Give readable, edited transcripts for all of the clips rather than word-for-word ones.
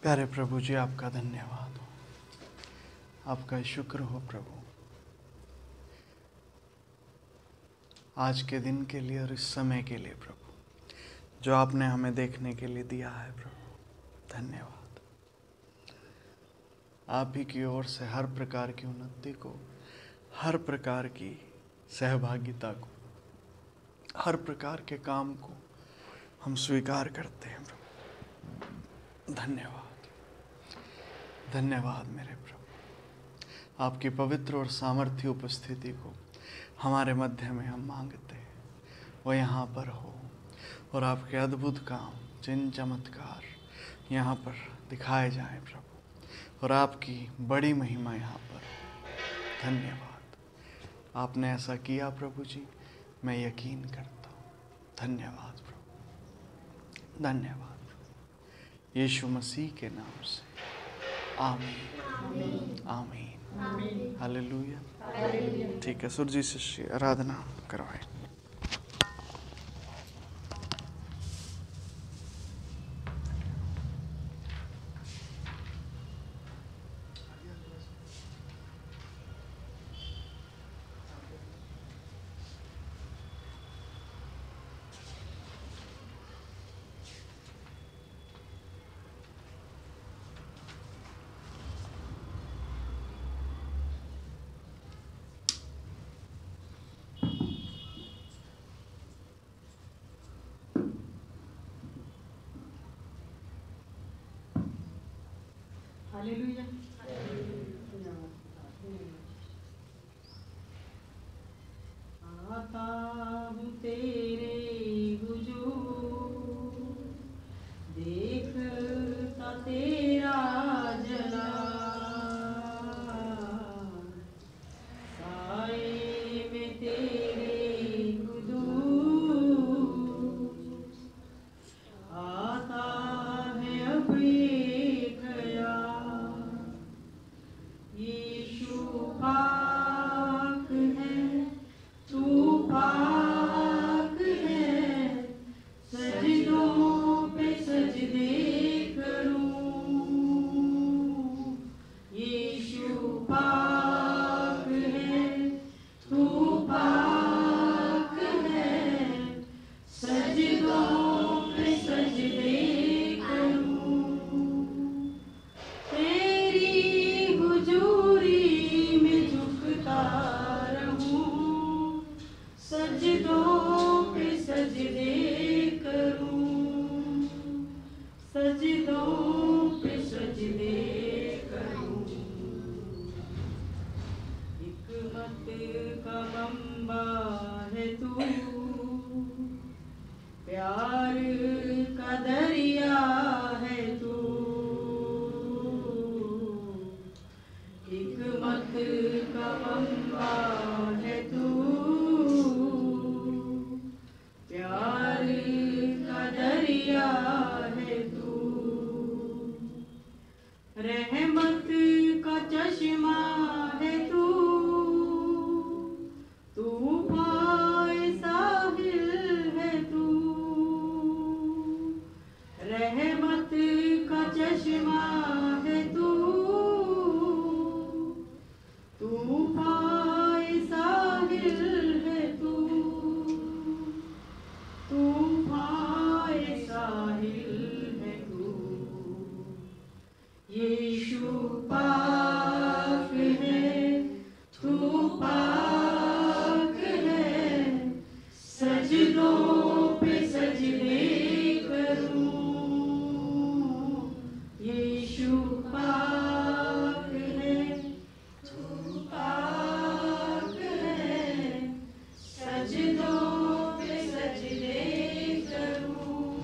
प्यारे प्रभु जी, आपका धन्यवाद हो, आपका शुक्र हो प्रभु, आज के दिन के लिए और इस समय के लिए प्रभु, जो आपने हमें देखने के लिए दिया है प्रभु। धन्यवाद। आप ही की ओर से हर प्रकार की उन्नति को, हर प्रकार की सहभागिता को, हर प्रकार के काम को हम स्वीकार करते हैं प्रभु। धन्यवाद, धन्यवाद मेरे प्रभु। आपकी पवित्र और सामर्थ्य उपस्थिति को हमारे मध्य में हम मांगते हैं, वो यहाँ पर हो और आपके अद्भुत काम, चिन्ह चमत्कार यहाँ पर दिखाए जाएं प्रभु, और आपकी बड़ी महिमा यहाँ पर हो। धन्यवाद, आपने ऐसा किया प्रभु जी, मैं यकीन करता हूँ। धन्यवाद प्रभु, धन्यवाद प्रभु। यीशु मसीह के नाम से आमीन, आमीन, हालेलुया। ठीक है, सुरजी शिष्य आराधना करवाएं। हालेलुया। आता हूँ तेरे हुजूर, देखता तेरा जलाल, साए में तेरे हुजूर, आता है अब ये ख्याल, यीशु पाक है, तू पाक है, सजदों पे सजदे करूं, यीशु पाक है, तू पाक है, सजदों पे सजदे करूं, तेरी हुजूरी में झुकता रहूं, सजदों पे सजदे करूं, सजदों पे सजदे करूं, हिकमत का मंबा है तू, प्यार का दरिया है तू, हिकमत का मंबा है तू, प्यार का दरिया है तू, रहमत का चश्मा है तू, तूफान साहिल है तू, रहमत का चश्मा है तू, तूफान साहिल है तू, तूफान साहिल है तू, यीशु पाक है, तू पाक है, सजदों पे सजदे करूं, यीशु पाक है, तू पाक है, सजदों पे सजदे करूं,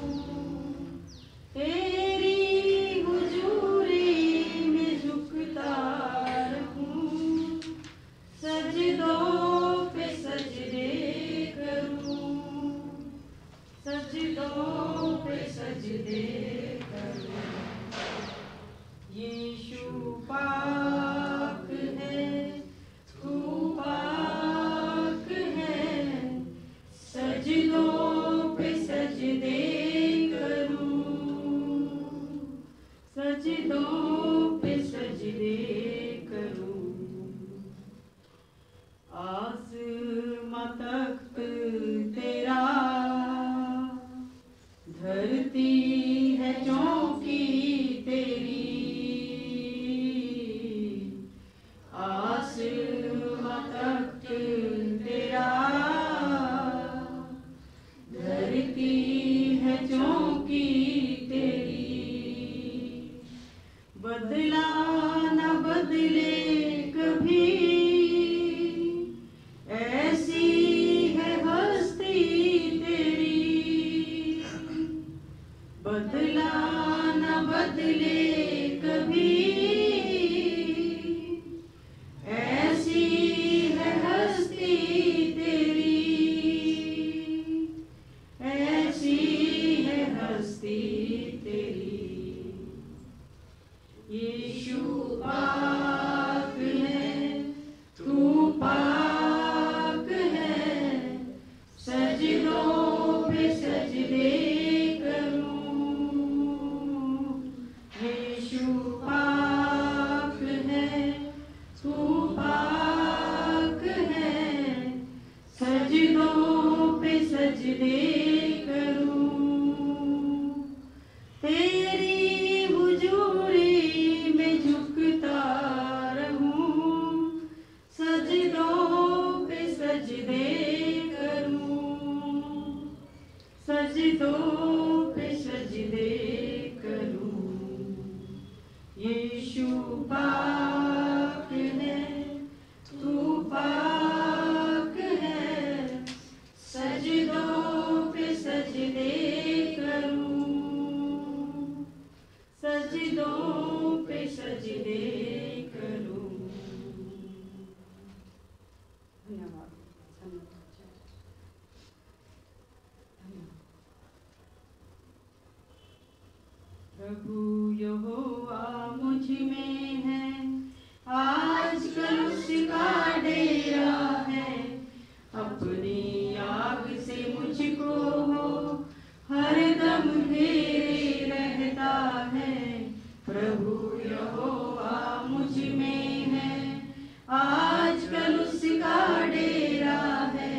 तेरी हुजूरी में सजदों पे सजदे करूं, आसमां तख्त तेरा, धरती है चौकी तेरी, आसमां तख्त तेरा, धरती है चौकी तेरी, बदला न बदले कभी, ऐसी है हस्ती तेरी, बदला न बदले कभी, ऐसी है हस्ती तेरी, ऐसी है हस्ती तेरी। यीशु पाक है, तू पाक है, सजदों पे सजदे करूं। यीशु पाक है, तू पाक है, सजदों पे सजदे करूं। तेरी हुजूरी में झुकता रहूं, सजदों पे सजदे करूं, सजदों पे सजदे करूं। यीशु पाक है, तू पाक है, सजदों पे सजदे करूं, सजदों पे सजदे करूं। धन्यवाद। प्रभु यहोवा मुझ में है, आजकल उसका डेरा है, अपनी आग से मुझको वो हरदम घेरे रहता है। प्रभु यहोवा मुझ में है, आजकल उसका डेरा है,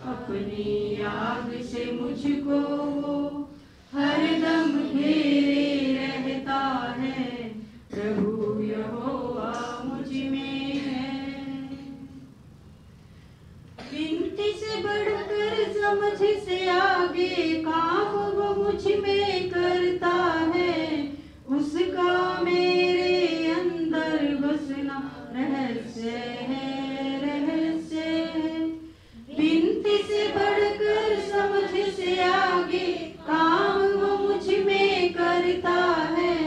अपनी आग से मुझको वो हरदम घेरे रहता है। प्रभु यहोवा मुझ में है, गिनती से बढ़कर समझ से आगे काम वो मुझ में करता है, उसका मेरे अंदर बसना रहस्य है, रहस्य है। गिनती से बढ़कर समझ से आगे काम वो मुझ में करता है,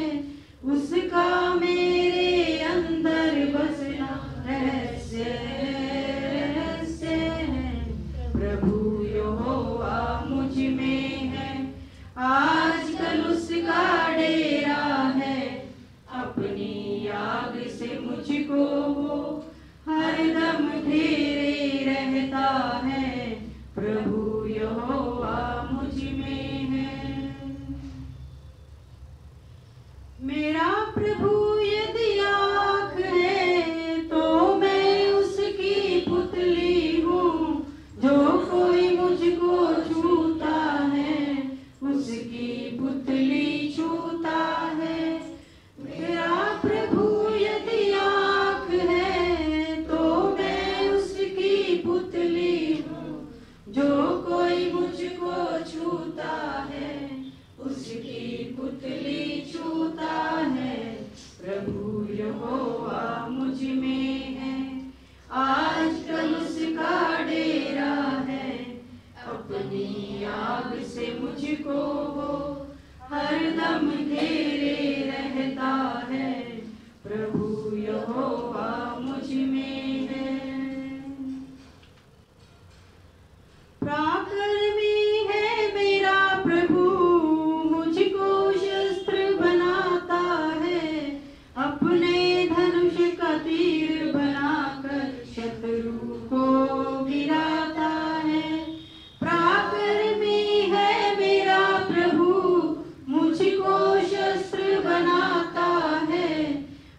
उसका मेरे अंदर बसना रहस्य है, रहस्य है। प्रभु यहोवा मुझ में है, आजकल उसका डेरा है, अपनी आग से मुझको वो हरदम घेरे रहता है। प्रभु यहोवा मुझ में है। मेरा प्रभु यदि आँख है तो मैं उसकी पुतली हूँ, जो कोई मुझको छूता है उसकी पुतली छूता है। मेरा प्रभु यदि आँख है तो मैं उसकी पुतली हूँ, जो कोई मुझको छूता है उसकी पुतली छूता है। प्रभु यहोवा मुझ में है, आजकल उसका डेरा है, अपनी आग से मुझको वो हरदम घेरे रहता है।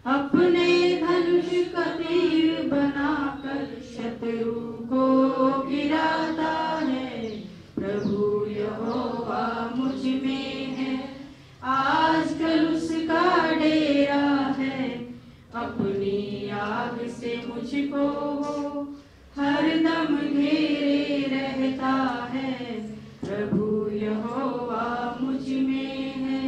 अपने धनुष का तीर बनाकर शत्रु को गिराता है। प्रभु यहोवा मुझ में है, आजकल उसका डेरा है। अपनी आग से मुझको वो हरदम घेरे रहता है। प्रभु यहोवा मुझ में है।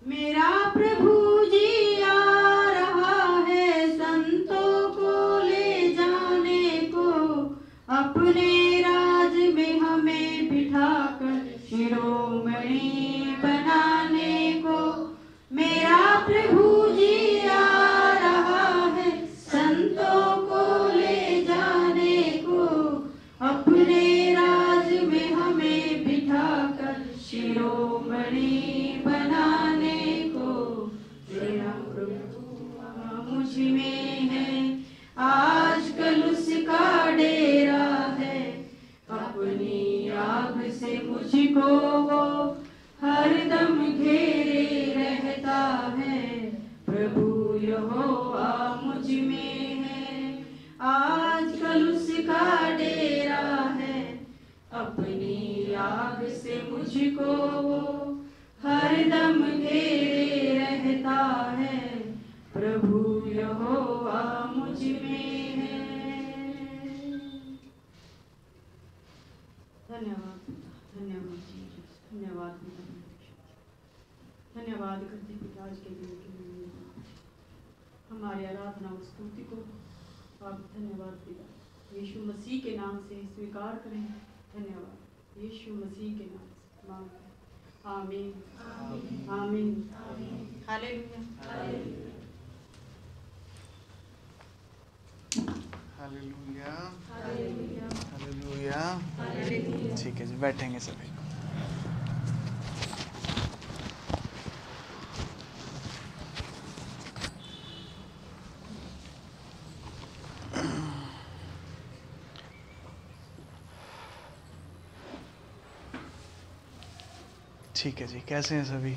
मेरा प्रभु जी आ रहा है संतों को ले जाने को, अपने राज में हमें बिठाकर शिरोमणि बनाने को। मेरा प्रभु जी आ रहा है संतों को ले जाने को, अपने राज में हमें बिठाकर शिरोमणि बनाने को। मेरा प्रभु मुझ में है, आजकल उसका डेरा है। अपनी आग से मुझको वो हरदम घेरे रहता है। प्रभु यहोवा मुझ में है, आजकल उसका डेरा है। अपनी आग से मुझको वो हरदम घेरे रहता है। प्रभु यहोवा मुझ में है। धन्यवाद पिता, धन्यवाद जीसस, धन्यवाद पिता, धन्यवाद करते पिता आज के दिन के लिए। हमारी आराधना और स्तुति को आप धन्यवाद पिता यीशु मसीह के नाम से स्वीकार करें। धन्यवाद यीशु मसीह के नाम से मांगते हैं। आमीन आमीन hallelujah. Hallelujah hallelujah hallelujah. Hallelujah. ठीक है जी, बैठेंगे सभी। ठीक है जी, कैसे हैं सभी?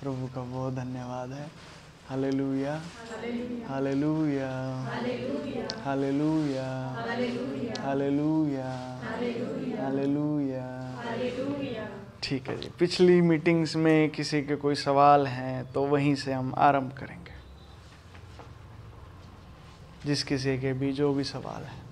प्रभु का बहुत धन्यवाद है। Hallelujah hallelujah hallelujah hallelujah hallelujah. ठीक है जी, पिछली मीटिंग्स में किसी के कोई सवाल हैं तो वहीं से हम आरंभ करेंगे। जिस किसी के भी जो भी सवाल है।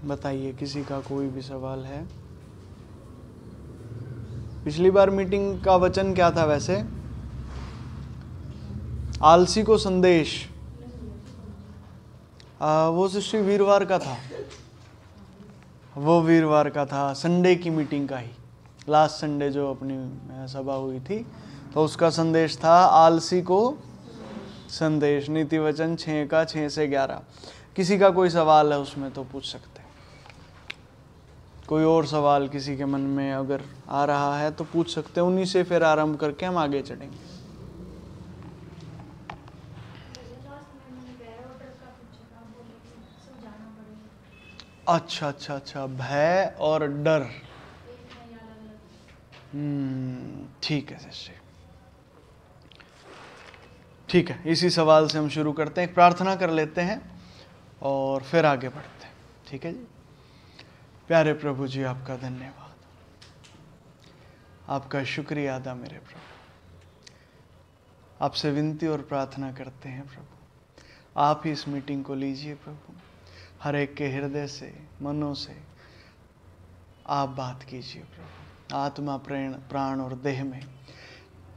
बताइए, किसी का कोई भी सवाल है? पिछली बार मीटिंग का वचन क्या था वैसे? आलसी को संदेश। वो सृष्टि वीरवार का था। वो वीरवार का था, संडे की मीटिंग का ही। लास्ट संडे जो अपनी सभा हुई थी तो उसका संदेश था आलसी को संदेश। नीति वचन 6 का 6 से 11। किसी का कोई सवाल है उसमें तो पूछ सकते हैं। कोई और सवाल किसी के मन में अगर आ रहा है तो पूछ सकते हैं, उन्हीं से फिर आरंभ करके हम आगे चढ़ेंगे। अच्छा अच्छा अच्छा, भय और डर। ठीक है शिष्य, ठीक है। इसी सवाल से हम शुरू करते हैं, एक प्रार्थना कर लेते हैं और फिर आगे बढ़ते हैं। ठीक है जी। प्यारे प्रभु जी, आपका धन्यवाद, आपका शुक्रिया अदा मेरे प्रभु। आपसे विनती और प्रार्थना करते हैं प्रभु, आप ही इस मीटिंग को लीजिए प्रभु, हर एक के हृदय से, मनों से आप बात कीजिए प्रभु, आत्मा प्राण और देह में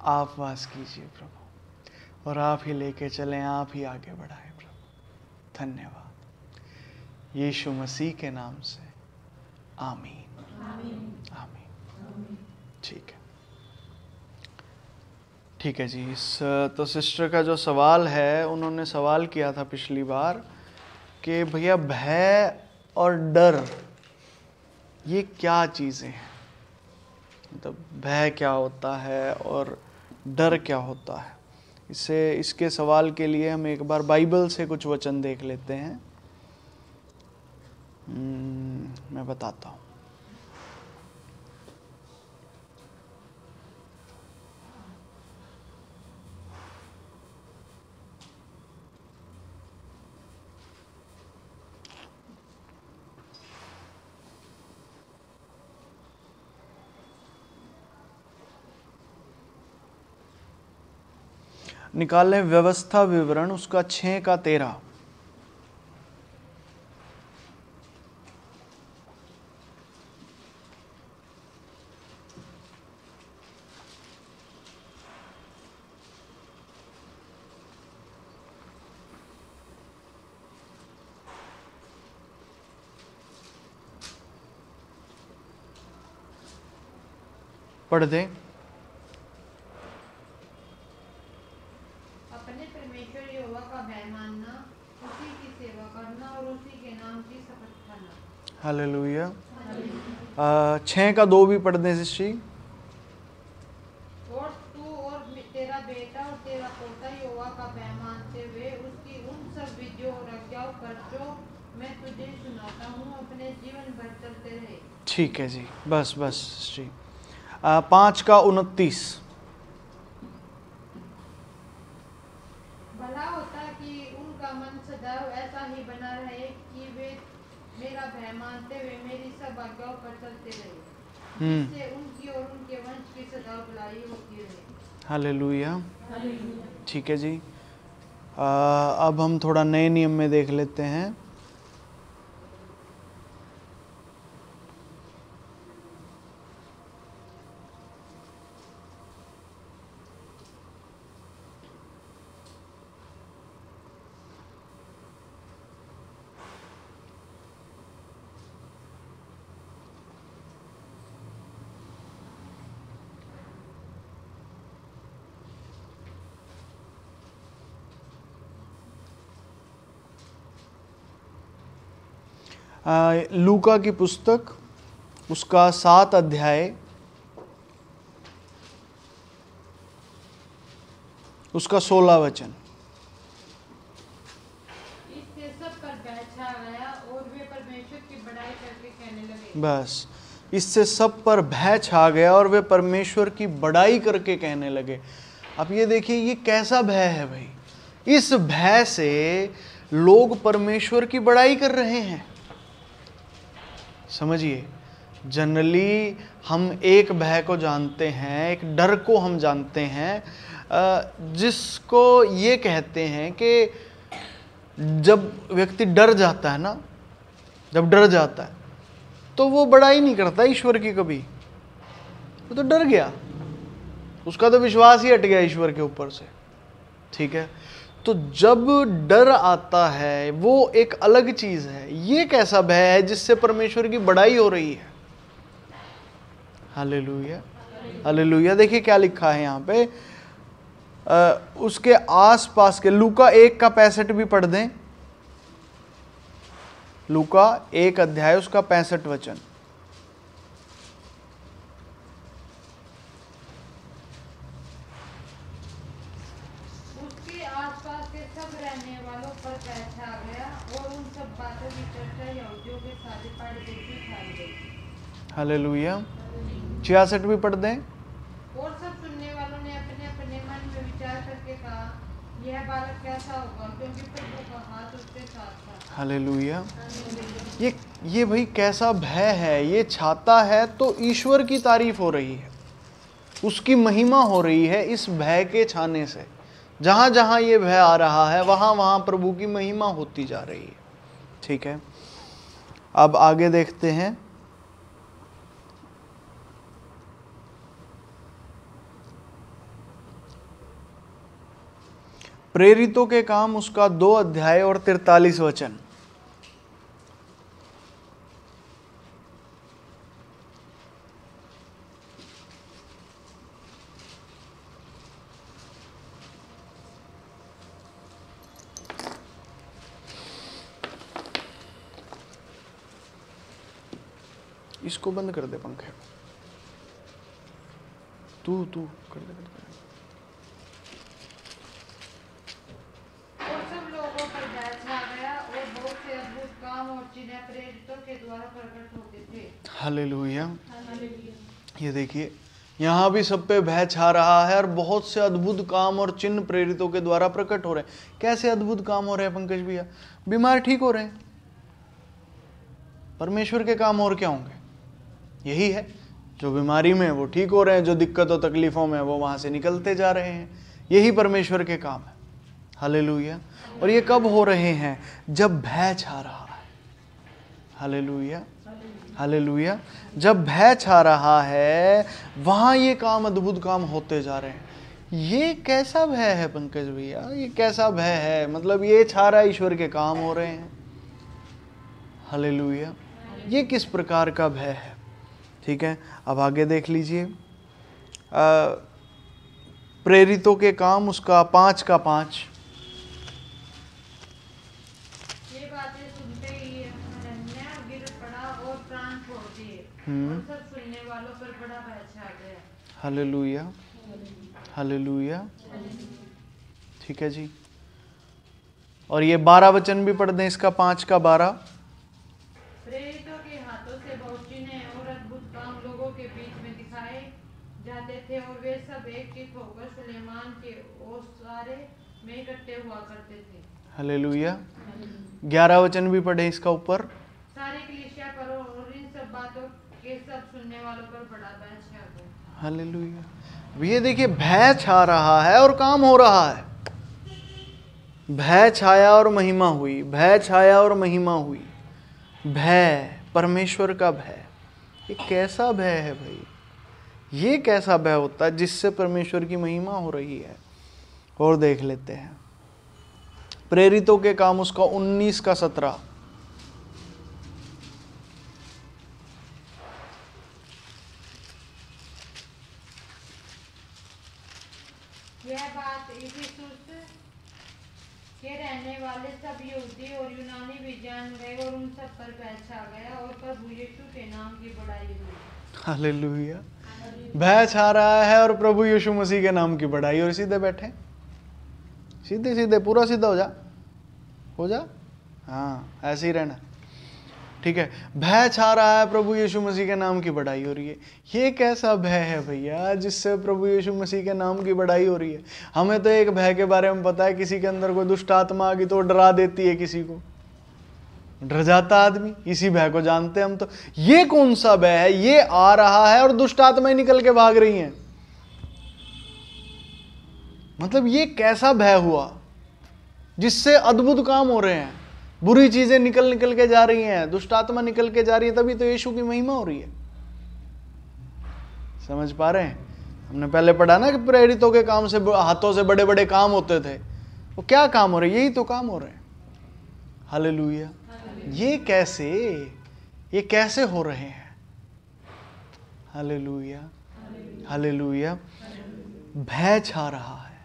आप वास कीजिए प्रभु, और आप ही लेके चलें, आप ही आगे बढ़ाएं प्रभु। धन्यवाद यीशु मसीह के नाम से, आमीन आमीन। ठीक है जी। तो सिस्टर का जो सवाल है, उन्होंने सवाल किया था पिछली बार कि भैया भय और डर ये क्या चीज़ें हैं, मतलब भय क्या होता है और डर क्या होता है। इसके सवाल के लिए हम एक बार बाइबल से कुछ वचन देख लेते हैं। मैं बताता हूँ। निकाल लें व्यवस्था विवरण, उसका 6 का 13। पढ़ दें। अपने परमेश्वर यहोवा का भय मानना, उसी की सेवा करना और उसी के नाम की शपथ खाना। हालेलुया। 6 का 2 भी पढ़ दें सिस्टी। और तू और तेरा बेटा और तेरा पोता यहोवा का भय मानते हुए उसकी उन सब विधियों और आज्ञाओं पर जो मैं तुझे सुनाता हूँ अपने जीवन भर चलते रहे। ठीक है जी, बस सिस्टी। 5 का 29। भला होता कि उनका मन सदैव ऐसा ही बना रहे कि वे मेरा भय मानते हुए मेरी सब आज्ञाओं पर चलते रहे, जिससे उनकी और उनके वंश की सदा भलाई होती रहे। हालेलुया। ठीक है जी। अब हम थोड़ा नए नियम में देख लेते हैं। लूका की पुस्तक, उसका 7 अध्याय, उसका 16 वचन। इससे सब पर भय छा गया और वे परमेश्वर की बड़ाई करके कहने लगे। बस, इससे सब पर भय छा गया और वे परमेश्वर की बड़ाई करके कहने लगे। अब ये देखिए, ये कैसा भय है भाई। इस भय से लोग परमेश्वर की बड़ाई कर रहे हैं। समझिए, जनरली हम एक भय को जानते हैं, एक डर को हम जानते हैं, जिसको ये कहते हैं कि जब व्यक्ति डर जाता है ना, जब डर जाता है तो वो बड़ाई नहीं करता ईश्वर की कभी। वो तो डर गया, उसका तो विश्वास ही हट गया ईश्वर के ऊपर से। ठीक है, तो जब डर आता है वो एक अलग चीज है। ये कैसा भय है जिससे परमेश्वर की बड़ाई हो रही है। Hallelujah hallelujah. देखिए क्या लिखा है यहाँ पे, उसके आसपास के, लूका 1 का 65 भी पढ़ दें। लूका 1 अध्याय, उसका 65 वचन। उसके आसपास के सब रहने वालों पर भय छा गया और उन सब बातों की चर्चा यहूदियों के सारे पहाड़ी देश में फैल गई। हालेलुया। 66 भी पढ़ दें। और सब सुनने वालों ने अपने अपने मन में विचार करके कहा, यह बालक कैसा होगा, क्योंकि प्रभु का हाथ उसके साथ था। हालेलुया। ये भाई कैसा भय है, ये छाता है तो ईश्वर की तारीफ हो रही है, उसकी महिमा हो रही है इस भय के छाने से। जहां जहां ये भय आ रहा है वहां वहां प्रभु की महिमा होती जा रही है। ठीक है, अब आगे देखते हैं। प्रेरितों के काम उसका 2 अध्याय और 43 वचन। इसको बंद कर दे पंखे, तू कर दे। और सब लोगों पर भय छा गया और बहुत से अद्भुत काम और चिन्ह प्रेरितों के द्वारा प्रकट होते थे। हालेलुया। हालेलुया। ये देखिए यहाँ भी सब पे भय छा रहा है और बहुत से अद्भुत काम और चिन्ह प्रेरितों के द्वारा प्रकट हो रहे हैं। कैसे अद्भुत काम हो रहे हैं पंकज भैया? बीमार ठीक हो रहे हैं, परमेश्वर के काम और क्या होंगे? यही है, जो बीमारी में वो ठीक हो रहे हैं, जो दिक्कतों तकलीफों में वो वहां से निकलते जा रहे हैं। यही परमेश्वर के काम है। हालेलुया। और ये कब हो रहे हैं? जब भय छा रहा है। Hallelujah, hallelujah. जब भय छा रहा है वहां ये काम, अद्भुत काम होते जा रहे हैं। ये कैसा भय है पंकज भैया? ये कैसा भय है? मतलब ये छा रहा है, ईश्वर के काम हो रहे हैं। हालेलुया। ये किस प्रकार का भय है? ठीक है, अब आगे देख लीजिए। प्रेरितों के काम उसका 5 का 5। ये बातें सुनते ही हनन्याह गिर पड़ा और प्राण छोड़ दिए और सब सुनने वालों पर बड़ा भय छा गया। Hallelujah, hallelujah. ठीक है जी। और ये 12 वचन भी पढ़ दें, इसका 5 का 12। प्रेरितों के हाथों से बहुत चिन्ह और अद्भुत काम लोगों के बीच में दिखाए जाते थे और वे सब एकजुट होकर सुलेमान के ओसारे में इकट्ठे हुआ करते थे। हालेलुया। 11 वचन भी पढ़े इसका ऊपर। सारी कलीसिया पर और इन सब बातों के सब सुनने वालों पर बड़ा भय छा गया। हालेलुया। ये देखिए भय छा रहा है और काम हो रहा है। भय छाया और महिमा हुई, भय छाया और महिमा हुई। भय, परमेश्वर का भय। ये कैसा भय है भाई? ये कैसा भय होता है जिससे परमेश्वर की महिमा हो रही है? और देख लेते हैं प्रेरितों के काम उसका 19 का 17। यह बात इफिसुस के रहने वाले सब यहूदी और यूनानी भी जान गए और उन सब पर भय छा गया और प्रभु यीशु के नाम की बड़ाई हुई। हालेलुया। भय छा रहा है और प्रभु यीशु मसीह के नाम की बड़ाई। और सीधे बैठे, सीधे सीधे, पूरा सीधा हो जा। हाँ, ऐसे ही रहना। ठीक है, भय छा रहा है, प्रभु यीशु मसीह के नाम की बड़ाई हो रही है। ये कैसा भय है भैया जिससे प्रभु यीशु मसीह के नाम की बड़ाई हो रही है? हमें तो एक भय के बारे में पता है, किसी के अंदर कोई दुष्ट आत्मा आ गई तो डरा देती है, किसी को डर जाता आदमी। इसी भय को जानते हैं हम तो। ये कौन सा भय है? ये आ रहा है और दुष्ट आत्माएं निकल के भाग रही हैं। मतलब ये कैसा भय हुआ जिससे अद्भुत काम हो रहे हैं, बुरी चीजें निकल के जा रही हैं, दुष्ट आत्मा निकल के जा रही है, तभी तो यीशु की महिमा हो रही है। समझ पा रहे हैं? हमने पहले पढ़ा ना कि प्रेरितों के काम से, हाथों से बड़े बड़े काम होते थे। वो क्या काम हो रहे? यही तो काम हो रहे हैं। हालेलुया। ये कैसे हो रहे हैं? Hallelujah, hallelujah. भय छा रहा है,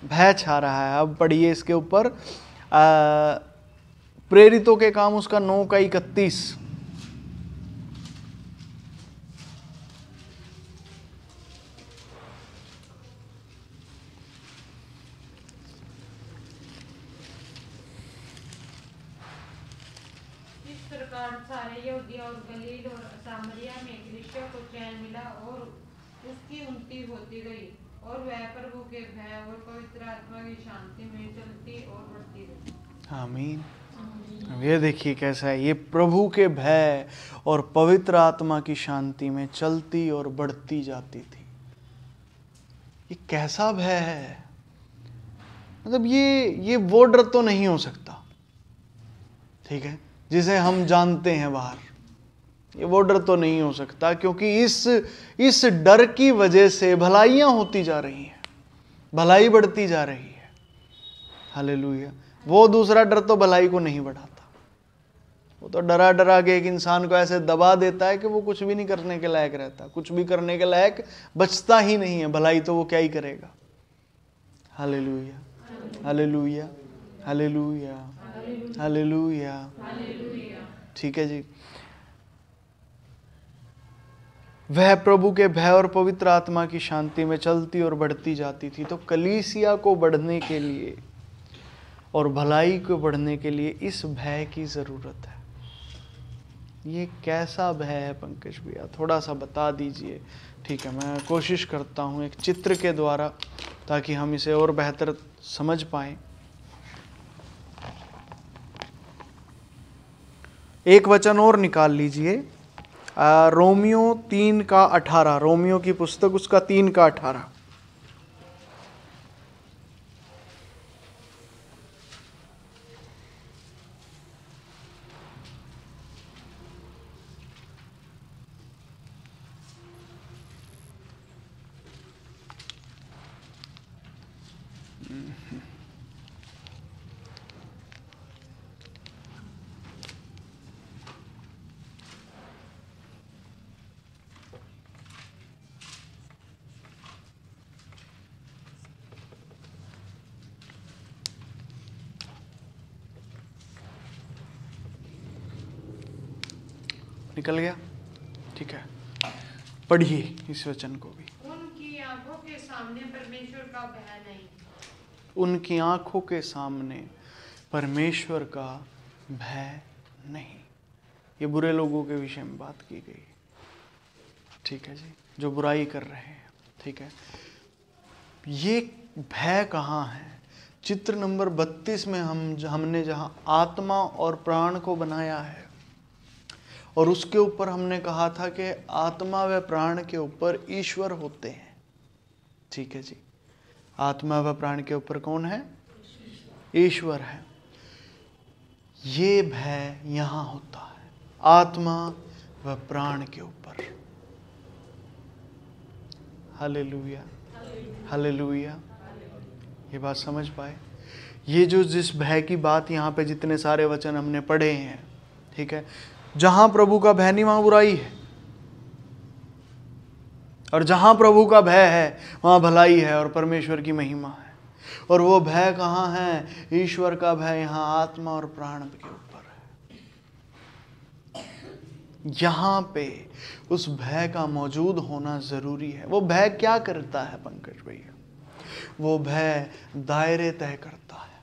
भय छा रहा है। अब पढ़िए इसके ऊपर, प्रेरितों के काम उसका 9 का 31। इस प्रकार सारे यहूदिया और गलील और सामरिया में कलीसिया को चैन मिला और उसकी उन्नति होती गई और वह प्रभु के भय और पवित्र आत्मा की शांति में चलती और बढ़ती रही। आमीन। अब ये देखिए कैसा है, ये प्रभु के भय और पवित्र आत्मा की शांति में चलती और बढ़ती जाती थी। ये कैसा भय है? मतलब ये वो डर तो नहीं हो सकता, ठीक है, जिसे हम जानते हैं बाहर, ये वो डर तो नहीं हो सकता, क्योंकि इस डर की वजह से भलाइयां होती जा रही हैं, भलाई बढ़ती जा रही है। हालेलुया। वो दूसरा डर तो भलाई को नहीं बढ़ाता, वो तो डरा डरा के एक इंसान को ऐसे दबा देता है कि वो कुछ भी नहीं करने के लायक रहता, कुछ भी करने के लायक बचता ही नहीं है। भलाई तो वो क्या ही करेगा। Hallelujah, hallelujah, hallelujah, hallelujah. ठीक है जी। वह प्रभु के भय और पवित्र आत्मा की शांति में चलती और बढ़ती जाती थी। तो कलीसिया को बढ़ने के लिए और भलाई को बढ़ने के लिए इस भय की जरूरत है। ये कैसा भय है पंकज भैया, थोड़ा सा बता दीजिए। ठीक है, मैं कोशिश करता हूँ एक चित्र के द्वारा, ताकि हम इसे और बेहतर समझ पाएं। एक वचन और निकाल लीजिए, रोमियो 3:18, रोमियो की पुस्तक उसका 3:18। निकल गया? ठीक है, पढ़िए इस वचन को भी। उनकी आंखों के सामने परमेश्वर का भय नहीं। उनकी आंखों के सामने परमेश्वर का भय नहीं। ये बुरे लोगों के विषय में बात की गई। ठीक है जी, जो बुराई कर रहे हैं। ठीक है, ये भय कहाँ है? चित्र नंबर 32 में हमने जहाँ आत्मा और प्राण को बनाया है, और उसके ऊपर हमने कहा था कि आत्मा व प्राण के ऊपर ईश्वर होते हैं। ठीक है जी, आत्मा व प्राण के ऊपर कौन है? ईश्वर है। ये भय यहाँ होता है, आत्मा व प्राण के ऊपर। Hallelujah, hallelujah. ये बात समझ पाए? ये जो जिस भय की बात यहाँ पे जितने सारे वचन हमने पढ़े हैं, ठीक है, जहां प्रभु का भय नहीं वहां बुराई है, और जहां प्रभु का भय है वहां भलाई है और परमेश्वर की महिमा है। और वो भय कहाँ है? ईश्वर का भय यहाँ आत्मा और प्राण के ऊपर है। यहाँ पे उस भय का मौजूद होना जरूरी है। वो भय क्या करता है पंकज भैया? वो भय दायरे तय करता है।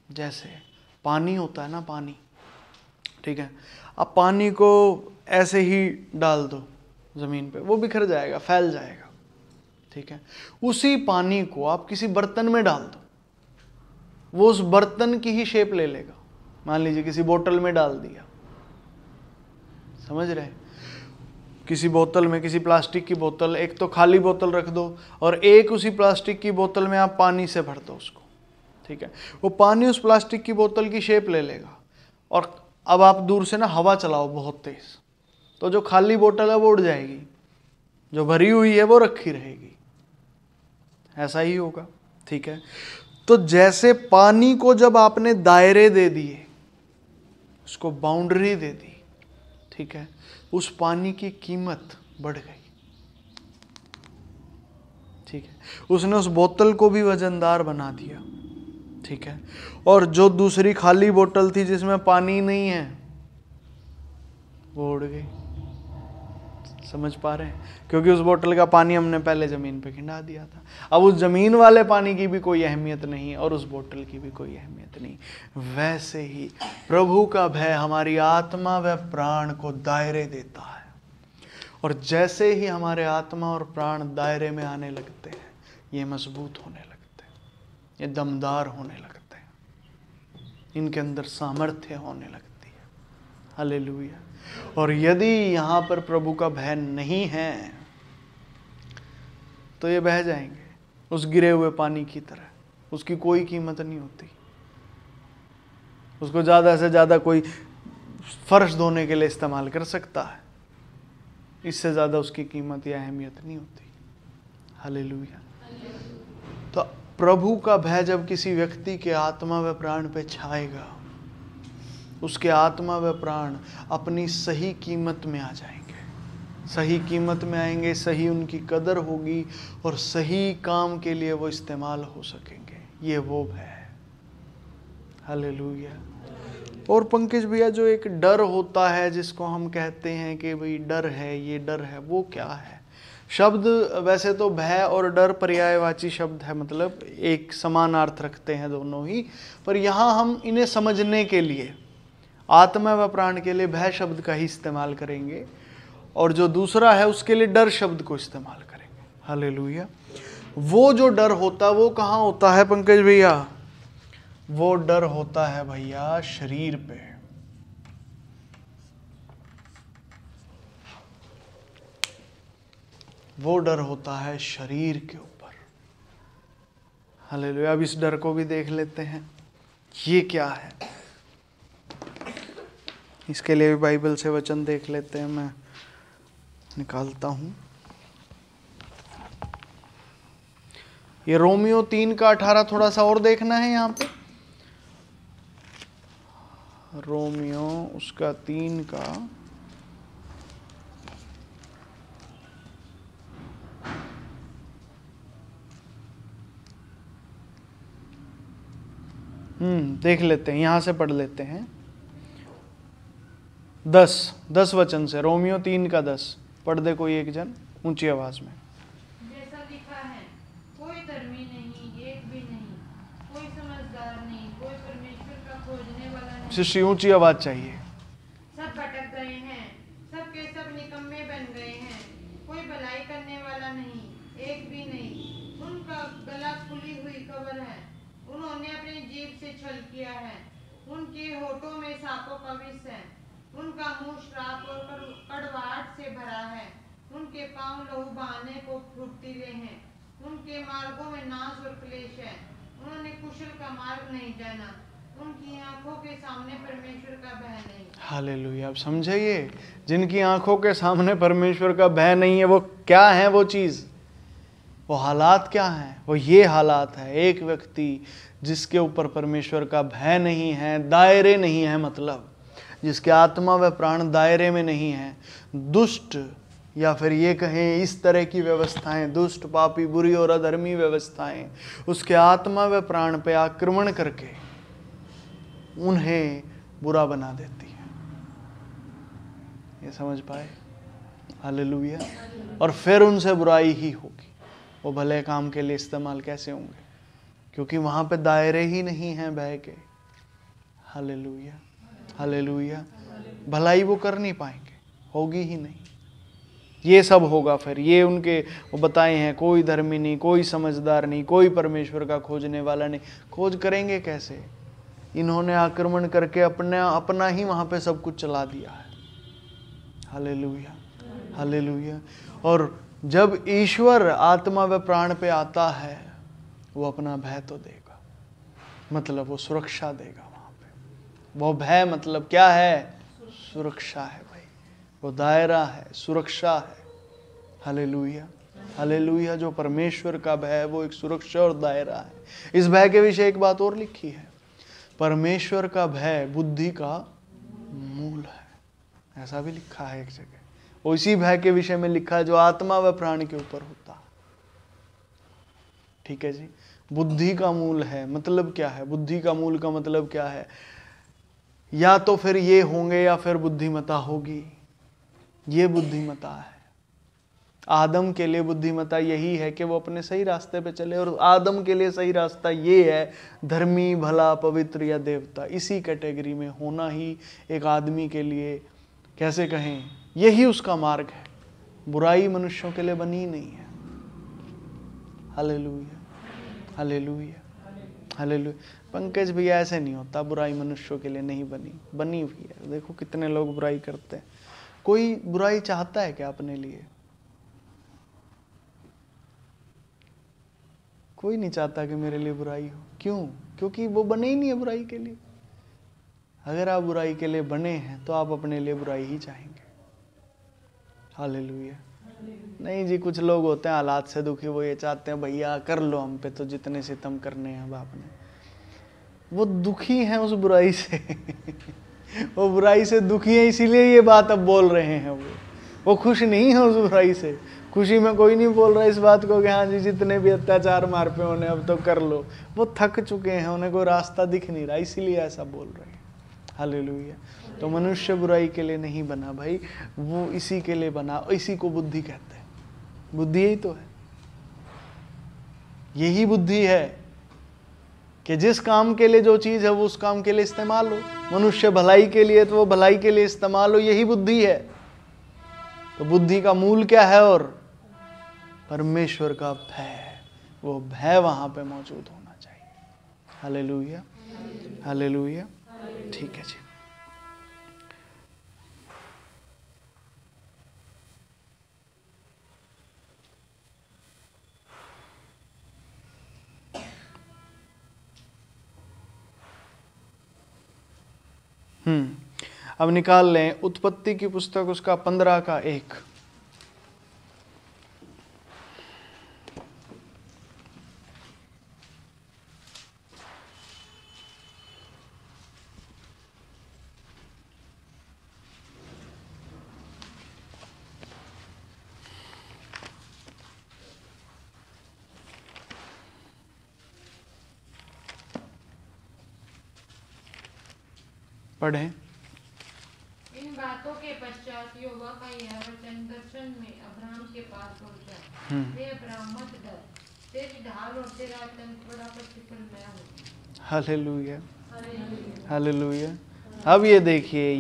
जैसे पानी होता है ना, पानी, ठीक है, अब पानी को ऐसे ही डाल दो जमीन पे, वो बिखर जाएगा, फैल जाएगा। ठीक है, उसी पानी को आप किसी बर्तन में डाल दो, वो उस बर्तन की ही शेप ले लेगा। मान लीजिए किसी बोतल में डाल दिया, समझ रहे? किसी बोतल में, किसी प्लास्टिक की बोतल, एक तो खाली बोतल रख दो और एक उसी प्लास्टिक की बोतल में आप पानी से भर दो उसको। ठीक है, वो पानी उस प्लास्टिक की बोतल की शेप ले लेगा। और अब आप दूर से ना हवा चलाओ बहुत तेज, तो जो खाली बोतल है वो उड़ जाएगी, जो भरी हुई है वो रखी रहेगी। ऐसा ही होगा। ठीक है, तो जैसे पानी को जब आपने दायरे दे दिए, उसको बाउंड्री दे दी, ठीक है, उस पानी की कीमत बढ़ गई। ठीक है, उसने उस बोतल को भी वजनदार बना दिया। ठीक है, और जो दूसरी खाली बोतल थी जिसमें पानी नहीं है, वो उड़ गई। समझ पा रहे हैं? क्योंकि उस बोतल का पानी हमने पहले जमीन पे खिंडा दिया था। अब उस जमीन वाले पानी की भी कोई अहमियत नहीं और उस बोतल की भी कोई अहमियत नहीं। वैसे ही प्रभु का भय हमारी आत्मा व प्राण को दायरे देता है, और जैसे ही हमारे आत्मा और प्राण दायरे में आने लगते हैं, ये मजबूत होने लगते हैं, ये दमदार होने लगते हैं, इनके अंदर सामर्थ्य होने लगती है। हालेलुया। और यदि यहाँ पर प्रभु का भय नहीं है तो ये बह जाएंगे, उस गिरे हुए पानी की तरह। उसकी कोई कीमत नहीं होती। उसको ज़्यादा से ज़्यादा कोई फर्श धोने के लिए इस्तेमाल कर सकता है, इससे ज़्यादा उसकी कीमत या अहमियत नहीं होती। हालेलुया। तो प्रभु का भय जब किसी व्यक्ति के आत्मा व प्राण पे छाएगा, उसके आत्मा व प्राण अपनी सही कीमत में आ जाएंगे। सही कीमत में आएंगे, सही उनकी कदर होगी और सही काम के लिए वो इस्तेमाल हो सकेंगे। ये वो भय है। हालेलुया। और पंकज भैया, जो एक डर होता है जिसको हम कहते हैं कि भाई डर है, ये डर है, वो क्या है? शब्द वैसे तो भय और डर पर्यायवाची शब्द है, मतलब एक समान अर्थ रखते हैं दोनों ही, पर यहाँ हम इन्हें समझने के लिए आत्मा व प्राण के लिए भय शब्द का ही इस्तेमाल करेंगे और जो दूसरा है उसके लिए डर शब्द को इस्तेमाल करेंगे। हालेलुया। वो जो डर होता है वो कहाँ होता है पंकज भैया? वो डर होता है भैया शरीर पे। वो डर होता है शरीर के ऊपर। हालेलुया। अब इस डर को भी देख लेते हैं, ये क्या है। इसके लिए भी बाइबल से वचन देख लेते हैं। मैं निकालता हूं, ये रोमियो 3:18 थोड़ा सा और देखना है यहाँ पे। रोमियो उसका 3 का देख लेते हैं, यहां से पढ़ लेते हैं। 10 वचन से, रोमियो 3 का 10 पढ़ दे कोई एक जन ऊंची आवाज में। जैसा लिखा है, कोई धर्मी नहीं, एक भी नहीं, कोई समझदार नहीं, कोई परमेश्वर का खोजने वाला नहीं। शिष्य ऊंची आवाज चाहिए। सब भटक गए हैं, सब के सब निकम्मे बन गए हैं, कोई भलाई करने वाला नहीं, एक भी नहीं। उनका गला खुली हुई कब्र है, उन्होंने अपनी जीभ से छल किया है, उनके होठों में सांपों का विष है, उनका मुंह श्राप और कड़वाहट से भरा है, उनके पांव लहू बहाने को फुर्तीले हैं, उनके मार्गों में नाश और क्लेश है, उन्होंने कुशल का मार्ग नहीं जाना, उनकी आंखों के सामने परमेश्वर का भय नहीं। हालेलुया। आप समझे, ये जिनकी आंखों के सामने परमेश्वर का भय नहीं है, वो क्या है? वो चीज, वो हालात क्या हैं? वो ये हालात है, एक व्यक्ति जिसके ऊपर परमेश्वर का भय नहीं है, दायरे नहीं है, मतलब जिसके आत्मा व प्राण दायरे में नहीं है, दुष्ट या फिर ये कहें इस तरह की व्यवस्थाएं, दुष्ट, पापी, बुरी और अधर्मी व्यवस्थाएं उसके आत्मा व प्राण पे आक्रमण करके उन्हें बुरा बना देती है। ये समझ पाए? हालेलुया। और फिर उनसे बुराई ही होगी। वो भले काम के लिए इस्तेमाल कैसे होंगे? क्योंकि वहां पे दायरे ही नहीं हैं भय के। हालेलुया। हालेलुया। भलाई वो कर नहीं पाएंगे, होगी ही नहीं। ये सब होगा फिर। ये उनके वो बताए हैं, कोई धर्मी नहीं, कोई समझदार नहीं, कोई परमेश्वर का खोजने वाला नहीं। खोज करेंगे कैसे? इन्होंने आक्रमण करके अपना ही वहां पे सब कुछ चला दिया है। हालेलुया। हालेलुया। और जब ईश्वर आत्मा व प्राण पे आता है, वो अपना भय तो देगा, मतलब वो सुरक्षा देगा। वो भय मतलब क्या है? सुरक्षा है भाई। वो दायरा है, सुरक्षा है। हालेलुया। हालेलुया। जो परमेश्वर का भय है वो एक सुरक्षा और दायरा है। इस भय के विषय एक बात और लिखी है, परमेश्वर का भय बुद्धि का मूल है। ऐसा भी लिखा है एक जगह। वो इसी भय के विषय में लिखा है जो आत्मा व प्राण के ऊपर होता है। ठीक है जी। बुद्धि का मूल है, मतलब क्या है? बुद्धि का मूल का मतलब क्या है? या तो फिर ये होंगे या फिर बुद्धिमता होगी। ये बुद्धिमता है। आदम के लिए बुद्धिमता यही है कि वो अपने सही रास्ते पे चले, और आदम के लिए सही रास्ता ये है धर्मी, भला, पवित्र या देवता। इसी कैटेगरी में होना ही एक आदमी के लिए, कैसे कहें, यही उसका मार्ग है। बुराई मनुष्यों के लिए बनी नहीं है। हालेलुया। हालेलुया। हालेलुया। पंकज भैया ऐसे नहीं होता, बुराई मनुष्यों के लिए नहीं बनी, बनी हुई है। देखो कितने लोग बुराई करते हैं। कोई बुराई चाहता है क्या अपने लिए? कोई नहीं चाहता कि मेरे लिए बुराई हो। क्यों? क्योंकि वो बने ही नहीं है बुराई के लिए। अगर आप बुराई के लिए बने हैं तो आप अपने लिए बुराई ही चाहेंगे। हालेलुया। नहीं जी, कुछ लोग होते हैं हालात से दुखी, वो ये चाहते हैं भैया कर लो हम पे तो जितने सितम करने हैं बाप ने। वो दुखी हैं उस बुराई से वो बुराई से दुखी है, इसीलिए ये बात अब बोल रहे हैं। वो खुश नहीं है उस बुराई से। खुशी में कोई नहीं बोल रहा इस बात को कि हाँ जी जितने भी अत्याचार मार पे उन्हें अब तो कर लो। वो थक चुके हैं, उन्हें कोई रास्ता दिख नहीं रहा, इसीलिए ऐसा बोल रहे हैं। हालेलुया। तो मनुष्य बुराई के लिए नहीं बना भाई, वो इसी के लिए बना। इसी को बुद्धि कहते हैं। बुद्धि यही तो है, यही बुद्धि है कि जिस काम के लिए जो चीज है वो उस काम के लिए इस्तेमाल हो। मनुष्य भलाई के लिए तो वो भलाई के लिए इस्तेमाल हो, यही बुद्धि है। तो बुद्धि का मूल क्या है? और परमेश्वर का भय, वो भय वहां पे मौजूद होना चाहिए। Hallelujah, hallelujah. ठीक है जी। अब निकाल लें उत्पत्ति की पुस्तक उसका 15 का 1। पढ़ें। इन बातों के पश्चात यहोवा का यह वचन दर्शन में अब्राहम के पास पहुंचा। हे अब्राहम मत डर, तेरी ढाल और तेरा अत्यंत बड़ा प्रतिफल मैं हूँ। Hallelujah, hallelujah. अब ये देखिए,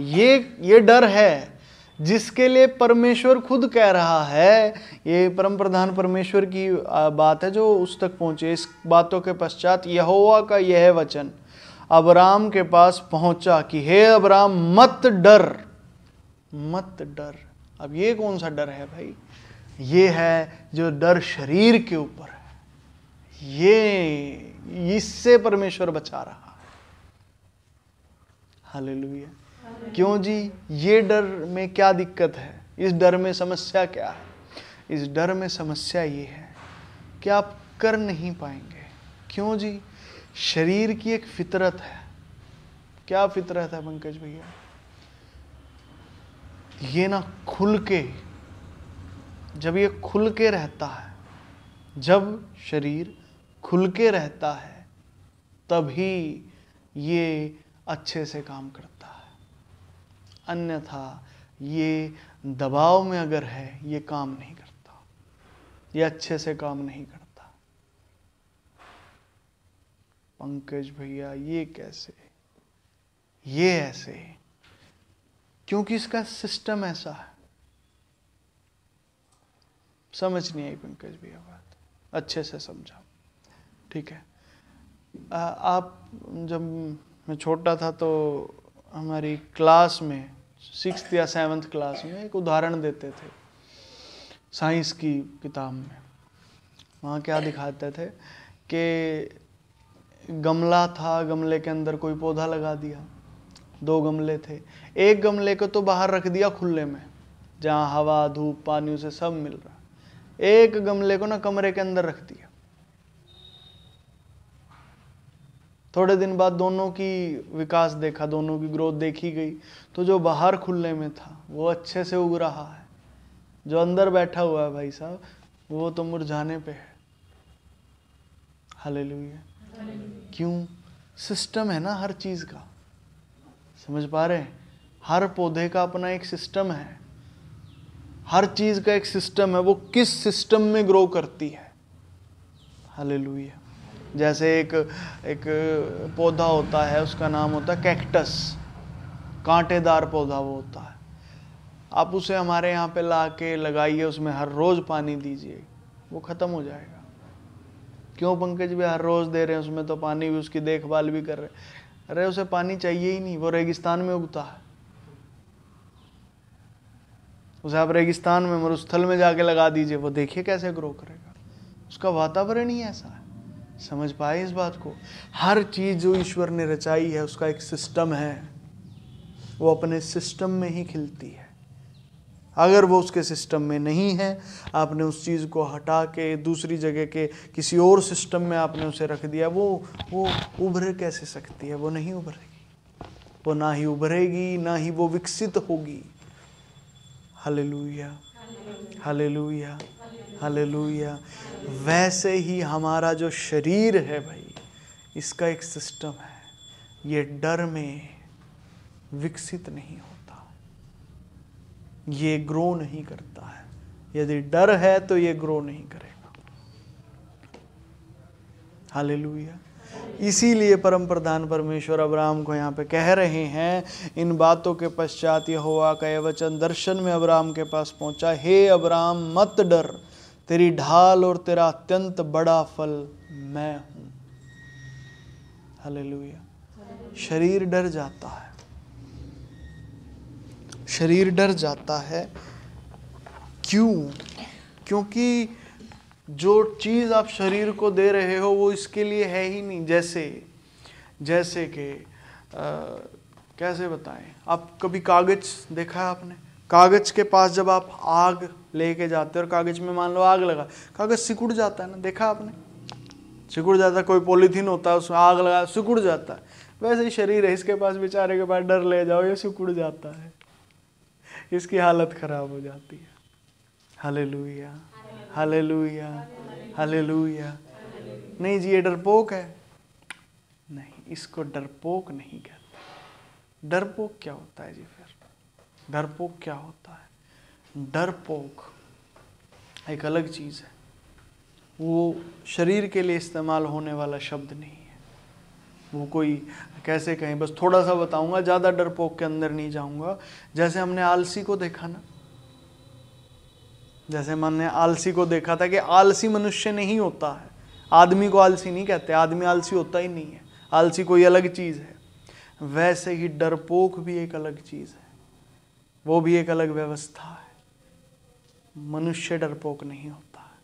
ये डर है जिसके लिए परमेश्वर खुद कह रहा है। ये परम प्रधान परमेश्वर की बात है जो उस तक पहुंचे। इस बातों के पश्चात यहोवा का यह वचन अब्राम के पास पहुंचा कि हे अब्राम मत डर, मत डर। अब ये कौन सा डर है भाई? ये है जो डर शरीर के ऊपर है, ये इससे परमेश्वर बचा रहा है। हालेलुया। क्यों जी? ये डर में क्या दिक्कत है? इस डर में समस्या क्या है? इस डर में समस्या ये है कि आप कर नहीं पाएंगे। क्यों जी? शरीर की एक फितरत है। क्या फितरत है पंकज भैया? ये ना खुल के, जब ये खुल के रहता है, जब शरीर खुल के रहता है तभी ये अच्छे से काम करता है। अन्यथा ये दबाव में अगर है ये काम नहीं करता, ये अच्छे से काम नहीं करता। पंकज भैया ये कैसे? ये ऐसे क्योंकि इसका सिस्टम ऐसा है। समझ नहीं आई पंकज भैया बात? अच्छे से समझा, ठीक है। आप जब मैं छोटा था तो हमारी क्लास में 6th या 7th क्लास में एक उदाहरण देते थे साइंस की किताब में। वहाँ क्या दिखाते थे कि गमला था, गमले के अंदर कोई पौधा लगा दिया। 2 गमले थे, एक गमले को तो बाहर रख दिया खुले में जहाँ हवा धूप पानी उसे सब मिल रहा, एक गमले को ना कमरे के अंदर रख दिया। थोड़े दिन बाद दोनों की विकास देखा, दोनों की ग्रोथ देखी गई, तो जो बाहर खुले में था वो अच्छे से उग रहा है, जो अंदर बैठा हुआ है भाई साहब वो तो मुरझाने पे है। हालेलुया। क्यों? सिस्टम है ना हर चीज का, समझ पा रहे हैं? हर पौधे का अपना एक सिस्टम है, हर चीज का एक सिस्टम है, वो किस सिस्टम में ग्रो करती है। हालेलुया। जैसे एक पौधा होता है, उसका नाम होता है कैक्टस, कांटेदार पौधा वो होता है। आप उसे हमारे यहाँ पे ला के लगाइए, उसमें हर रोज पानी दीजिए, वो खत्म हो जाएगा। क्यों पंकज भी? हर रोज दे रहे हैं उसमें तो पानी भी, उसकी देखभाल भी कर रहे हैं। अरे उसे पानी चाहिए ही नहीं, वो रेगिस्तान में उगता है। उसे आप रेगिस्तान में मरुस्थल में जाके लगा दीजिए, वो देखिए कैसे ग्रो करेगा। उसका वातावरण ही ऐसा है। समझ पाए इस बात को? हर चीज जो ईश्वर ने रचाई है उसका एक सिस्टम है, वो अपने सिस्टम में ही खिलती है। अगर वो उसके सिस्टम में नहीं है, आपने उस चीज़ को हटा के दूसरी जगह के किसी और सिस्टम में आपने उसे रख दिया, वो उभर कैसे सकती है? वो नहीं उभरेगी, वो ना ही उभरेगी, ना ही वो विकसित होगी। Hallelujah, hallelujah, hallelujah. वैसे ही हमारा जो शरीर है भाई, इसका एक सिस्टम है, ये डर में विकसित नहीं होता, ये ग्रो नहीं करता है। यदि डर है तो ये ग्रो नहीं करेगा। हालेलुया। इसीलिए परम प्रधान परमेश्वर अब्राहम को यहाँ पे कह रहे हैं, इन बातों के पश्चात यहोवा का यह वचन दर्शन में अब्राहम के पास पहुंचा, हे अब्राहम मत डर, तेरी ढाल और तेरा अत्यंत बड़ा फल मैं हूं। हालेलुया। शरीर डर जाता है, शरीर डर जाता है। क्यों? क्योंकि जो चीज़ आप शरीर को दे रहे हो वो इसके लिए है ही नहीं। जैसे कि कैसे बताएं, आप कभी कागज देखा है आपने? कागज के पास जब आप आग लेके जाते हो और कागज में मान लो आग लगा, कागज सिकुड़ जाता है ना, देखा आपने? सिकुड़ जाता है। कोई पॉलीथीन होता है उसमें आग लगा सिकुड़ जाता है। वैसे ही शरीर है, इसके पास बेचारे के पास डर ले जाओ ये सिकुड़ जाता है, इसकी हालत खराब हो जाती है। Hallelujah, hallelujah, hallelujah. नहीं जी ये डरपोक है, नहीं, इसको डरपोक नहीं कहते। डरपोक क्या होता है जी? फिर डरपोक क्या होता है? डरपोक एक अलग चीज़ है, वो शरीर के लिए इस्तेमाल होने वाला शब्द नहीं है। वो कोई कैसे कहें, बस थोड़ा सा बताऊंगा, ज़्यादा डरपोक के अंदर नहीं जाऊंगा। जैसे हमने आलसी को देखा ना, जैसे मैंने आलसी को देखा था कि आलसी मनुष्य नहीं होता है। आदमी को आलसी नहीं कहते, आदमी आलसी होता ही नहीं है, आलसी कोई अलग चीज़ है। वैसे ही डरपोक भी एक अलग चीज़ है, वो भी एक अलग व्यवस्था है। मनुष्य डरपोक नहीं होता है।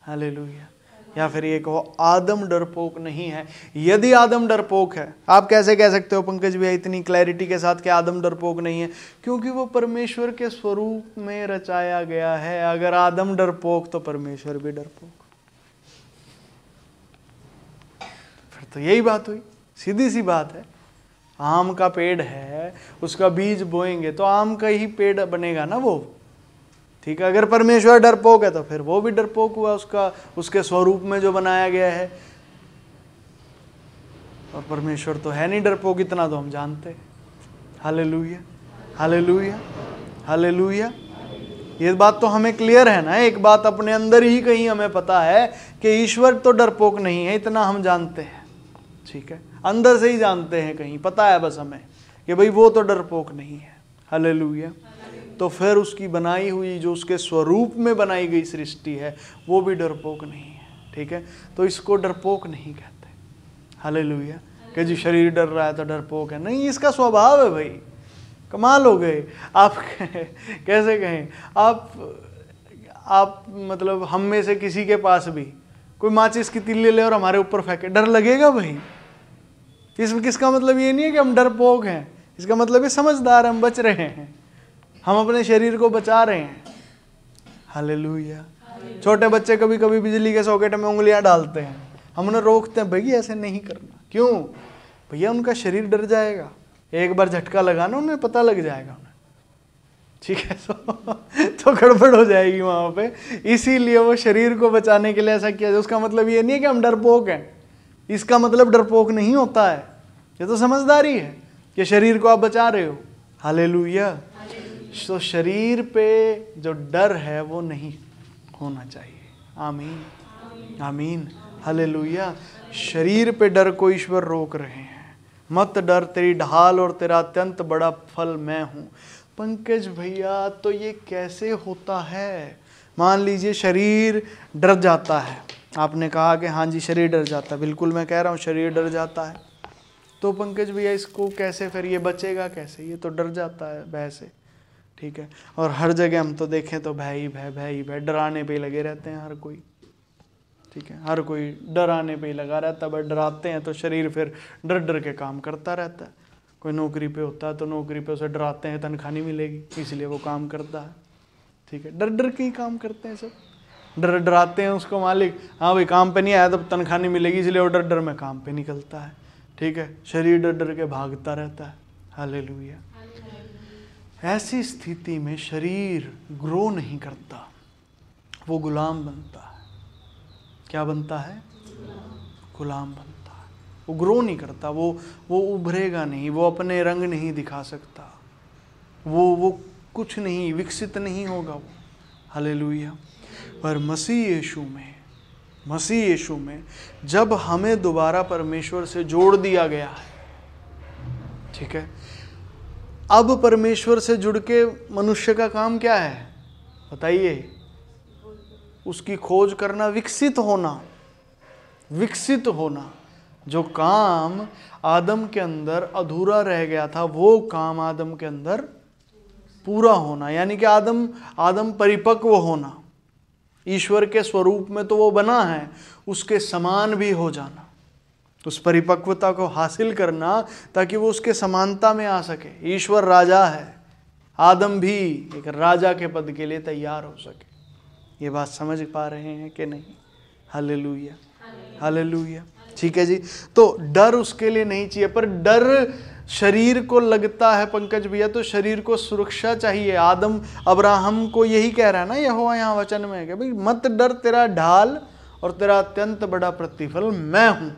हालेलुया। या फिर ये कहो आदम डरपोक नहीं है। यदि आदम डरपोक है, आप कैसे कह सकते हो पंकज भैया इतनी क्लैरिटी के साथ कि आदम डरपोक नहीं है? क्योंकि वो परमेश्वर के स्वरूप में रचाया गया है। अगर आदम डरपोक तो परमेश्वर भी डरपोक। फिर तो यही बात हुई, सीधी सी बात है। आम का पेड़ है, उसका बीज बोएंगे तो आम का ही पेड़ बनेगा ना वो, ठीक है? अगर परमेश्वर डरपोक है तो फिर वो भी डरपोक हुआ, उसके स्वरूप में जो बनाया गया है। और परमेश्वर तो है नहीं डरपोक, इतना तो हम जानते हैं। Hallelujah, hallelujah, hallelujah. ये बात तो हमें क्लियर है ना। एक बात अपने अंदर ही कहीं हमें पता है कि ईश्वर तो डरपोक नहीं है, इतना हम जानते हैं, ठीक है? अंदर से ही जानते हैं, कहीं पता है बस हमें कि भाई वो तो डरपोक नहीं है। हालेलुया। तो फिर उसकी बनाई हुई जो उसके स्वरूप में बनाई गई सृष्टि है वो भी डरपोक नहीं है, ठीक है? तो इसको डरपोक नहीं कहते। हालेलुया। कि जी शरीर डर रहा है तो डरपोक है, नहीं, इसका स्वभाव है भाई। कमाल हो गए आप। कैसे कहें आप मतलब हम में से किसी के पास भी कोई माचिस की तिल्ली ले और हमारे ऊपर फेंके, डर लगेगा भाई? इसमें किसका मतलब ये नहीं है कि हम डरपोक हैं, इसका मतलब ये समझदार, हम बच रहे हैं, हम अपने शरीर को बचा रहे हैं। हालेलुया। छोटे बच्चे कभी कभी बिजली के सॉकेट में उंगलियां डालते हैं, हम उन्हें रोकते हैं, भैया ऐसे नहीं करना। क्यों? भैया उनका शरीर डर जाएगा, एक बार झटका लगाना उन्हें पता लग जाएगा उन्हें, ठीक है? तो गड़बड़ हो जाएगी वहां पे। इसीलिए वो शरीर को बचाने के लिए ऐसा किया जाए। उसका मतलब ये नहीं है कि हम डरपोक हैं, इसका मतलब डरपोक नहीं होता है। ये तो समझदारी है कि शरीर को आप बचा रहे हो। हालेलुया। तो शरीर पे जो डर है वो नहीं होना चाहिए। आमीन, आमीन, हालेलुया। शरीर पे डर को ईश्वर रोक रहे हैं। मत डर, तेरी ढाल और तेरा अत्यंत बड़ा फल मैं हूं। पंकज भैया तो ये कैसे होता है? मान लीजिए शरीर डर जाता है, आपने कहा कि हाँ जी शरीर डर जाता है, बिल्कुल मैं कह रहा हूँ शरीर डर जाता है। तो पंकज भैया इसको कैसे, फिर ये बचेगा कैसे? ये तो डर जाता है भय से, ठीक है? और हर जगह हम तो देखें तो भय ही भय, भय ही भय, डराने पे लगे रहते हैं हर कोई, ठीक है, हर कोई डराने पे ही लगा रहता है, बट डराते हैं तो शरीर फिर डर डर के काम करता रहता है। कोई नौकरी पे होता है तो नौकरी पे उसे डराते हैं तनख्वाह नहीं मिलेगी, इसलिए वो काम करता है। ठीक है, डर डर के ही काम करते हैं सब, डराते हैं उसको मालिक, हाँ भाई काम पे नहीं आया तो तनख्वाह नहीं मिलेगी, इसलिए वो डर डर में काम पे निकलता है। ठीक है, शरीर डर डर के भागता रहता है। हालेलुया। ऐसी स्थिति में शरीर ग्रो नहीं करता, वो गुलाम बनता है। क्या बनता है? गुलाम बनता है। वो ग्रो नहीं करता, वो उभरेगा नहीं, वो अपने रंग नहीं दिखा सकता, वो कुछ नहीं, विकसित नहीं होगा वो। हालेलुया। पर मसीह यीशु में जब हमें दोबारा परमेश्वर से जोड़ दिया गया है, ठीक है, अब परमेश्वर से जुड़ के मनुष्य का काम क्या है बताइए? उसकी खोज करना, विकसित होना। जो काम आदम के अंदर अधूरा रह गया था, वो काम आदम के अंदर पूरा होना, यानी कि आदम परिपक्व होना। ईश्वर के स्वरूप में तो वो बना है, उसके समान भी हो जाना, उस परिपक्वता को हासिल करना ताकि वो उसके समानता में आ सके। ईश्वर राजा है, आदम भी एक राजा के पद के लिए तैयार हो सके। ये बात समझ पा रहे हैं कि नहीं? Hallelujah, hallelujah. ठीक है जी। तो डर उसके लिए नहीं चाहिए, पर डर शरीर को लगता है पंकज भैया, तो शरीर को सुरक्षा चाहिए। आदम अब्राहम को यही कह रहा है ना यहोवा यहाँ वचन में कि भाई मत डर, तेरा ढाल और तेरा अत्यंत बड़ा प्रतिफल मैं हूं।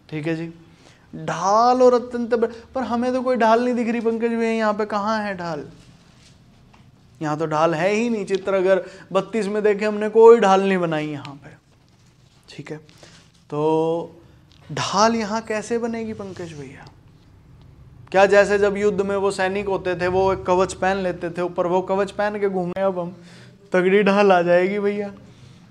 ठीक है जी, ढाल और अत्यंत बड़ा, पर हमें तो कोई ढाल नहीं दिख रही पंकज भैया। यहाँ पे कहाँ है ढाल? यहाँ तो ढाल है ही नहीं। चित्र अगर 32 में देखे, हमने कोई ढाल नहीं बनाई यहाँ पे। ठीक है, तो ढाल यहाँ कैसे बनेगी पंकज भैया? क्या जैसे जब युद्ध में वो सैनिक होते थे, वो एक कवच पहन लेते थे ऊपर, वो कवच पहन के घूमे, अब हम तगड़ी ढाल आ जाएगी भैया।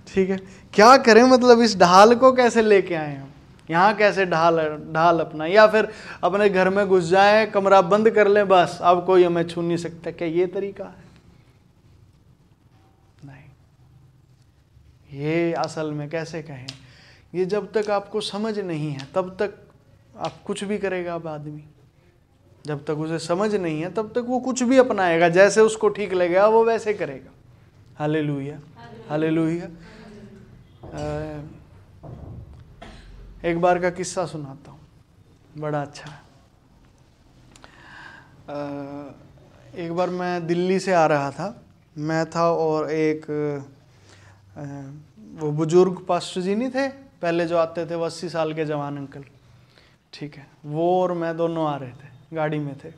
ठीक है, क्या करें, मतलब इस ढाल को कैसे लेके आए हम यहाँ? कैसे ढाल अपना, या फिर अपने घर में घुस जाए, कमरा बंद कर ले, बस अब कोई हमें छू नहीं सकता? क्या ये तरीका है? नहीं, ये असल में कैसे कहें, ये जब तक आपको समझ नहीं है तब तक आप कुछ भी करेगा। अब आदमी जब तक उसे समझ नहीं है तब तक वो कुछ भी अपनाएगा, जैसे उसको ठीक लगेगा वो वैसे करेगा। Hallelujah, hallelujah. एक बार का किस्सा सुनाता हूँ, बड़ा अच्छा है। एक बार मैं दिल्ली से आ रहा था, मैं था और एक वो बुजुर्ग पास्टर जी नहीं थे पहले जो आते थे, वो 80 साल के जवान अंकल। ठीक है, वो और मैं दोनों आ रहे थे, गाड़ी में थे।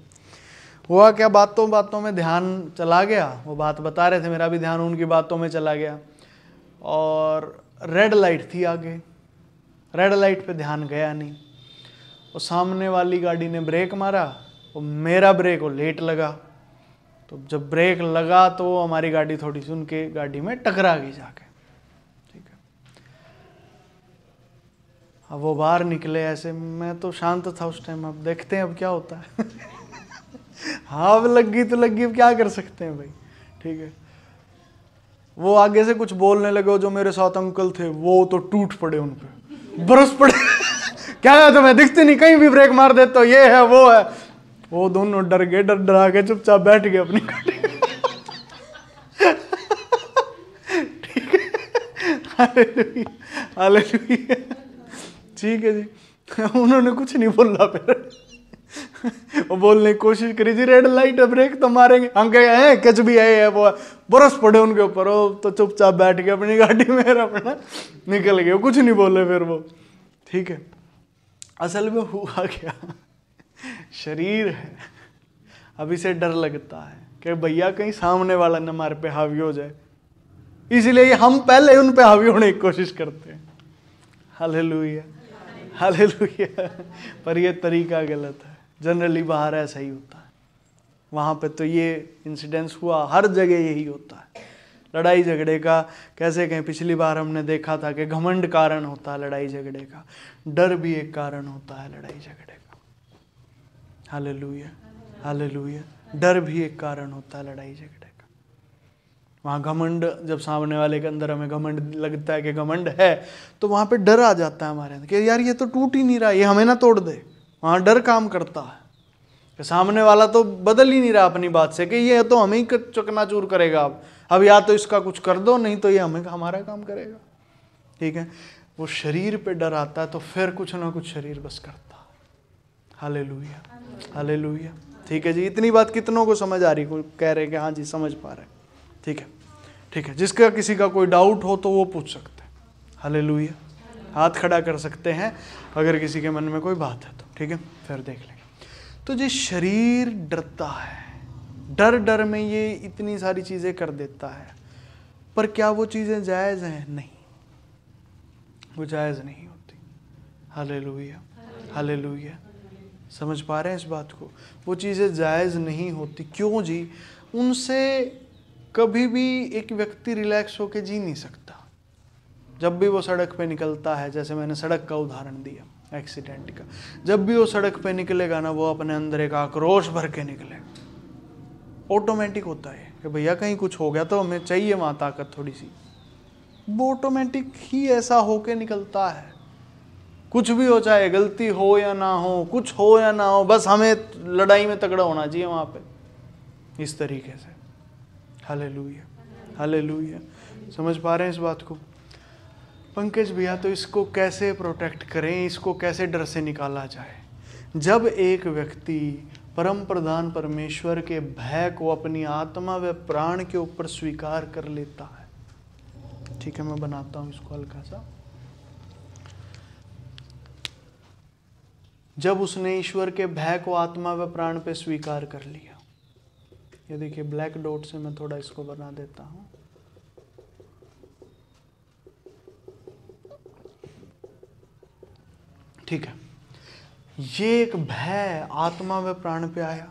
हुआ क्या, बातों में ध्यान चला गया, वो बात बता रहे थे, मेरा भी ध्यान उनकी बातों में चला गया, और रेड लाइट थी आगे, रेड लाइट पे ध्यान गया नहीं। और सामने वाली गाड़ी ने ब्रेक मारा, और मेरा ब्रेक वो लेट लगा, तो जब ब्रेक लगा तो हमारी गाड़ी थोड़ी सी उनके गाड़ी में टकरा गई जाके। ठीक है, अब वो बाहर निकले ऐसे, मैं तो शांत था उस टाइम, अब देखते हैं अब क्या होता है। हाँ, अब लग गई तो लग गई, अब क्या कर सकते हैं भाई। ठीक है, वो आगे से कुछ बोलने लगे, जो मेरे साथ अंकल थे वो तो टूट पड़े, उन पे बरस पड़े। क्या है तुम्हें, दिखते नहीं, कहीं भी ब्रेक मार देते हो, ये है वो है। वो दोनों डर गए, डरा के चुपचाप बैठ गए अपनी गाड़ी। ठीक है, हालेलुया, हालेलुया। ठीक है जी, उन्होंने कुछ नहीं बोला फिर। वो बोलने की कोशिश करी जी, रेड लाइट है, ब्रेक तो मारेंगे, हम कहे कुछ भी है वो है। बरस पड़े उनके ऊपर, वो तो चुपचाप बैठ के अपनी गाड़ी में अपना निकल गए, कुछ नहीं बोले फिर वो। ठीक है, असल में हुआ क्या, शरीर है, अब इसे डर लगता है कि भैया कहीं सामने वाला न हमारे पे हावी हो जाए, इसलिए हम पहले उन पे हावी होने की कोशिश करते हैं। Hallelujah, hallelujah. पर ये तरीका गलत है, जनरली बाहर ऐसा ही होता है। वहाँ पे तो ये इंसिडेंस हुआ, हर जगह यही होता है। लड़ाई झगड़े का कैसे कहें, पिछली बार हमने देखा था कि घमंड कारण होता है लड़ाई झगड़े का, डर भी एक कारण होता है लड़ाई झगड़े का। Hallelujah, hallelujah. डर भी एक कारण होता है लड़ाई झगड़े का। वहाँ घमंड, जब सामने वाले के अंदर हमें घमंड लगता है कि घमंड है, तो वहाँ पे डर आ जाता है हमारे अंदर कि यार ये तो टूट ही नहीं रहा, ये हमें ना तोड़ दे। वहाँ डर काम करता है कि सामने वाला तो बदल ही नहीं रहा अपनी बात से, कि ये तो हमें ही चकनाचूर करेगा। अब या तो इसका कुछ कर दो, नहीं तो ये हमें हमारा काम करेगा। ठीक है, वो शरीर पे डर आता है तो फिर कुछ ना कुछ शरीर बस करता है। Hallelujah, hallelujah. ठीक है जी, इतनी बात कितनों को समझ आ रही? कोई कह रहे कि हाँ जी समझ पा रहे। ठीक है, ठीक है। जिसका किसी का कोई डाउट हो तो वो पूछ सकते हैं। हालेलुया, हाथ खड़ा कर सकते हैं अगर किसी के मन में कोई बात है तो। ठीक है, फिर देख लेंगे। तो जी शरीर डरता है, डर डर में ये इतनी सारी चीज़ें कर देता है, पर क्या वो चीज़ें जायज़ हैं? नहीं, वो जायज़ नहीं होती। Hallelujah, hallelujah. समझ पा रहे हैं इस बात को? वो चीज़ें जायज़ नहीं होती। क्यों जी? उनसे कभी भी एक व्यक्ति रिलैक्स होकर जी नहीं सकता। जब भी वो सड़क पे निकलता है, जैसे मैंने सड़क का उदाहरण दिया एक्सीडेंट का, जब भी वो सड़क पे निकलेगा ना, वो अपने अंदर एक आक्रोश भर के निकलेगा। ऑटोमेटिक होता है कि भैया कहीं कुछ हो गया तो हमें चाहिए वहाँ ताकत थोड़ी सी। वो ऑटोमेटिक ही ऐसा होके निकलता है। कुछ भी हो, चाहे गलती हो या ना हो, कुछ हो या ना हो, बस हमें लड़ाई में तगड़ा होना चाहिए वहाँ पे, इस तरीके से। Hallelujah, hallelujah. समझ पा रहे हैं इस बात को? पंकज भैया, तो इसको कैसे प्रोटेक्ट करें, इसको कैसे डर से निकाला जाए? जब एक व्यक्ति परम प्रधान परमेश्वर के भय को अपनी आत्मा व प्राण के ऊपर स्वीकार कर लेता है। ठीक है, मैं बनाता हूँ इसको हल्का सा। जब उसने ईश्वर के भय को आत्मा व प्राण पे स्वीकार कर लिया, ये देखिए ब्लैक डॉट से मैं थोड़ा इसको बना देता हूँ। ठीक है, ये एक भय आत्मा व प्राण पे आया,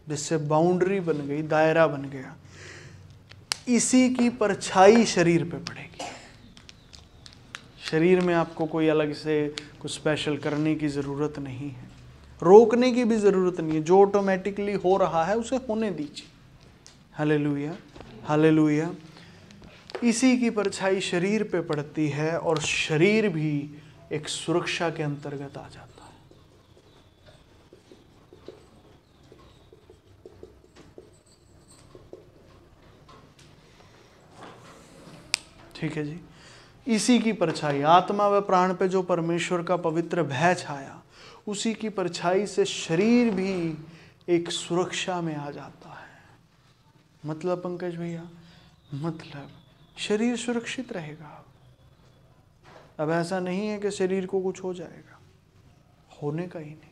जिससे बाउंड्री बन गई, दायरा बन गया। इसी की परछाई शरीर पे पड़ेगी। शरीर में आपको कोई अलग से कुछ स्पेशल करने की ज़रूरत नहीं है, रोकने की भी ज़रूरत नहीं है। जो ऑटोमेटिकली हो रहा है उसे होने दीजिए। Hallelujah, hallelujah. इसी की परछाई शरीर पे पड़ती है और शरीर भी एक सुरक्षा के अंतर्गत आ जाता है। ठीक है जी, इसी की परछाई आत्मा व प्राण पे जो परमेश्वर का पवित्र भय छाया, उसी की परछाई से शरीर भी एक सुरक्षा में आ जाता है। मतलब पंकज भैया, मतलब शरीर सुरक्षित रहेगा। अब ऐसा नहीं है कि शरीर को कुछ हो जाएगा, होने का ही नहीं।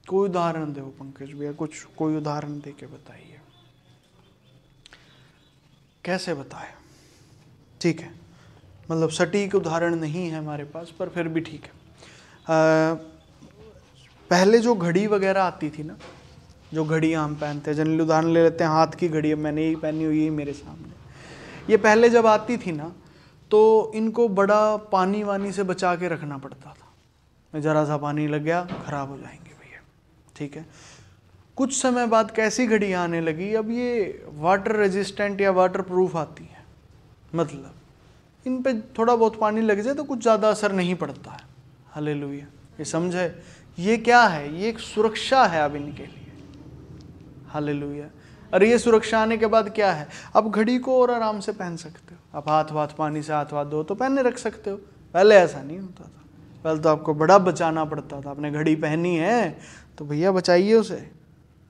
कोई उदाहरण दो पंकज भैया, कुछ कोई उदाहरण दे के बताइए, कैसे बताएं? ठीक है, मतलब सटीक उदाहरण नहीं है हमारे पास, पर फिर भी ठीक है। पहले जो घड़ी वगैरह आती थी ना, जो घड़ी हम पहनते हैं, जनरली उदाहरण ले लेते हैं हाथ की घड़ी, मैंने यही पहनी हुई है मेरे सामने। ये पहले जब आती थी ना, तो इनको बड़ा पानी वानी से बचा के रखना पड़ता था। ज़रा सा पानी लग गया खराब हो जाएंगे भैया। ठीक है, कुछ समय बाद कैसी घड़ी आने लगी, अब ये वाटर रेजिस्टेंट या वाटर प्रूफ आती है। मतलब इन पे थोड़ा बहुत पानी लग जाए तो कुछ ज़्यादा असर नहीं पड़ता है। हालेलुया, ये समझे? ये क्या है? ये एक सुरक्षा है अब इनके लिए। हालेलुया। और ये सुरक्षा आने के बाद क्या है, अब घड़ी को और आराम से पहन सकते हो। अब हाथ पानी से हाथ धो तो पहने रख सकते हो। पहले ऐसा नहीं होता था, पहले तो आपको बड़ा बचाना पड़ता था। आपने घड़ी पहनी है तो भैया बचाइए उसे,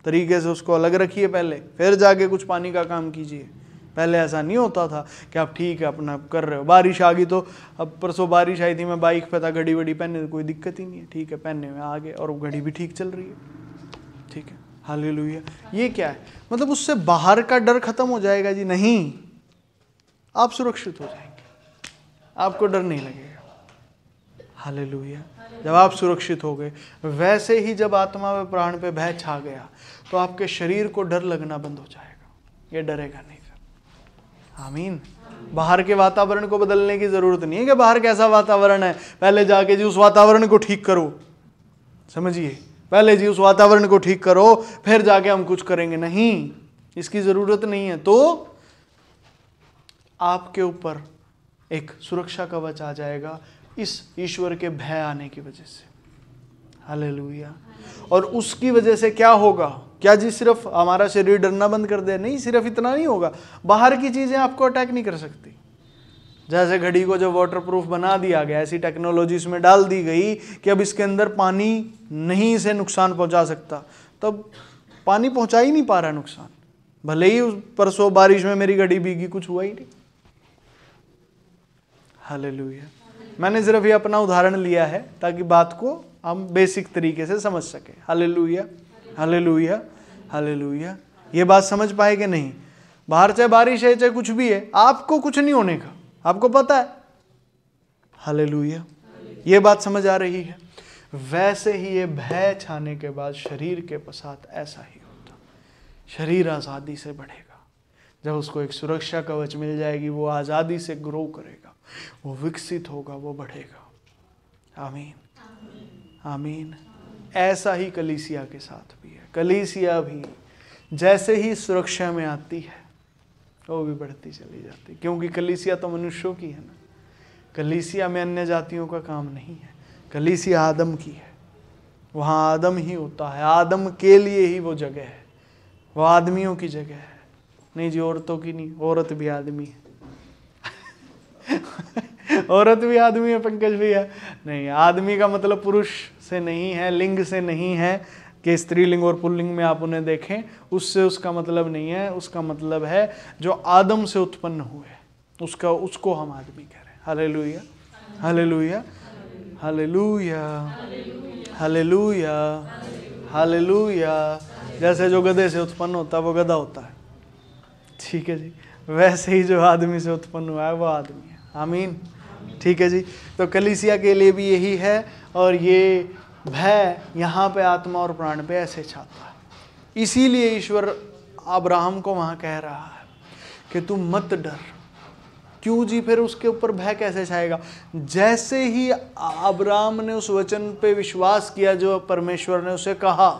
तरीके से उसको अलग रखिए पहले, फिर जाके कुछ पानी का काम कीजिए। पहले ऐसा नहीं होता था कि आप ठीक है अपना कर रहे हो। बारिश आ गई तो, अब परसों बारिश आई थी, मैं बाइक पे था, घड़ी वड़ी पहने, कोई दिक्कत ही नहीं है, ठीक है पहनने में आगे, और घड़ी भी ठीक चल रही है। ठीक है, हालेलुया। ये क्या है? मतलब उससे बाहर का डर खत्म हो जाएगा जी? नहीं, आप सुरक्षित हो जाएंगे, आपको डर नहीं लगेगा। हालेलुया। जब आप सुरक्षित हो गए, वैसे ही जब आत्मा व प्राण पे भय छा गया तो आपके शरीर को डर लगना बंद हो जाएगा, ये डरेगा नहीं फिर। आमीन। बाहर के वातावरण को बदलने की जरूरत नहीं है कि बाहर कैसा वातावरण है, पहले जाके जी उस वातावरण को ठीक करो। समझिए, पहले जी उस वातावरण को ठीक करो, फिर जाके हम कुछ करेंगे। नहीं, इसकी जरूरत नहीं है, तो आपके ऊपर एक सुरक्षा कवच आ जाएगा इस ईश्वर के भय आने की वजह से। हालेलुया। और उसकी वजह से क्या होगा? क्या जी सिर्फ हमारा शरीर डरना बंद कर दे? नहीं, सिर्फ इतना नहीं होगा, बाहर की चीजें आपको अटैक नहीं कर सकती। जैसे घड़ी को जब वाटरप्रूफ बना दिया गया, ऐसी टेक्नोलॉजी इसमें डाल दी गई कि अब इसके अंदर पानी नहीं इसे नुकसान पहुंचा सकता, तब पानी पहुंचा ही नहीं पा रहा नुकसान। भले ही उस परसों बारिश में मेरी घड़ी भीगी, कुछ हुआ ही नहीं। हालेलुया। मैंने सिर्फ ये अपना उदाहरण लिया है ताकि बात को हम बेसिक तरीके से समझ सके। Hallelujah, hallelujah, hallelujah. ये बात समझ पाए कि नहीं? बाहर चाहे बारिश है चाहे कुछ भी है, आपको कुछ नहीं होने का, आपको पता है। हालेलुया। ये बात समझ आ रही है? वैसे ही ये भय छाने के बाद शरीर के पश्चात ऐसा ही होता, शरीर आज़ादी से बढ़ेगा। जब उसको एक सुरक्षा कवच मिल जाएगी, वो आज़ादी से ग्रो करेगा, वो विकसित होगा, वो बढ़ेगा। आमीन, आमीन। ऐसा ही कलीसिया के साथ भी है। कलीसिया भी जैसे ही सुरक्षा में आती है, वो भी बढ़ती चली जाती है, क्योंकि कलीसिया तो मनुष्यों की है ना। कलीसिया में अन्य जातियों का काम नहीं है, कलीसिया आदम की है। वहाँ आदम ही होता है, आदम के लिए ही वो जगह है, वो आदमियों की जगह है। नहीं जी, औरतों की नहीं, औरत भी आदमी है। औरत भी आदमी है पंकज भैया? नहीं, आदमी का मतलब पुरुष से नहीं है, लिंग से नहीं है कि स्त्रीलिंग और पुल्लिंग में आप उन्हें देखें, उससे उसका मतलब नहीं है। उसका मतलब है जो आदम से उत्पन्न हुए, उसको हम आदमी कह रहे हैं। Hallelujah, hallelujah, hallelujah, hallelujah, hallelujah. जैसे जो गधे से उत्पन्न होता है वो गधा होता है, ठीक है जी, वैसे ही जो आदमी से उत्पन्न हुआ है वो आदमी है। आमीन, ठीक है जी। तो कलीसिया के लिए भी यही है, और ये भय यहाँ पे आत्मा और प्राण पे ऐसे छाता है। इसीलिए ईश्वर अब्राहम को वहाँ कह रहा है कि तू मत डर। क्यों जी? फिर उसके ऊपर भय कैसे छाएगा? जैसे ही अब्राहम ने उस वचन पे विश्वास किया जो परमेश्वर ने उसे कहा,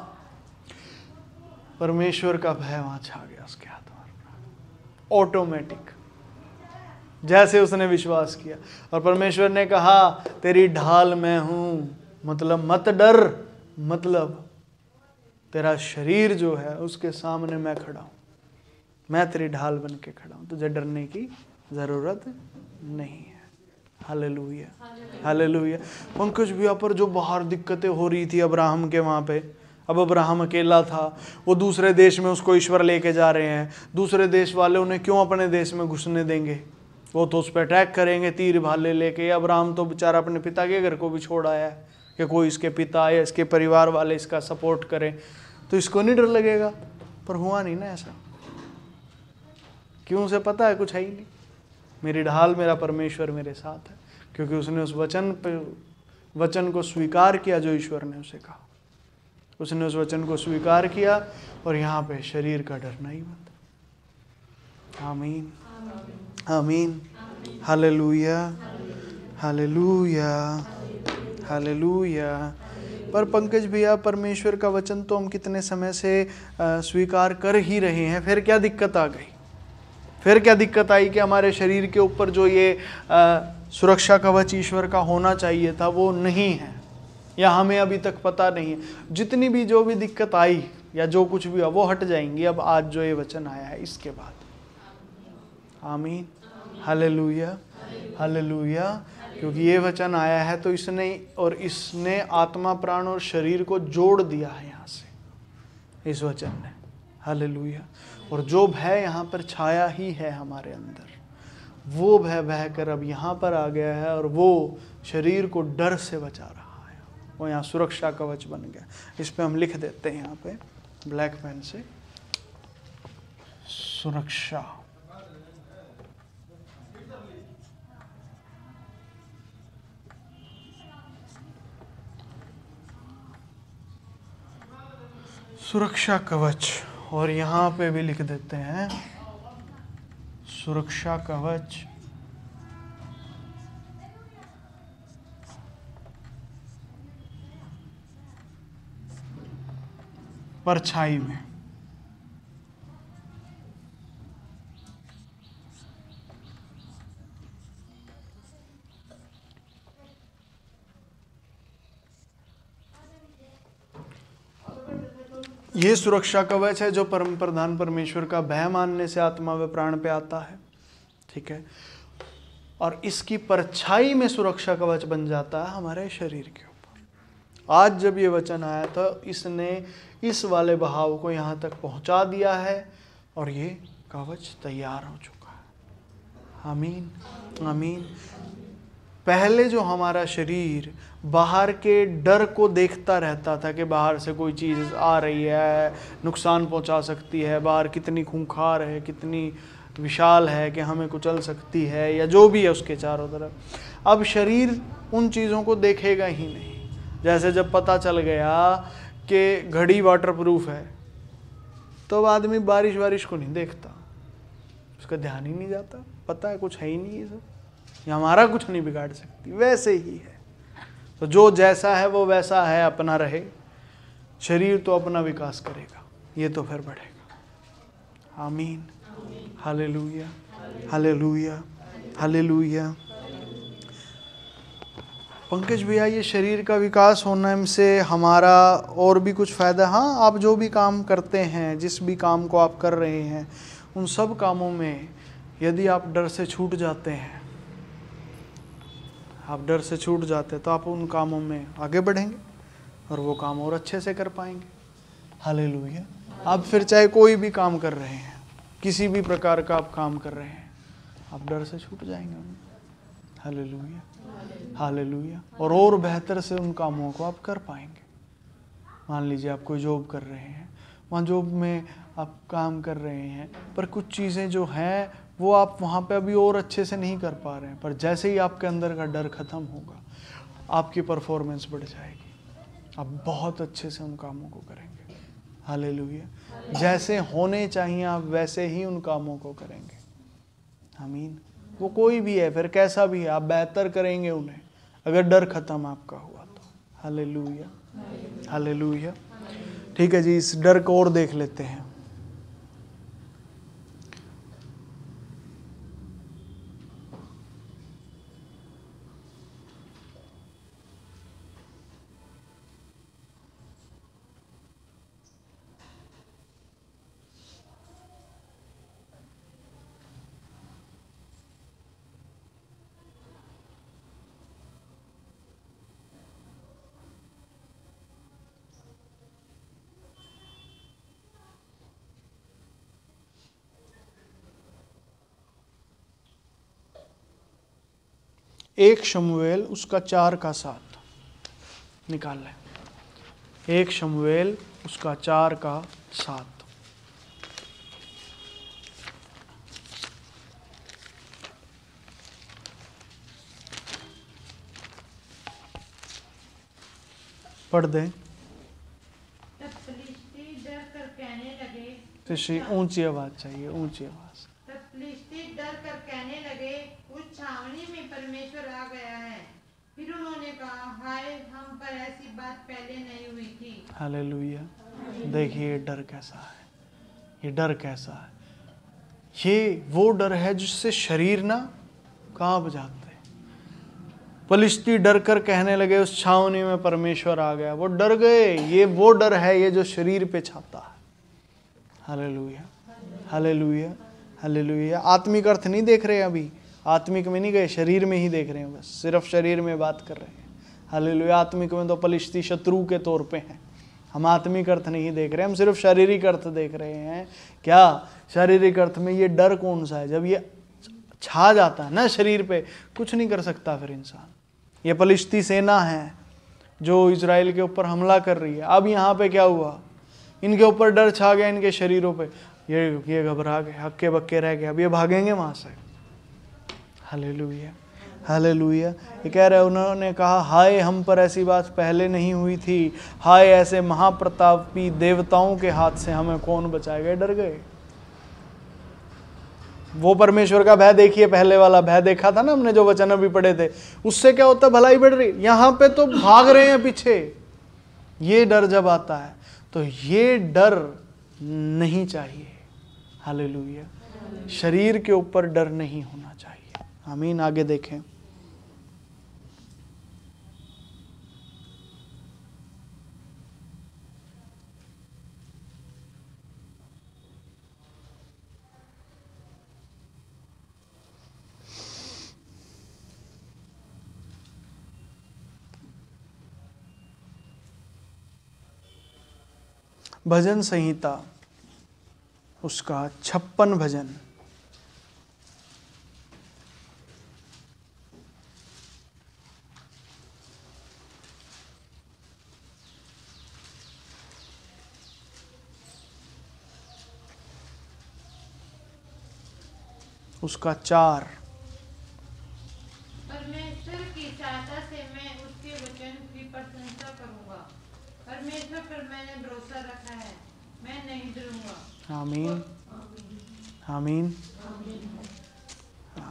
परमेश्वर का भय वहाँ छा गया उसके आत्मा में, ऑटोमेटिक। जैसे उसने विश्वास किया और परमेश्वर ने कहा तेरी ढाल मैं हूँ, मतलब मत डर, मतलब तेरा शरीर जो है उसके सामने मैं खड़ा हूँ, मैं तेरी ढाल बन के खड़ा हूँ, तुझे डरने की ज़रूरत नहीं है। Hallelujah, hallelujah. पंकज भैया पर जो बाहर दिक्कतें हो रही थी अब्राहम के वहाँ पे, अब अब्राहम अकेला था, वो दूसरे देश में उसको ईश्वर लेके जा रहे हैं। दूसरे देश वाले उन्हें क्यों अपने देश में घुसने देंगे? वो तो उस पर अटैक करेंगे तीर भाले लेके। अब्राहम तो बेचारा अपने पिता के घर को भी छोड़ आया है कि कोई इसके पिता या इसके परिवार वाले इसका सपोर्ट करें, तो इसको नहीं डर लगेगा। पर हुआ नहीं ना ऐसा, क्यों? उसे पता है कुछ है ही नहीं, मेरी ढाल मेरा परमेश्वर मेरे साथ है, क्योंकि उसने उस वचन को स्वीकार किया जो ईश्वर ने उसे कहा। उसने उस वचन को स्वीकार किया और यहाँ पे शरीर का डरना ही बंद। आमीन, आमीन, हालेलुया, हालेलुया, हालेलुया। पर पंकज भैया परमेश्वर का वचन तो हम कितने समय से स्वीकार कर ही रहे हैं, फिर क्या दिक्कत आ गई? फिर क्या दिक्कत आई कि हमारे शरीर के ऊपर जो ये सुरक्षा कवच ईश्वर का होना चाहिए था वो नहीं है, या हमें अभी तक पता नहीं है। जितनी भी जो भी दिक्कत आई या जो कुछ भी हुआ वो हट जाएंगी अब आज जो ये वचन आया है इसके बाद। आमीन, हालेलुया, हालेलुया। क्योंकि ये वचन आया है तो इसने आत्मा प्राण और शरीर को जोड़ दिया है यहाँ से इस वचन ने। हालेलुया। और जो भय यहाँ पर छाया ही है हमारे अंदर, वो भय बहकर अब यहाँ पर आ गया है और वो शरीर को डर से बचा रहा है। वो यहाँ सुरक्षा कवच बन गया। इस पे हम लिख देते हैं यहाँ पे ब्लैक पेन से, सुरक्षा। सुरक्षा कवच, और यहाँ पे भी लिख देते हैं सुरक्षा कवच। परछाई में, ये सुरक्षा कवच है जो परम प्रधान परमेश्वर का भय मानने से आत्मा व प्राण पे आता है, ठीक है। और इसकी परछाई में सुरक्षा कवच बन जाता है हमारे शरीर के ऊपर। आज जब ये वचन आया तो इसने इस वाले बहाव को यहाँ तक पहुँचा दिया है और ये कवच तैयार हो चुका है। आमीन आमीन। पहले जो हमारा शरीर बाहर के डर को देखता रहता था कि बाहर से कोई चीज़ आ रही है, नुकसान पहुंचा सकती है, बाहर कितनी खूंखार है, कितनी विशाल है कि हमें कुचल सकती है, या जो भी है उसके चारों तरफ, अब शरीर उन चीज़ों को देखेगा ही नहीं। जैसे जब पता चल गया कि घड़ी वाटरप्रूफ है तो अब आदमी बारिश को नहीं देखता, उसका ध्यान ही नहीं जाता, पता है कुछ है ही नहीं, ये सब ये हमारा कुछ नहीं बिगाड़ सकती। वैसे ही है, तो जो जैसा है वो वैसा है, अपना रहे। शरीर तो अपना विकास करेगा, ये तो फिर बढ़ेगा। आमीन हालेलुया हालेलुया हालेलुया। पंकज भैया, ये शरीर का विकास होने से हमारा और भी कुछ फ़ायदा? हाँ, आप जो भी काम करते हैं, जिस भी काम को आप कर रहे हैं, उन सब कामों में यदि आप डर से छूट जाते हैं, आप डर से छूट जाते हैं, तो आप उन कामों में आगे बढ़ेंगे और वो काम और अच्छे से कर पाएंगे। हालेलुया। आप फिर चाहे कोई भी काम कर रहे हैं, किसी भी प्रकार का आप काम कर रहे हैं, आप डर से छूट जाएंगे उनमें। Hallelujah hallelujah. और बेहतर से उन कामों को आप कर पाएंगे। मान लीजिए आप कोई जॉब कर रहे हैं, वहाँ जॉब में आप काम कर रहे हैं, पर कुछ चीज़ें जो हैं वो आप वहाँ पे अभी और अच्छे से नहीं कर पा रहे हैं, पर जैसे ही आपके अंदर का डर ख़त्म होगा, आपकी परफॉर्मेंस बढ़ जाएगी, आप बहुत अच्छे से उन कामों को करेंगे। हालेलुया। जैसे होने चाहिए आप वैसे ही उन कामों को करेंगे। आमीन। वो कोई भी है, फिर कैसा भी है, आप बेहतर करेंगे उन्हें, अगर डर ख़त्म आपका हुआ तो। Hallelujah hallelujah. ठीक है जी, इस डर को और देख लेते हैं। एक शमूएल उसका 4:7 निकाल लें। एक शमूएल उसका 4:7। पढ़ दें। तब फिलिस्ती डर कर कहने लगे, तो ऊंची आवाज चाहिए, ऊंची आवाज। तब फिलिस्ती डर कर कहने लगे, उस छावनी में परमेश्वर आ गया है। फिर उन्होंने कहा, हाय, हम पर ऐसी बात पहले नहीं हुई थी। हालेलुया। देखिए डर कैसा है, ये डर कैसा है। ये वो डर है जिससे शरीर ना कांप जाते। फिलिस्ती डर कर कहने लगे, उस छावनी में परमेश्वर आ गया। वो डर गए। ये वो डर है ये जो शरीर पे छाता है। Hallelujah hallelujah hallelujah. आत्मिक अर्थ नहीं देख रहे अभी, आत्मिक में नहीं गए, शरीर में ही देख रहे हैं, बस सिर्फ शरीर में बात कर रहे हैं। हालेलुया। आत्मिक में तो फिलिस्ती शत्रु के तौर पे हैं। हम आत्मिक अर्थ नहीं देख रहे, हम सिर्फ शारीरिक अर्थ देख रहे हैं। क्या शारीरिक अर्थ में ये डर कौन सा है? जब ये छा जाता है ना शरीर पे, कुछ नहीं कर सकता फिर इंसान। ये फिलिस्ती सेना है जो इजराइल के ऊपर हमला कर रही है। अब यहाँ पे क्या हुआ, इनके ऊपर डर छा गया, इनके शरीरों पे। ये घबरा गए, हक्के बक्के रह गए। अब ये भागेंगे वहाँ से। Hallelujah hallelujah. ये कह रहे, उन्होंने कहा, हाय, हम पर ऐसी बात पहले नहीं हुई थी। हाय, ऐसे महाप्रतापी देवताओं के हाथ से हमें कौन बचाएगा। डर गए। वो परमेश्वर का भय देखिए, पहले वाला भय देखा था ना हमने, जो वचन अभी पढ़े थे, उससे क्या होता, भलाई बढ़ रही। यहाँ पे तो भाग रहे हैं पीछे। ये डर जब आता है तो ये डर नहीं चाहिए। हालेलुया। शरीर के ऊपर डर नहीं होना चाहिए। आमीन। आगे देखें। भजन संहिता उसका 56 भजन। उसका 4। परमेश्वर की सहायता से मैं उसके वचन की प्रशंसा करूंगा। परमेश्वर पर मैंने भरोसा रखा है, मैं नहीं डरूंगा। आमीन आमीन।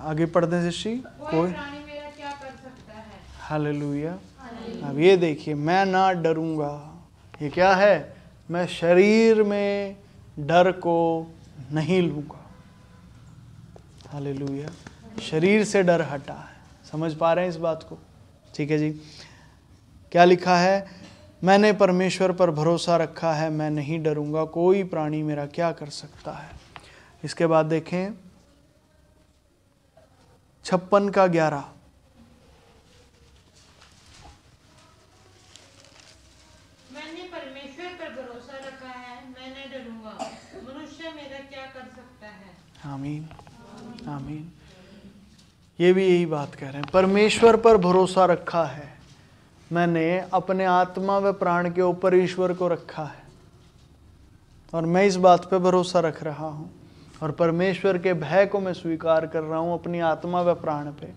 आगे पढ़ते शिष्य। कोई प्राणी मेरा क्या कर सकता है? हालेलुया। अब ये देखिए, मैं ना डरूंगा, ये क्या है? मैं शरीर में डर को नहीं लूंगा। हालेलुया। शरीर से डर हटा है। समझ पा रहे हैं इस बात को? ठीक है जी। क्या लिखा है? मैंने परमेश्वर पर भरोसा रखा है, मैं नहीं डरूंगा, कोई प्राणी मेरा क्या कर सकता है। इसके बाद देखें 56 का 11। मैंने परमेश्वर पर भरोसा रखा है, मैं नहीं डरूंगा, मनुष्य मेरा क्या कर सकता है। आमीन आमीन। ये भी यही बात कह रहे हैं, परमेश्वर पर भरोसा रखा है। मैंने अपने आत्मा व प्राण के ऊपर ईश्वर को रखा है और मैं इस बात पे भरोसा रख रहा हूँ और परमेश्वर के भय को मैं स्वीकार कर रहा हूँ अपनी आत्मा व प्राण पे।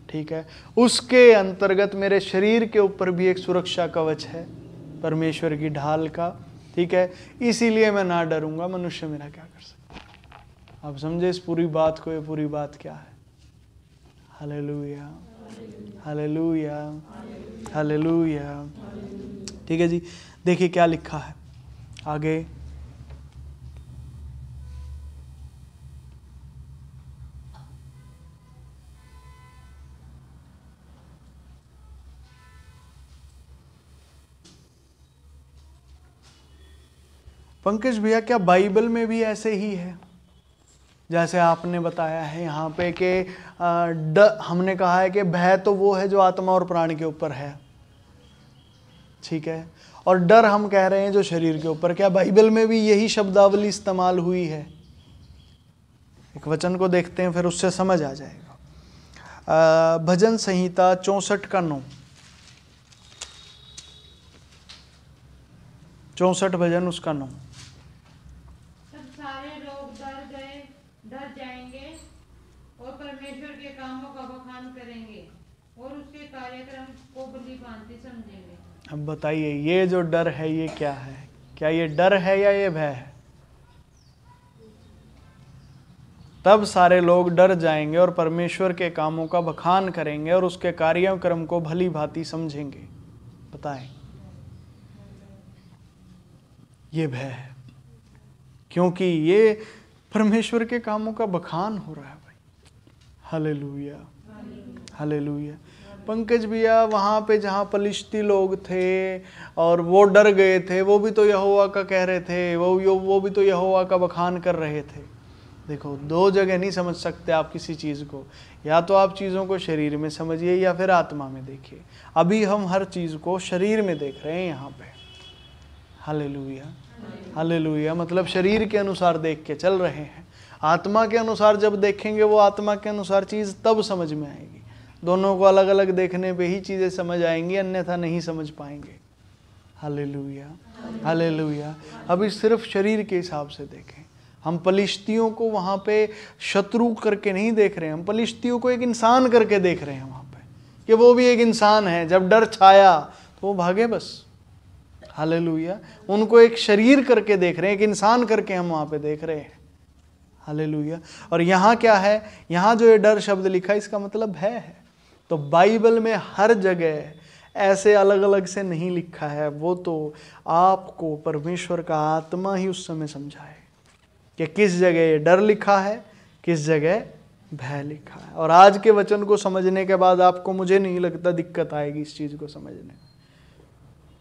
ठीक है, उसके अंतर्गत मेरे शरीर के ऊपर भी एक सुरक्षा कवच है परमेश्वर की ढाल का। ठीक है, इसीलिए मैं ना डरूंगा, मनुष्य मेरा क्या कर सकता है। आप समझे इस पूरी बात को? ये पूरी बात क्या है? Hallelujah hallelujah hallelujah. ठीक है जी, देखिए क्या लिखा है आगे। पंकज भैया, क्या बाइबल में भी ऐसे ही है जैसे आपने बताया है यहाँ पे कि हमने कहा है कि भय तो वो है जो आत्मा और प्राण के ऊपर है, ठीक है, और डर हम कह रहे हैं जो शरीर के ऊपर। क्या बाइबल में भी यही शब्दावली इस्तेमाल हुई है? एक वचन को देखते हैं, फिर उससे समझ आ जाएगा। भजन संहिता 64 का 9। 64 भजन उसका 9। सब सारे लोग डर जाएंगे और परमेश्वर के कामों का बखान करेंगे और उसके कार्यक्रम को भली भांति समझेंगे। अब बताइए, ये जो डर है ये क्या है? क्या ये डर है या ये भय है? तब सारे लोग डर जाएंगे और परमेश्वर के कामों का बखान करेंगे और उसके कार्यक्रम को भली भांति समझेंगे। बताएं, ये भय है क्योंकि ये परमेश्वर के कामों का बखान हो रहा है भाई। Hallelujah hallelujah. पंकज भैया, वहाँ पे जहाँ पलिश्ती लोग थे और वो डर गए थे, वो भी तो यहोवा का कह रहे थे, वो भी तो यहोवा का बखान कर रहे थे। देखो, दो जगह नहीं समझ सकते आप किसी चीज़ को। या तो आप चीज़ों को शरीर में समझिए या फिर आत्मा में देखिए। अभी हम हर चीज़ को शरीर में देख रहे हैं यहाँ पे। Hallelujah hallelujah. मतलब शरीर के अनुसार देख के चल रहे हैं। आत्मा के अनुसार जब देखेंगे, वो आत्मा के अनुसार चीज़ तब समझ में आएगी। दोनों को अलग अलग देखने पे ही चीज़ें समझ आएंगी, अन्यथा नहीं समझ पाएंगे। Hallelujah hallelujah. अभी सिर्फ शरीर के हिसाब से देखें। हम पलिश्तियों को वहाँ पे शत्रु करके नहीं देख रहे हैं, हम पलिश्तियों को एक इंसान करके देख रहे हैं वहाँ पे, कि वो भी एक इंसान है। जब डर छाया तो वो भागे बस। हालेलुया। उनको एक शरीर करके देख रहे हैं, एक इंसान करके हम वहाँ पे देख रहे हैं। हालेलुया। और यहाँ क्या है? यहाँ जो ये डर शब्द लिखा है, इसका मतलब भय है। तो बाइबल में हर जगह ऐसे अलग अलग से नहीं लिखा है, वो तो आपको परमेश्वर का आत्मा ही उस समय समझाए कि किस जगह ये डर लिखा है, किस जगह भय लिखा है। और आज के वचन को समझने के बाद आपको, मुझे नहीं लगता दिक्कत आएगी इस चीज़ को समझने।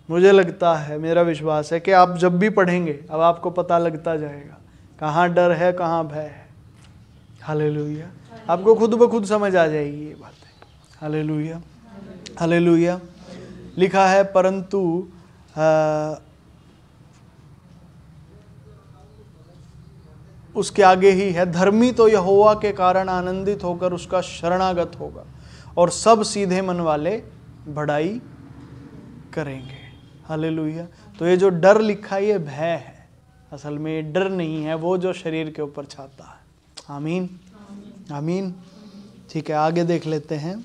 मुझे लगता है, मेरा विश्वास है कि आप जब भी पढ़ेंगे अब आपको पता लगता जाएगा कहाँ डर है, कहाँ भय है। हालेलुया। आपको खुद ब खुद समझ आ जाएगी ये बातें। Hallelujah hallelujah. लिखा है, परंतु उसके आगे ही है, धर्मी तो यहोवा के कारण आनंदित होकर उसका शरणागत होगा और सब सीधे मन वाले बड़ाई करेंगे। हालेलुया। तो ये जो डर लिखा है ये भय है, असल में ये डर नहीं है, वो जो शरीर के ऊपर छाता है। आमीन आमीन। ठीक है, आगे देख लेते हैं।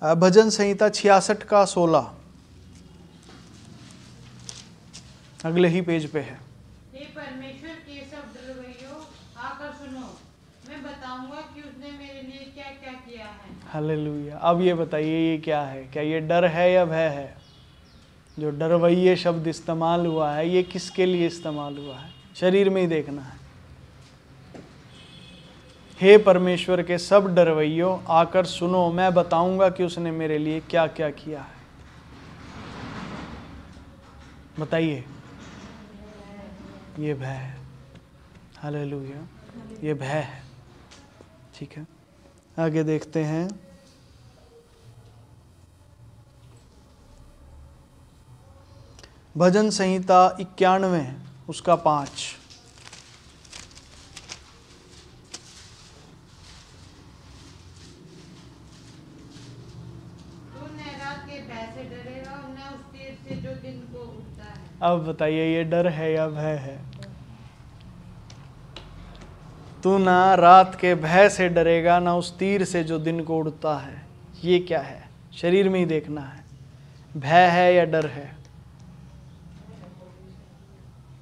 भजन संहिता 66 का 16, अगले ही पेज पे है। हे परमेश्वर के सब डरवैयों, आकर सुनो, मैं बताऊंगा कि उसने मेरे लिए क्या क्या किया है। हालेलुया। अब ये बताइए ये क्या है? क्या ये डर है या भय है? जो डरवैये शब्द इस्तेमाल हुआ है ये किसके लिए इस्तेमाल हुआ है? शरीर में ही देखना है। हे परमेश्वर के सब डरवैयों, आकर सुनो, मैं बताऊंगा कि उसने मेरे लिए क्या क्या किया है। बताइए। ये भय है। हालेलुया, ये भय है। ठीक है, आगे देखते हैं। भजन संहिता 91 उसका 5। अब बताइए ये डर है या भय है? तू ना रात के भय से डरेगा, ना उस तीर से जो दिन को उड़ता है। ये क्या है? शरीर में ही देखना है। भय है या डर है?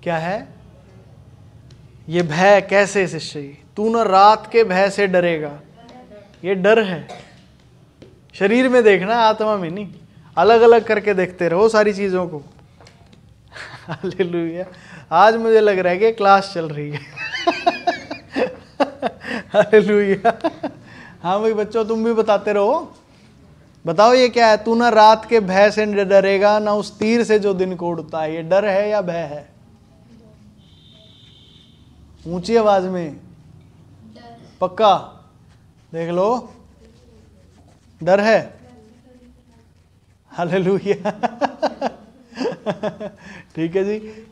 क्या है ये भय? कैसे शिष्य? तू ना रात के भय से डरेगा, ये डर है। शरीर में देखना, आत्मा में नहीं। अलग अलग करके देखते रहो सारी चीजों को। हालेलुया। आज मुझे लग रहा है कि क्लास चल रही है। हालेलुया। हाँ भाई बच्चों, तुम भी बताते रहो। बताओ ये क्या है? तू ना रात के भय से डरेगा, ना उस तीर से जो दिन को उड़ता है। ये डर है या भय है? ऊंची आवाज में, पक्का देख लो। डर है। हालेलुया। ठीक है जी।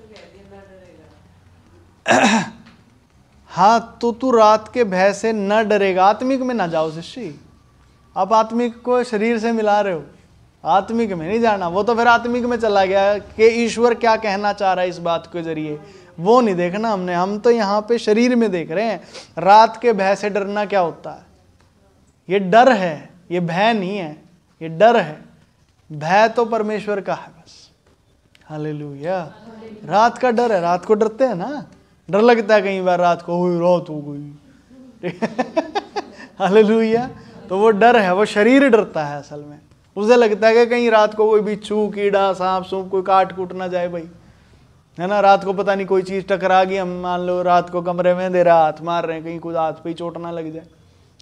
हाँ, तो तू रात के भय से न डरेगा। आत्मिक में ना जाओ शिष्य। आप आत्मिक को शरीर से मिला रहे हो, आत्मिक में नहीं जाना। वो तो फिर आत्मिक में चला गया कि ईश्वर क्या कहना चाह रहा है इस बात के जरिए, वो नहीं देखना हमने। हम तो यहाँ पे शरीर में देख रहे हैं। रात के भय से डरना क्या होता है? ये डर है, ये भय नहीं है, ये डर है। भय तो परमेश्वर का है बस। हालेलुया। रात का डर है। रात को डरते हैं ना, डर लगता है कई बार रात को, रात हो गई। हालेलुया। तो वो डर है, वो शरीर डरता है असल में। उसे लगता है कि कहीं रात को कोई बिच्छू, कीड़ा, सांप सूप कोई काट कूट ना जाए भाई, है ना। रात को पता नहीं कोई चीज टकरा गई, हम मान लो रात को कमरे में दे रहा हाथ मार रहे हैं, कहीं कुछ हाथ पे ही चोट ना लग जाए।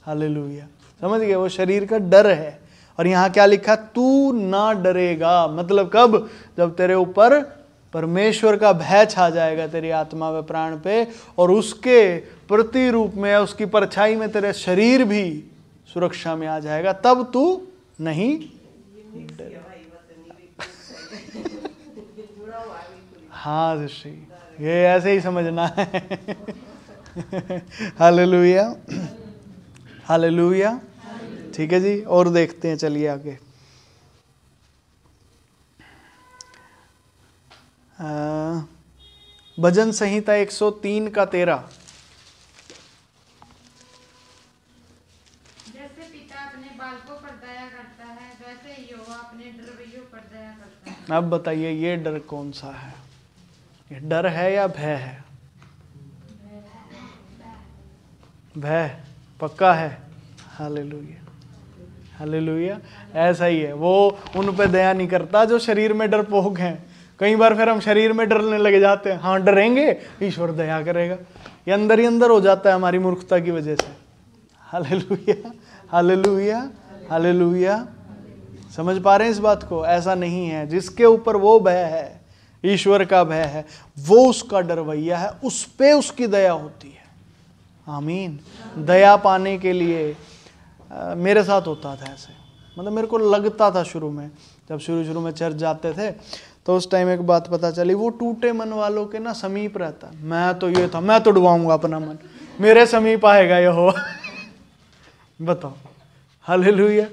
हालेलुया। समझ गए? वो शरीर का डर है। और यहाँ क्या लिखा? तू ना डरेगा। मतलब कब? जब तेरे ऊपर परमेश्वर का भय छा जाएगा तेरी आत्मा व प्राण पे, और उसके प्रतिरूप में, उसकी परछाई में तेरे शरीर भी सुरक्षा में आ जाएगा, तब तू नहीं डरेगा। हाँ ऋषि, ये ऐसे ही समझना है। Hallelujah hallelujah. ठीक है जी, और देखते हैं, चलिए आगे। भजन संहिता 103 का 13। जैसे पिता अपने बालकों पर दया करता है, वैसे यहोवा अपने डरवैयों पर दया करता है। अब बताइए ये डर कौन सा है? ये डर है या भय है? भय पक्का है। Hallelujah hallelujah. ऐसा ही है, वो उन पे दया नहीं करता जो शरीर में डरपोक हैं। कई बार फिर हम शरीर में डरने लगे जाते हैं। हाँ डरेंगे, ईश्वर दया करेगा। ये अंदर ही अंदर हो जाता है हमारी मूर्खता की वजह से। Hallelujah hallelujah hallelujah. समझ पा रहे हैं इस बात को? ऐसा नहीं है। जिसके ऊपर वो भय है, ईश्वर का भय है, वो उसका डरवैया है, उस पे उसकी दया होती है। आमीन। दया पाने के लिए मेरे साथ होता था ऐसे। मतलब मेरे को लगता था शुरू में, जब शुरू में चर्च जाते थे तो उस टाइम एक बात पता चली, वो टूटे मन वालों के ना समीप रहता। मैं तो ये था, मैं तो डुबाऊंगा अपना मन, मेरे समीप आएगा यहोवा। बताओ, हालेलुया।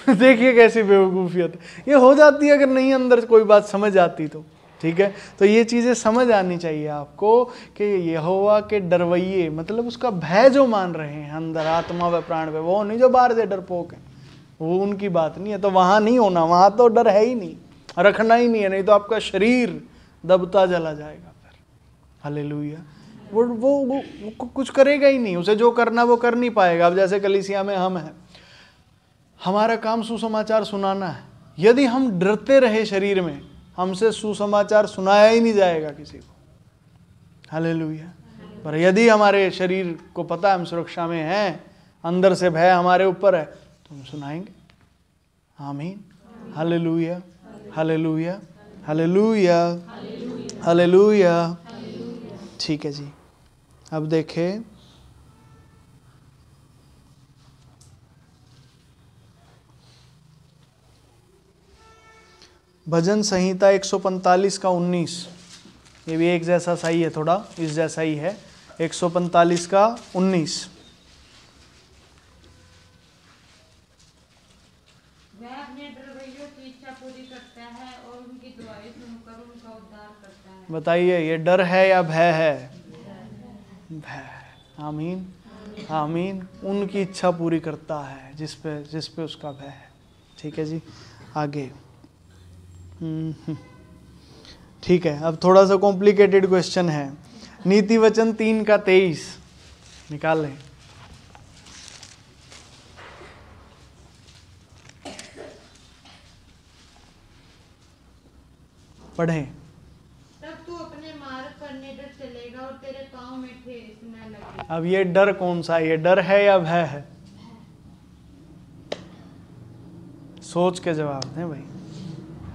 देखिए कैसी बेवकूफियत ये हो जाती है अगर नहीं अंदर कोई बात समझ आती तो। ठीक है, तो ये चीजें समझ आनी चाहिए आपको कि यहोवा के डरवैये, मतलब उसका भय जो मान रहे हैं अंदर आत्मा व प्राण पे, वो नहीं जो बाहर से डरपोक है, वो उनकी बात नहीं है। तो वहां नहीं होना, वहां तो डर है ही नहीं, रखना ही नहीं है, नहीं तो आपका शरीर दबता चला जाएगा फिर। हालेलुया। वो कुछ करेगा ही नहीं, उसे जो करना वो कर नहीं पाएगा। अब जैसे कलीसिया में हम हैं, हमारा काम सुसमाचार सुनाना है। यदि हम डरते रहे शरीर में, हमसे सुसमाचार सुनाया ही नहीं जाएगा किसी को। हालेलुया। पर यदि हमारे शरीर को पता है हम सुरक्षा में हैं, अंदर से भय हमारे ऊपर है, तो हम सुनाएंगे। आमीन। Hallelujah, hallelujah, hallelujah, hallelujah. ठीक है जी, अब देखें भजन संहिता 145 का 19, ये भी एक जैसा सा ही है, थोड़ा इस जैसा ही है। 145 का 19। वह अपने डरवैयों की इच्छा पूरी करता है और उनकी दुआएं सुनकर उनका उद्धार करता है। बताइए, ये डर है या भय है? भय। आमीन, आमीन। उनकी इच्छा पूरी करता है जिस पे उसका भय है। ठीक है जी, आगे। ठीक है, अब थोड़ा सा कॉम्प्लिकेटेड क्वेश्चन है। नीति वचन 3 का 23 निकाल लें। पढ़ें। तब तू अपने मार्ग पर निडर चलेगा और तेरे पाँव में ठेस न लगेगी। अब ये डर कौन सा है? ये डर है या भय है? सोच के जवाब दें भाई,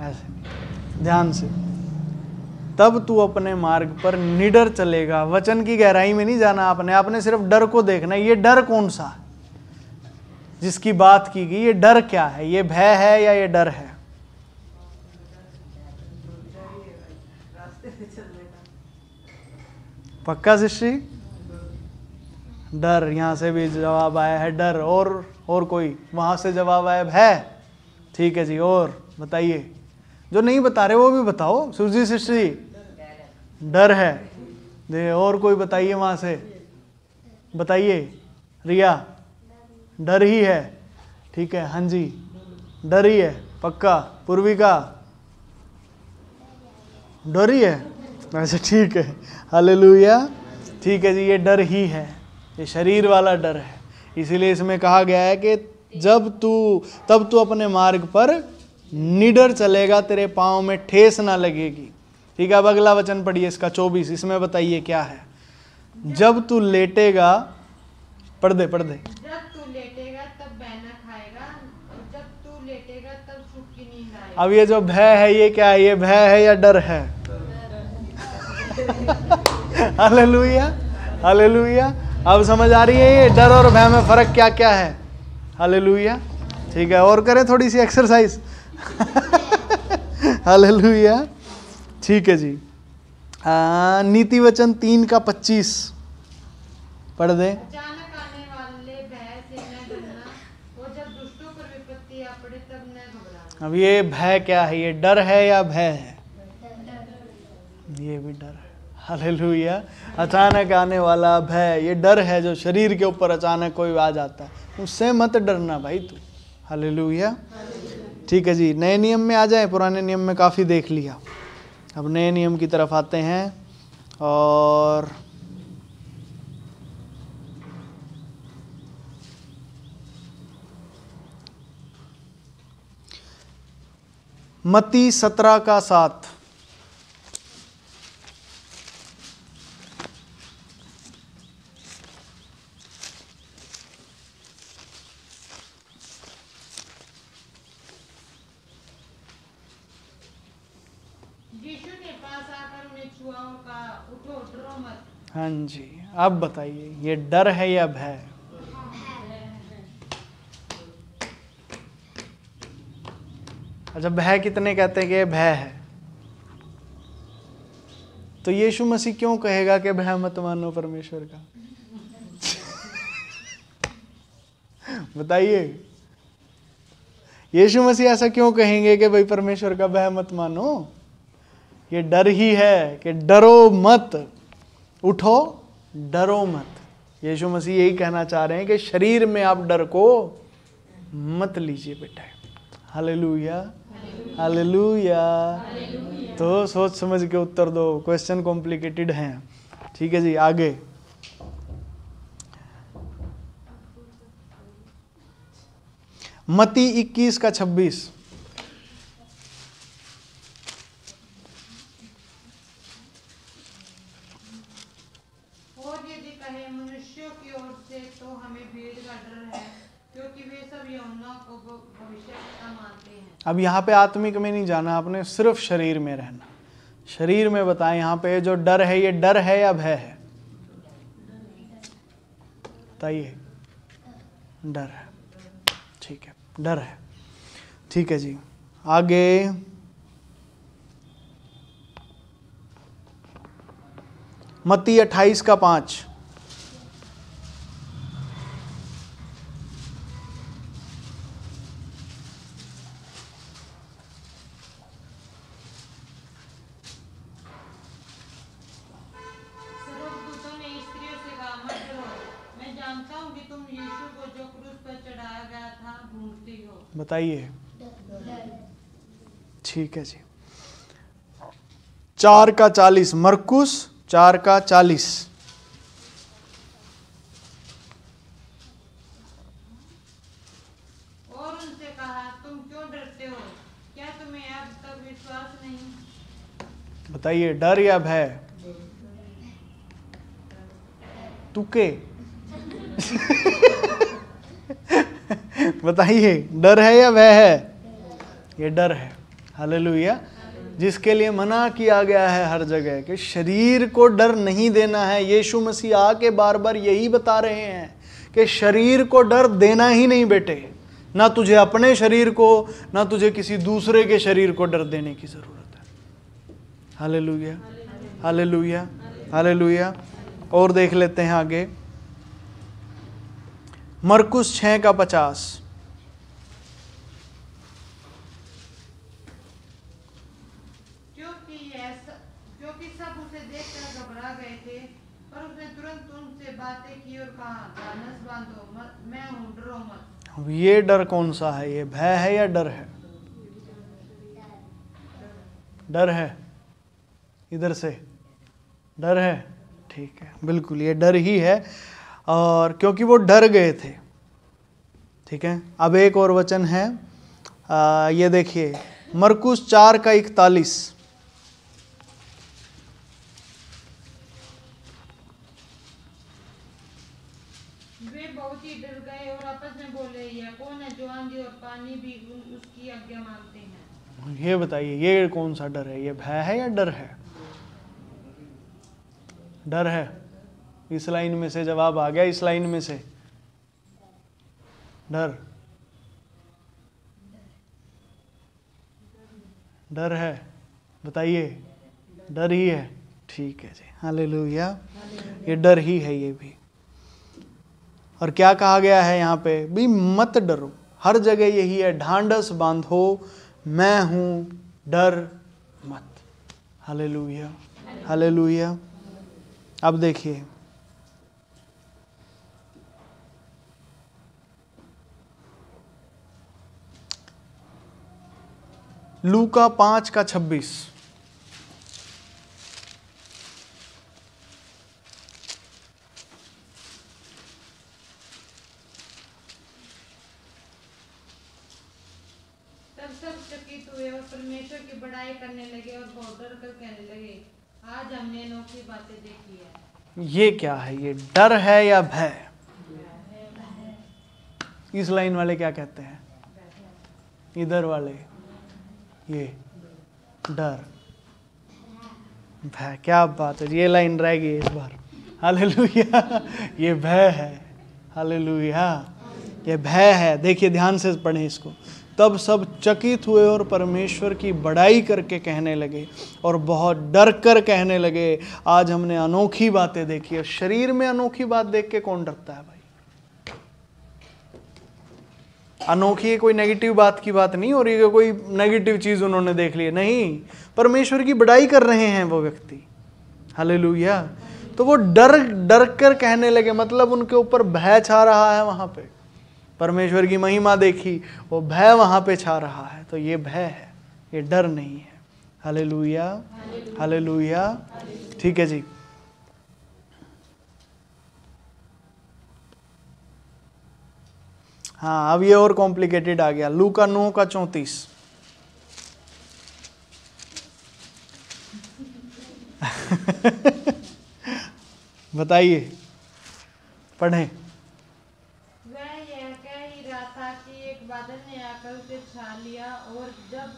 ऐसे ध्यान से। तब तू अपने मार्ग पर निडर चलेगा। वचन की गहराई में नहीं जाना आपने सिर्फ डर को देखना है। ये डर कौन सा है जिसकी बात की गई? ये डर क्या है? ये भय है या ये डर है? पक्का शिष्य? डर। यहां से भी जवाब आया है डर। और कोई? वहां से जवाब आया भय। ठीक है जी, और बताइए। जो नहीं बता रहे वो भी बताओ। सुजी शिष्य डर है दे। और कोई बताइए वहां से, बताइए। रिया डर ही है। ठीक है, हाँ जी डर ही है, पक्का। पूर्विका डर ही है। अच्छा ठीक है, हालेलुया। ठीक है जी, ये डर ही है, ये शरीर वाला डर है। इसीलिए इसमें कहा गया है कि तब तू अपने मार्ग पर निडर चलेगा, तेरे पांव में ठेस ना लगेगी। ठीक है, अब अगला वचन पढ़िए इसका 24। इसमें बताइए क्या है? जब तू लेटेगा, पढ़ दे। जब तू लेटेगा तब बैना खाएगा और जब तू लेटेगा तब सुख की नींद आएगी। अब ये जो भय है ये क्या है? ये भय है या डर है? Hallelujah, hallelujah. अब समझ आ रही है ये डर और भय में फर्क क्या क्या है? हालेलुया। ठीक है, और करें थोड़ी सी एक्सरसाइज। हालेलुया। ठीक है जी, नीति वचन 3 का 25 पढ़ दे। अचानक आने वाले भय से न डरना और जब दुष्टों पर विपत्ति आ पड़े तब न घबराना। अब ये भय क्या है? ये डर है या भय है? ये भी डर है। हालेलुया। अचानक आने वाला भय, ये डर है जो शरीर के ऊपर अचानक कोई आ जाता है। उससे मत डरना भाई तू। हालेलुया। ठीक है जी, नए नियम में आ जाए। पुराने नियम में काफ़ी देख लिया, अब नए नियम की तरफ आते हैं। और मत्ती 17 का 7। यीशु के पास आकर उन्हें छुआ और कहा, उठो, डरो मत। हाँ जी, अब बताइए ये डर है या भय? अच्छा, भय कितने कहते हैं कि ये भय है? तो यीशु मसीह क्यों कहेगा कि भय मत मानो परमेश्वर का? बताइए, यीशु मसीह ऐसा क्यों कहेंगे कि भाई परमेश्वर का भय मत मानो? ये डर ही है कि डरो मत, उठो डरो मत। यीशु मसीह यही कहना चाह रहे हैं कि शरीर में आप डर को मत लीजिए बेटा। Hallelujah, hallelujah. तो सोच समझ के उत्तर दो, क्वेश्चन कॉम्प्लिकेटेड हैं। ठीक है जी, आगे। मत्ती 21:26। और यदि कहे मनुष्यों की ओर से तो हमें भीड़ का डर है, क्योंकि वे सब यूहन्ना को भविष्यद्वक्ता मानते हैं। अब यहाँ पे आत्मिक में नहीं जाना आपने, सिर्फ शरीर में रहना। शरीर में बताएं, यहाँ पे जो डर है ये डर है या भय है? बताइए। डर है, ठीक है, डर है। ठीक है जी, आगे। मत्ती 28:5। सर्वदूतों ने स्त्रियों से कहा, मत डरो, मैं जानता हूँ कि तुम यीशु को जो क्रूस पर चढ़ाया गया था ढूंढती हो। बताइए। ठीक है जी। 4:40, मरकुस 4:40। और उनसे कहा, तुम क्यों डरते हो? क्या तुम्हें अब तक विश्वास नहीं? बताइए, डर या भय? तुके बताइए, डर है या भय है? ये डर है। हालेलुया। जिसके लिए मना किया गया है हर जगह कि शरीर को डर नहीं देना है। यीशु मसीह आके बार बार यही बता रहे हैं कि शरीर को डर देना ही नहीं बेटे। ना तुझे अपने शरीर को, ना तुझे किसी दूसरे के शरीर को डर देने की जरूरत है। Hallelujah, hallelujah, hallelujah. और देख लेते हैं आगे, मरकुस 6:50। क्योंकि सब उसे देखकर घबरा गए थे, पर उसने तुरंत उनसे बातें की और कहा, धनुष बांधो, मैं हूँ, डरो मत। अब ये डर कौन सा है? ये भय है या डर है? डर है। इधर से डर है, ठीक है, बिल्कुल ये डर ही है। और क्योंकि वो डर गए थे। ठीक है, अब एक और वचन है, ये देखिए, मरकुस 4:41। वे बहुत ही डर गए और आपस में बोले, यह कौन है जो आंधी और पानी भी उसकी आज्ञा मानते हैं? ये बताइए, ये कौन सा डर है? ये भय है या डर है? डर है। इस लाइन में से जवाब आ गया, इस लाइन में से डर, डर है। बताइए, डर ही है। ठीक है जी, हालेलुया। ये डर ही है ये भी। और क्या कहा गया है यहाँ पे भी? मत डरो। हर जगह यही है, ढांढस बांधो, मैं हूं, डर मत। Hallelujah, hallelujah. अब देखिए, लूका 5:26। तब सब चकित हुए और परमेश्वर की बड़ाई करने लगे और बहुत डर कर कहने लगे, आज हमने अनोखी बातें देखी है। ये क्या है? ये डर है या भय? इस लाइन वाले क्या कहते हैं? इधर वाले ये डर, भय। क्या बात है, ये लाइन रह गई इस बार। हालेलुया, ये भय है। हालेलुया, ये भय है। देखिए ध्यान से पढ़ें इसको। तब सब चकित हुए और परमेश्वर की बड़ाई करके कहने लगे और बहुत डर कर कहने लगे, आज हमने अनोखी बातें देखी है। शरीर में अनोखी बात देख के कौन डरता है भाई? अनोखी है कोई नेगेटिव बात की बात नहीं, और ये कोई नेगेटिव चीज उन्होंने देख ली है, नहीं, परमेश्वर की बड़ाई कर रहे हैं वो व्यक्ति। हालेलुया। तो वो डर डर कर कहने लगे, मतलब उनके ऊपर भय छा रहा है। वहां पे परमेश्वर की महिमा देखी, वो भय वहां पे छा रहा है। तो ये भय है, ये डर नहीं है। Hallelujah, hallelujah. ठीक है जी। हाँ, अब ये और कॉम्प्लिकेटेड आ गया। लूका 9:34 बताइए, पढ़ें। वह यह कह ही रहा था कि एक बादल ने आकर उसे छा लिया, और जब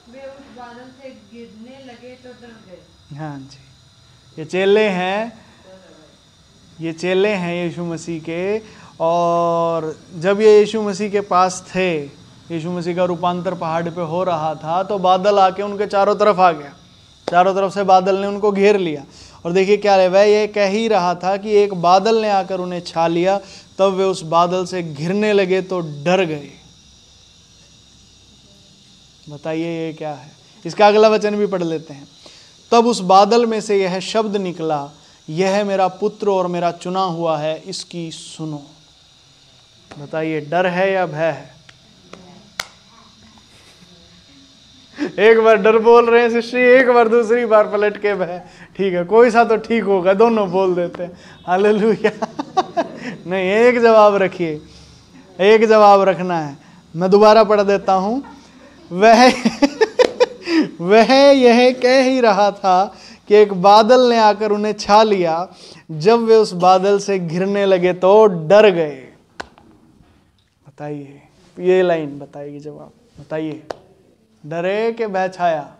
वे उस बादल से गिरने लगे तो डर गए। हाँ जी, ये चेले हैं, ये चेले हैं यीशु मसीह के। और जब ये यीशु मसीह के पास थे, यीशु मसीह का रूपांतर पहाड़ पे हो रहा था, तो बादल आके उनके चारों तरफ आ गया। चारों तरफ से बादल ने उनको घेर लिया। और देखिए क्या है, वह ये कह ही रहा था कि एक बादल ने आकर उन्हें छा लिया, तब वे उस बादल से घिरने लगे तो डर गए। बताइए ये क्या है? इसका अगला वचन भी पढ़ लेते हैं। तब उस बादल में से यह शब्द निकला, यह मेरा पुत्र और मेरा चुना हुआ है, इसकी सुनो। बताइए, डर है या भय है? एक बार डर बोल रहे हैं शिष्य, एक बार दूसरी बार पलट के भय। ठीक है, कोई सा तो ठीक होगा, दोनों बोल देते हैं। हालेलुया। नहीं, एक जवाब रखिए, एक जवाब रखना है। मैं दोबारा पढ़ देता हूं। वह यह कह ही रहा था कि एक बादल ने आकर उन्हें छा लिया, जब वे उस बादल से घिरने लगे तो डर गए। बताइए, ये लाइन बताइए, जवाब बताइए, डरे कि भय छाया?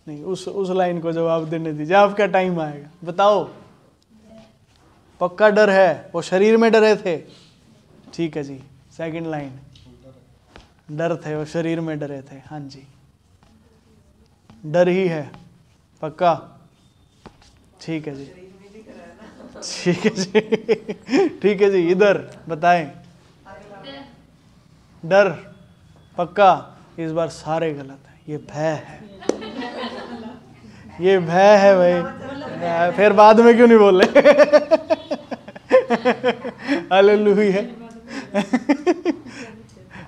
नहीं, उस लाइन को जवाब देने दीजिए, आपका टाइम आएगा। बताओ, पक्का डर है? वो शरीर में डरे थे? ठीक है जी। सेकंड लाइन, डर थे, वो शरीर में डरे थे। हाँ जी, डर ही है, पक्का? ठीक है जी, ठीक है जी, ठीक है जी। इधर बताएं, डर पक्का? इस बार सारे गलत हैं, ये भय है, ये भय है भाई। फिर बाद में क्यों नहीं बोले? हालेलुया।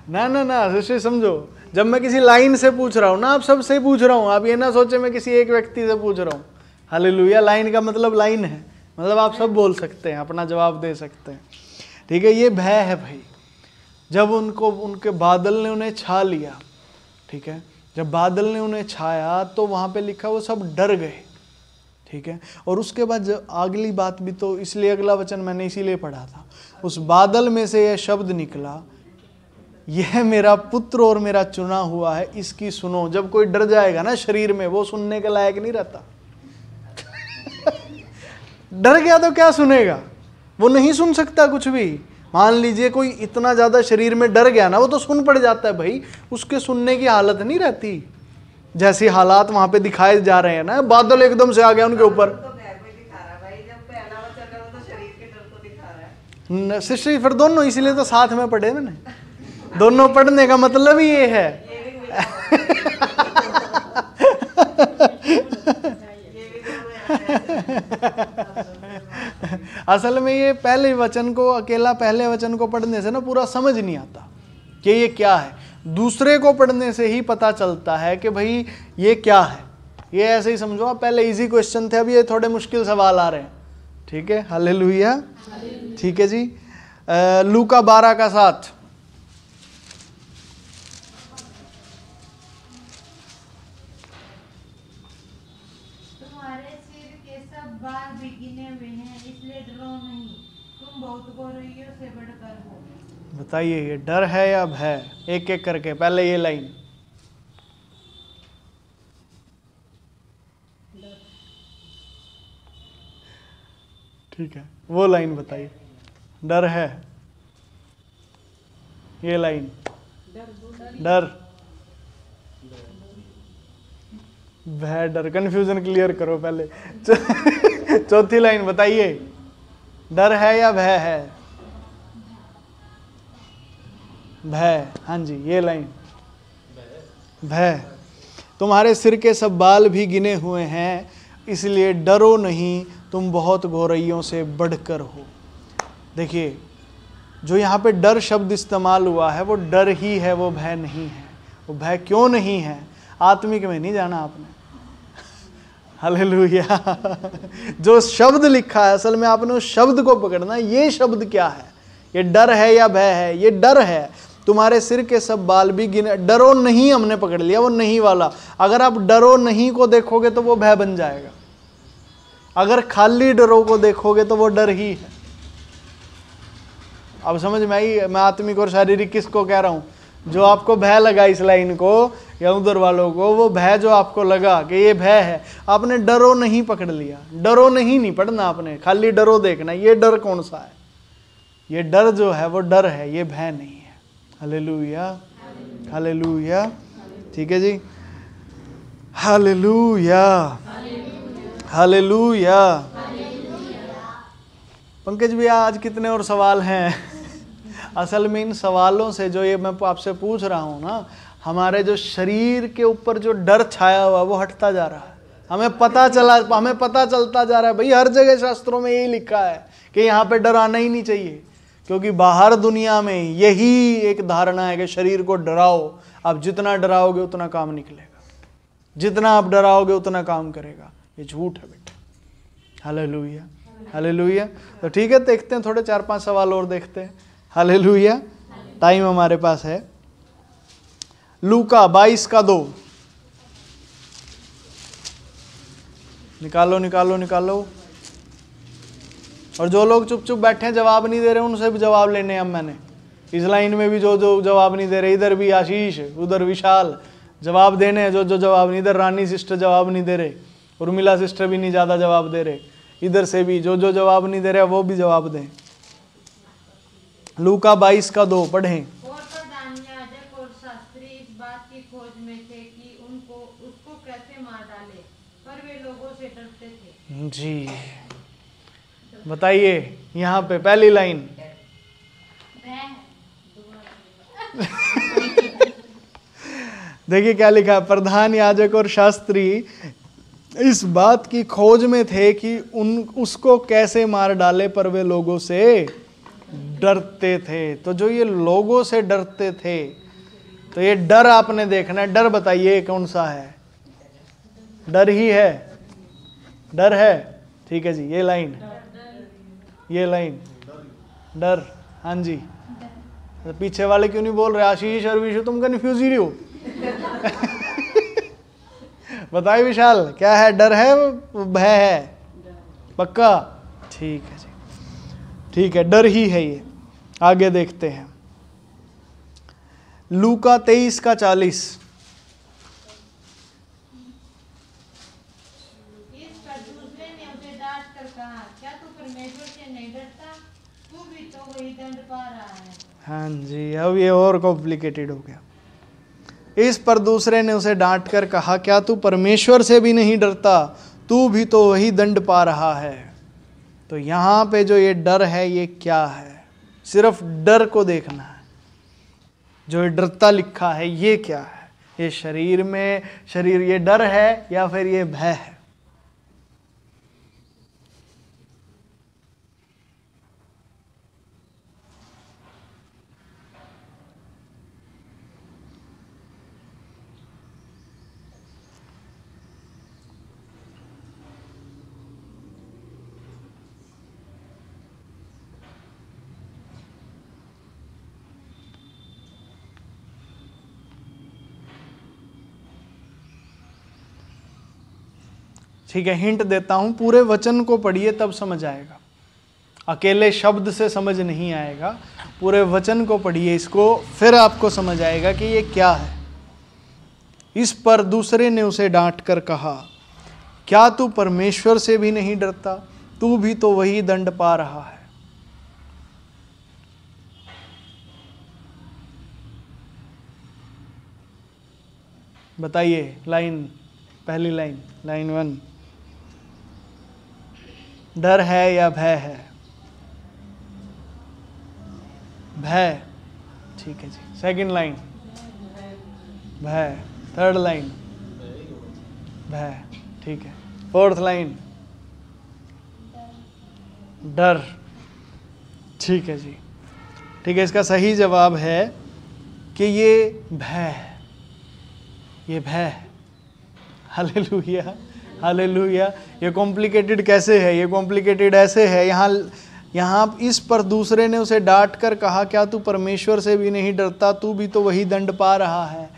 ना ना ना, सिस्टर समझो, जब मैं किसी लाइन से पूछ रहा हूँ ना, आप सबसे पूछ रहा हूँ, आप ये ना सोचे मैं किसी एक व्यक्ति से पूछ रहा हूँ। हालेलुया। लाइन का मतलब लाइन है, मतलब आप सब बोल सकते हैं, अपना जवाब दे सकते हैं। ठीक है, ये भय है भाई। जब उनको उनके बादल ने उन्हें छा लिया, ठीक है, जब बादल ने उन्हें छाया तो वहाँ पे लिखा वो सब डर गए। ठीक है, और उसके बाद जब अगली बात भी, तो इसलिए अगला वचन मैंने इसीलिए पढ़ा था। उस बादल में से यह शब्द निकला, यह मेरा पुत्र और मेरा चुना हुआ है, इसकी सुनो। जब कोई डर जाएगा ना शरीर में, वो सुनने के लायक नहीं रहता। डर गया तो क्या सुनेगा? वो नहीं सुन सकता कुछ भी। मान लीजिए कोई इतना ज्यादा शरीर में डर गया ना, वो तो सुन पड़ जाता है भाई, उसके सुनने की हालत नहीं रहती। जैसी हालात वहां पे दिखाए जा रहे हैं ना, बादल एकदम से आ गया उनके ऊपर। सिस्टर फिर दोनों, इसीलिए तो साथ में पढ़े मैंने, दोनों पढ़ने का मतलब ही ये है। असल में ये पहले वचन को, अकेला पहले वचन को पढ़ने से ना पूरा समझ नहीं आता कि ये क्या है। दूसरे को पढ़ने से ही पता चलता है कि भाई ये क्या है। ये ऐसे ही समझो, पहले इजी क्वेश्चन थे, अब ये थोड़े मुश्किल सवाल आ रहे हैं। ठीक है, हालेलुया। ठीक है जी। लूका 12:7। तुम्हारे सिर के सब बाल भी गिने हुए हैं, इसलिए डरो नहीं, तुम बहुत गौरैयों से बढ़कर हो। बताइए, ये डर है या भय? एक एक करके, पहले ये लाइन। ठीक है, वो लाइन बताइए। डर है, ये लाइन, डर, भय, डर, कंफ्यूजन क्लियर करो पहले। चौथी लाइन बताइए, डर है या भय है? भय, हाँ जी, ये लाइन, भय। तुम्हारे सिर के सब बाल भी गिने हुए हैं, इसलिए डरो नहीं, तुम बहुत गौरैयों से बढ़कर हो। देखिए, जो यहाँ पे डर शब्द इस्तेमाल हुआ है वो डर ही है, वो भय नहीं है। वो भय क्यों नहीं है? आत्मिक में नहीं जाना आपने। हालेलुया। जो शब्द लिखा है असल में आपने उस शब्द को पकड़ना है। ये शब्द क्या है? ये डर है या भय है? ये डर है। तुम्हारे सिर के सब बाल भी गिने, डरो नहीं हमने पकड़ लिया, वो नहीं वाला। अगर आप डरो नहीं को देखोगे तो वो भय बन जाएगा। अगर खाली डरो को देखोगे तो वो डर ही है। अब समझ में आई मैं आत्मिक और शारीरिक किसको कह रहा हूं? जो आपको भय लगा इस लाइन को या उधर वालों को, वो भय जो आपको लगा कि ये भय है, आपने डरो नहीं पकड़ लिया। डरो नहीं पढ़ना आपने, खाली डरो देखना। ये डर कौन सा है? ये डर जो है वो डर है, ये भय नहीं है। Hallelujah, hallelujah. ठीक है जी, हालेलुया, हालेलुया। पंकज भैया आज कितने और सवाल हैं? असल में इन सवालों से जो ये मैं आपसे पूछ रहा हूँ ना, हमारे जो शरीर के ऊपर जो डर छाया हुआ वो हटता जा रहा है। हमें पता चलता जा रहा है भाई, हर जगह शास्त्रों में यही लिखा है कि यहाँ पे डर आना ही नहीं चाहिए, क्योंकि बाहर दुनिया में यही एक धारणा है कि शरीर को डराओ। आप जितना डराओगे उतना काम निकलेगा, जितना आप डराओगे उतना काम करेगा। ये झूठ है बेटा। Hallelujah, hallelujah. तो ठीक है, देखते हैं थोड़े 4-5 सवाल और देखते हैं। हालेलुया, टाइम हमारे पास है। लूका 22:2 निकालो निकालो निकालो। और जो लोग चुप चुप बैठे हैं जवाब नहीं दे रहे, उनसे भी जवाब लेने हैं। अब मैंने इस लाइन में भी जो जो जवाब नहीं दे रहे, इधर भी आशीष, उधर विशाल, जवाब देने हैं। जो जो जवाब नहीं, इधर रानी सिस्टर जवाब नहीं दे रहे, उर्मिला सिस्टर भी नहीं ज़्यादा जवाब दे रहे। इधर से भी जो जो जवाब नहीं दे रहे वो भी जवाब दें। लूका 22:2 पढ़ें। और प्रधान याजक और शास्त्री इस बात की खोज में थे कि उसको कैसे मार डाले, पर वे लोगों से डरते थे। जी, बताइए यहाँ पे पहली लाइन। देखिए क्या लिखा है, प्रधान याजक और शास्त्री इस बात की खोज में थे कि उसको कैसे मार डाले, पर वे लोगों से डरते थे। तो जो ये लोगों से डरते थे, तो ये डर आपने देखना है। डर बताइए कौन सा है? डर ही है, डर है। ठीक है जी, ये लाइन, ये लाइन, डर। हाँ जी, तो पीछे वाले क्यों नहीं बोल रहे? आशीष और विशु तुम कंफ्यूज ही हो। बताइए विशाल, क्या है? डर है, भय है? पक्का? ठीक है जी, ठीक है, डर ही है ये। आगे देखते हैं, लूका 23:40। इस पर दूसरे ने उसे डांट कर कहा, क्या तू परमेश्वर से नहीं डरता? तू भी तो वही दंड पा रहा है। हाँ जी, अब ये और कॉम्प्लिकेटेड हो गया। इस पर दूसरे ने उसे डांट कर कहा, क्या तू परमेश्वर से भी नहीं डरता? तू भी तो वही दंड पा रहा है। तो यहाँ पे जो ये डर है ये क्या है? सिर्फ डर को देखना है। जो ये डरता लिखा है ये क्या है? ये शरीर में, शरीर ये डर है या फिर ये भय है? ठीक है, हिंट देता हूं, पूरे वचन को पढ़िए तब समझ आएगा। अकेले शब्द से समझ नहीं आएगा, पूरे वचन को पढ़िए इसको, फिर आपको समझ आएगा कि ये क्या है। इस पर दूसरे ने उसे डांट कर कहा, क्या तू परमेश्वर से भी नहीं डरता? तू भी तो वही दंड पा रहा है। बताइए लाइन, पहली लाइन, लाइन 1, डर है या भय है? भय, ठीक है जी। सेकंड लाइन, भय। थर्ड लाइन, भय, ठीक है। फोर्थ लाइन, डर, ठीक है जी। ठीक है, इसका सही जवाब है कि ये भय, ये भय। Hallelujah, hallelujah. ये कॉम्प्लिकेटेड कैसे है? ये कॉम्प्लिकेटेड ऐसे है, यहाँ इस पर दूसरे ने उसे डांट कर कहा, क्या तू परमेश्वर से भी नहीं डरता? तू भी तो वही दंड पा रहा है।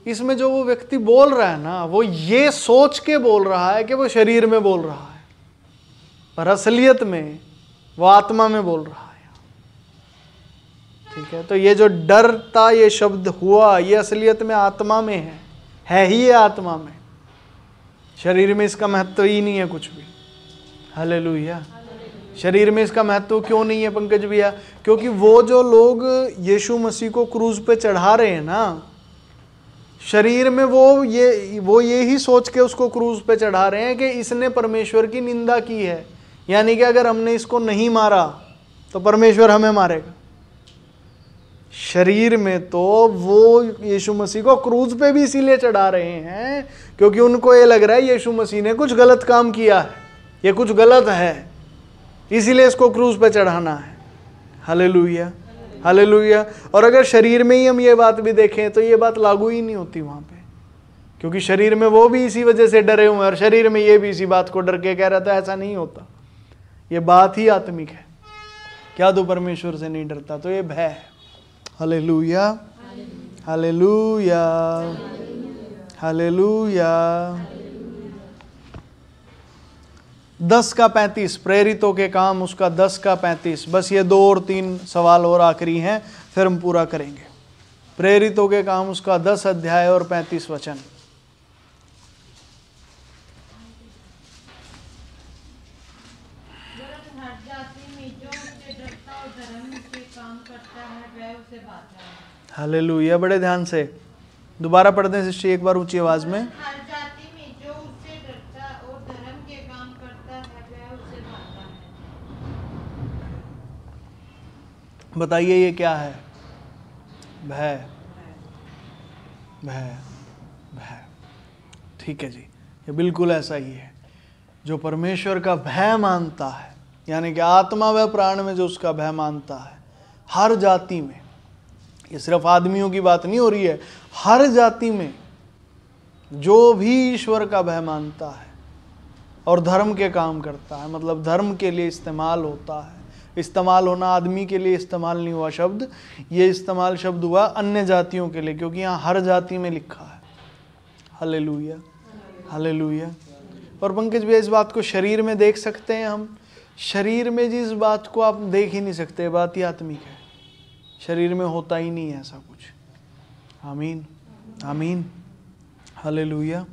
इसमें जो वो व्यक्ति बोल रहा है ना, वो ये सोच के बोल रहा है कि वो शरीर में बोल रहा है, पर असलियत में वो आत्मा में बोल रहा है। ठीक है, तो ये जो डरता ये शब्द हुआ, ये असलियत में आत्मा में है ही ये आत्मा में। शरीर में इसका महत्व ही नहीं है कुछ भी। हालेलुया। शरीर में इसका महत्व क्यों नहीं है पंकज भैया? क्योंकि वो जो लोग यीशु मसीह को क्रूज पे चढ़ा रहे हैं ना, शरीर में वो ये ही सोच के उसको क्रूज पे चढ़ा रहे हैं कि इसने परमेश्वर की निंदा की है, यानी कि अगर हमने इसको नहीं मारा तो परमेश्वर हमें मारेगा। शरीर में तो वो यीशु मसीह को क्रूज पे भी इसीलिए चढ़ा रहे हैं क्योंकि उनको ये लग रहा है यीशु मसीह ने कुछ गलत काम किया है, ये कुछ गलत है, इसीलिए इसको क्रूज पे चढ़ाना है। Hallelujah, hallelujah. और अगर शरीर में ही हम ये बात भी देखें तो ये बात लागू ही नहीं होती वहाँ पे, क्योंकि शरीर में वो भी इसी वजह से डरे हुए हैं और शरीर में ये भी इसी बात को डर के कह रहा था। ऐसा नहीं होता, ये बात ही आत्मिक है। क्या तू परमेश्वर से नहीं डरता? तो ये भय है। Hallelujah, hallelujah, hallelujah. 10 का 35, प्रेरितों के काम उसका 10 का 35। बस ये 2 और 3 सवाल और आखिरी हैं, फिर हम पूरा करेंगे। प्रेरितों के काम उसका 10 अध्याय और 35 वचन। हर जाति में जो उससे डरता और धर्म के काम करता है वह उसे भाता है। हालेलुया। बड़े ध्यान से दोबारा पढ़ दें सिस्टर, एक बार ऊंची आवाज में। हर जाति में जो उससे डरता और धर्म के काम करता है वह उसे भाता है। बताइए ये क्या है? भय, भय, भय। ठीक है जी, ये बिल्कुल ऐसा ही है। जो परमेश्वर का भय मानता है, यानी कि आत्मा व प्राण में जो उसका भय मानता है, हर जाति में, ये सिर्फ आदमियों की बात नहीं हो रही है, हर जाति में जो भी ईश्वर का भय मानता है और धर्म के काम करता है, मतलब धर्म के लिए इस्तेमाल होता है। इस्तेमाल होना आदमी के लिए इस्तेमाल नहीं हुआ शब्द, ये इस्तेमाल शब्द हुआ अन्य जातियों के लिए, क्योंकि यहाँ हर जाति में लिखा है। Hallelujah, hallelujah. और पंकज भैया, इस बात को शरीर में देख सकते हैं हम? शरीर में जिस बात को आप देख ही नहीं सकते, बात ही आत्मिक है। शरीर में होता ही नहीं है ऐसा कुछ। आमीन, आमीन, हालेलुया,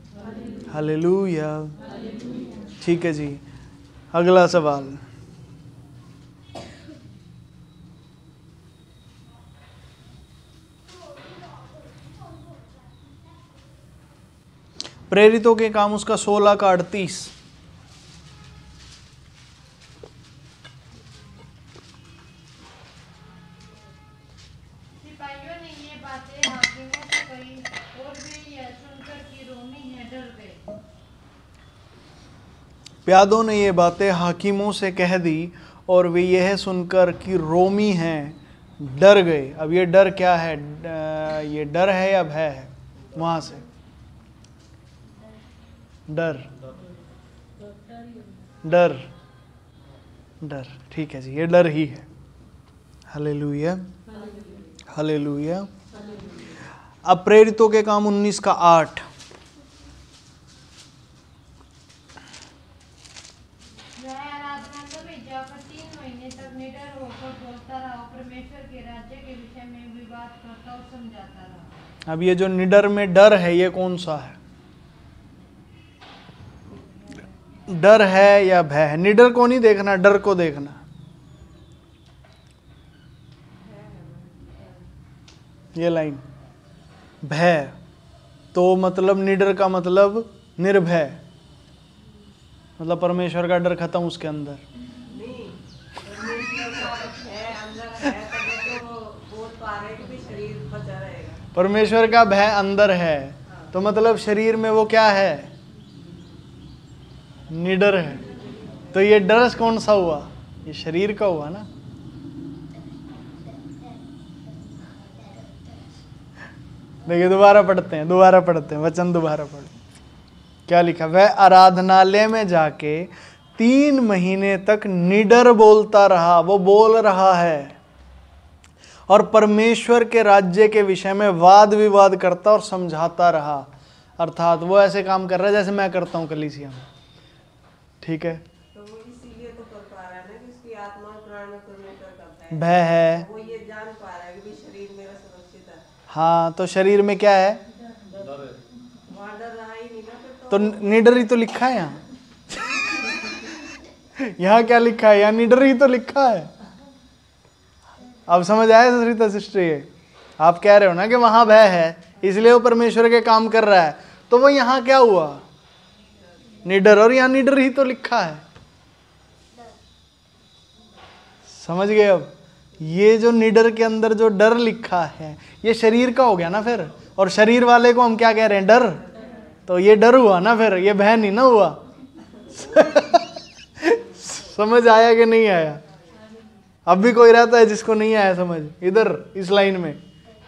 हालेलुया। ठीक है जी, अगला सवाल। प्रेरितों के काम उसका 16 का 38। सिपाहियों ने ये बातें हाकिमों से कही और वे यह सुनकर कि रोमी है डर गए। प्यादों ने ये बातें हाकिमों से कह दी और वे यह सुनकर कि रोमी हैं डर गए। अब ये डर क्या है? ये डर है या भय है? वहां से डर, डर, डर। ठीक है जी, ये डर ही है। Hallelujah, hallelujah. अब प्रेरितों के काम 19 का 8। वह आराधनालय में जाकर 3 महीने तक निडर होकर बोलता रहा और परमेश्वर के राज्य के विषय में विवाद करता और समझाता रहा। अब ये जो निडर में डर है, ये कौन सा है? डर है या भय है? निडर को नहीं देखना, डर को देखना। ये लाइन भय, तो मतलब निडर का मतलब निर्भय, मतलब परमेश्वर का डर खत्म उसके अंदर। नहीं, परमेश्वर का भय अंदर है तभी तो वो बोल पा रहे हैं कि भी शरीर बचा रहेगा। परमेश्वर का भय अंदर है तो मतलब शरीर में वो क्या है? निडर है। तो ये डर कौन सा हुआ? ये शरीर का हुआ ना। देखिए दोबारा पढ़ते हैं वचन दोबारा पढ़ते। क्या लिखा? वह आराधनालय में जाके 3 महीने तक निडर बोलता रहा। वो बोल रहा है और परमेश्वर के राज्य के विषय में वाद विवाद करता और समझाता रहा। अर्थात वो ऐसे काम कर रहा है जैसे मैं करता हूँ कलीसिया में। ठीक है, तो वो इसीलिए तो कर पा रहा है ना कि उसकी आत्मा और प्राण में परमेश्वर का भय है। वो ये जान पा रहा है कि भी शरीर मेरा सुरक्षित है। हाँ, तो शरीर में क्या है? वहाँ डर रहा ही नहीं ना फिर तो निडर ही तो लिखा है यहाँ। यहाँ क्या लिखा है? यहाँ निडर ही तो लिखा है। अब समझ आया सरिता सिस्टर? ये आप कह रहे हो ना कि वहां भय है इसलिए वो परमेश्वर के काम कर रहा है, तो वो यहाँ क्या हुआ? निडर। और यहाँ निडर ही तो लिखा है। समझ गए? अब ये जो निडर के अंदर जो डर लिखा है ये शरीर का हो गया ना फिर, और शरीर वाले को हम क्या कह रहे हैं? डर। तो ये डर हुआ ना फिर, ये भय नहीं ना हुआ। समझ आया कि नहीं आया? अब भी कोई रहता है जिसको नहीं आया समझ? इधर इस लाइन में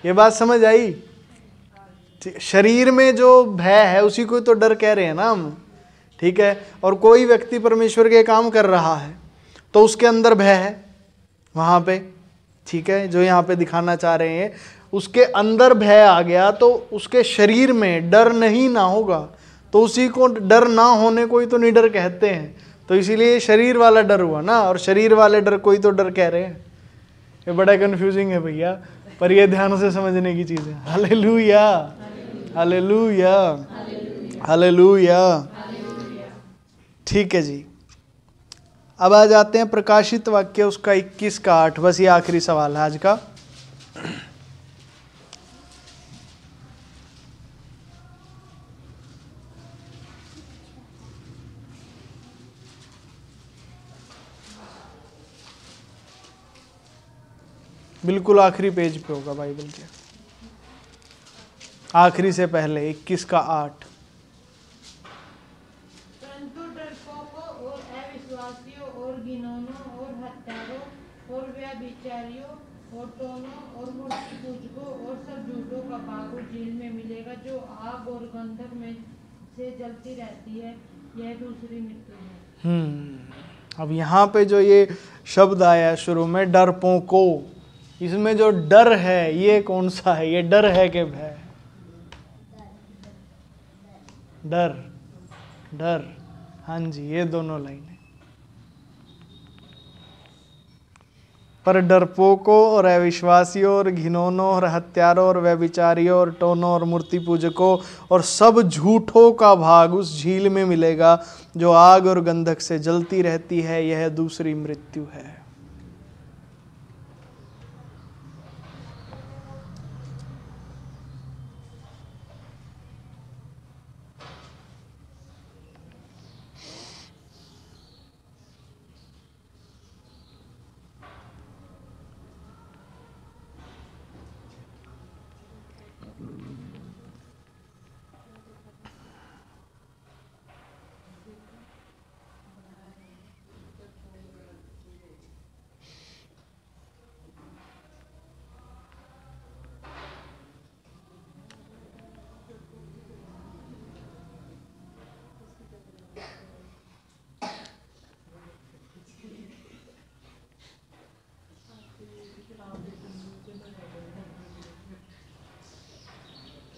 ये बात समझ आई? शरीर में जो भय है उसी को तो डर कह रहे हैं ना हम। ठीक है, और कोई व्यक्ति परमेश्वर के काम कर रहा है तो उसके अंदर भय है वहां पे। ठीक है, जो यहाँ पे दिखाना चाह रहे हैं, उसके अंदर भय आ गया तो उसके शरीर में डर नहीं ना होगा, तो उसी को डर ना होने को ही तो निडर कहते हैं। तो इसीलिए शरीर वाला डर हुआ ना, और शरीर वाले डर कोई तो डर कह रहे हैं। ये बड़ा कंफ्यूजिंग है भैया, पर ये ध्यान से समझने की चीज है। Hallelujah, hallelujah, hallelujah. ठीक है जी, अब आ जाते हैं प्रकाशित वाक्य उसका 21 का 8। बस ये आखिरी सवाल है आज का। बिल्कुल आखिरी पेज पे होगा बाइबल के, आखिरी से पहले 21 का 8। परंतु डरपोकों और अविश्वासियों और घिनौनों और हत्यारों और व्यभिचारियों और टोनों और मूर्ति पूजकों और सब झूठों का भाग उस झील में मिलेगा जो आग और गंधक में से जलती रहती है। यह दूसरी मृत्यु है। अब यहाँ पे जो ये शब्द आया शुरू में, डरपोकों, इसमें जो डर है ये कौन सा है? ये डर है कि भय? डर, डर। हाँ जी, ये दोनों लाइन है। पर डरपोकों और अविश्वासियों और घिनौनों और हत्यारों और व्यभिचारियों और टोनों और मूर्ति पूजकों और सब झूठों का भाग उस झील में मिलेगा जो आग और गंधक से जलती रहती है। यह दूसरी मृत्यु है।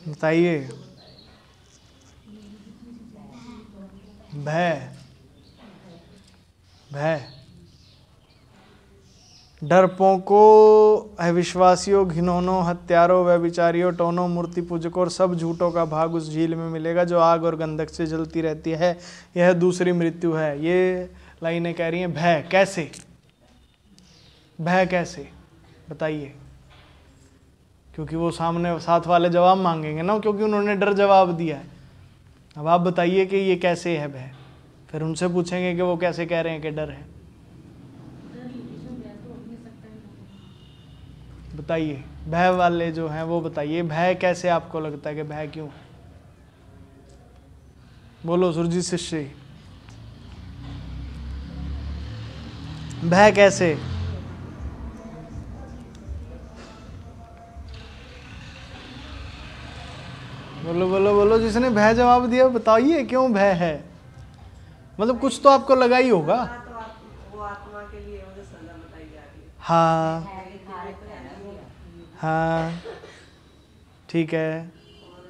बताइए, भय, भय, डरपोकों, अविश्वासियों, घिनौनों, हत्यारों, व्यभिचारियों, टोनों, मूर्ति पूजकों और सब झूठों का भाग उस झील में मिलेगा जो आग और गंधक से जलती रहती है। यह दूसरी मृत्यु है। ये लाइनें कह रही हैं भय कैसे, भय कैसे? बताइए। क्योंकि वो सामने साथ वाले जवाब मांगेंगे ना, क्योंकि उन्होंने डर जवाब दिया है। अब आप बताइए कि ये कैसे है भय, फिर उनसे पूछेंगे कि वो कैसे कह रहे हैं कि डर है। बताइए भय वाले जो हैं वो बताइए, भय कैसे आपको लगता है कि भय क्यों? बोलो सुरजीत शिष्य, भय कैसे? बोलो बोलो बोलो, जिसने भय जवाब दिया बताइए क्यों भय है? मतलब कुछ तो आपको लगा ही होगा। वो आत्मा के लिए मुझे सजा बताई जा रही है। हाँ हाँ ठीक है। और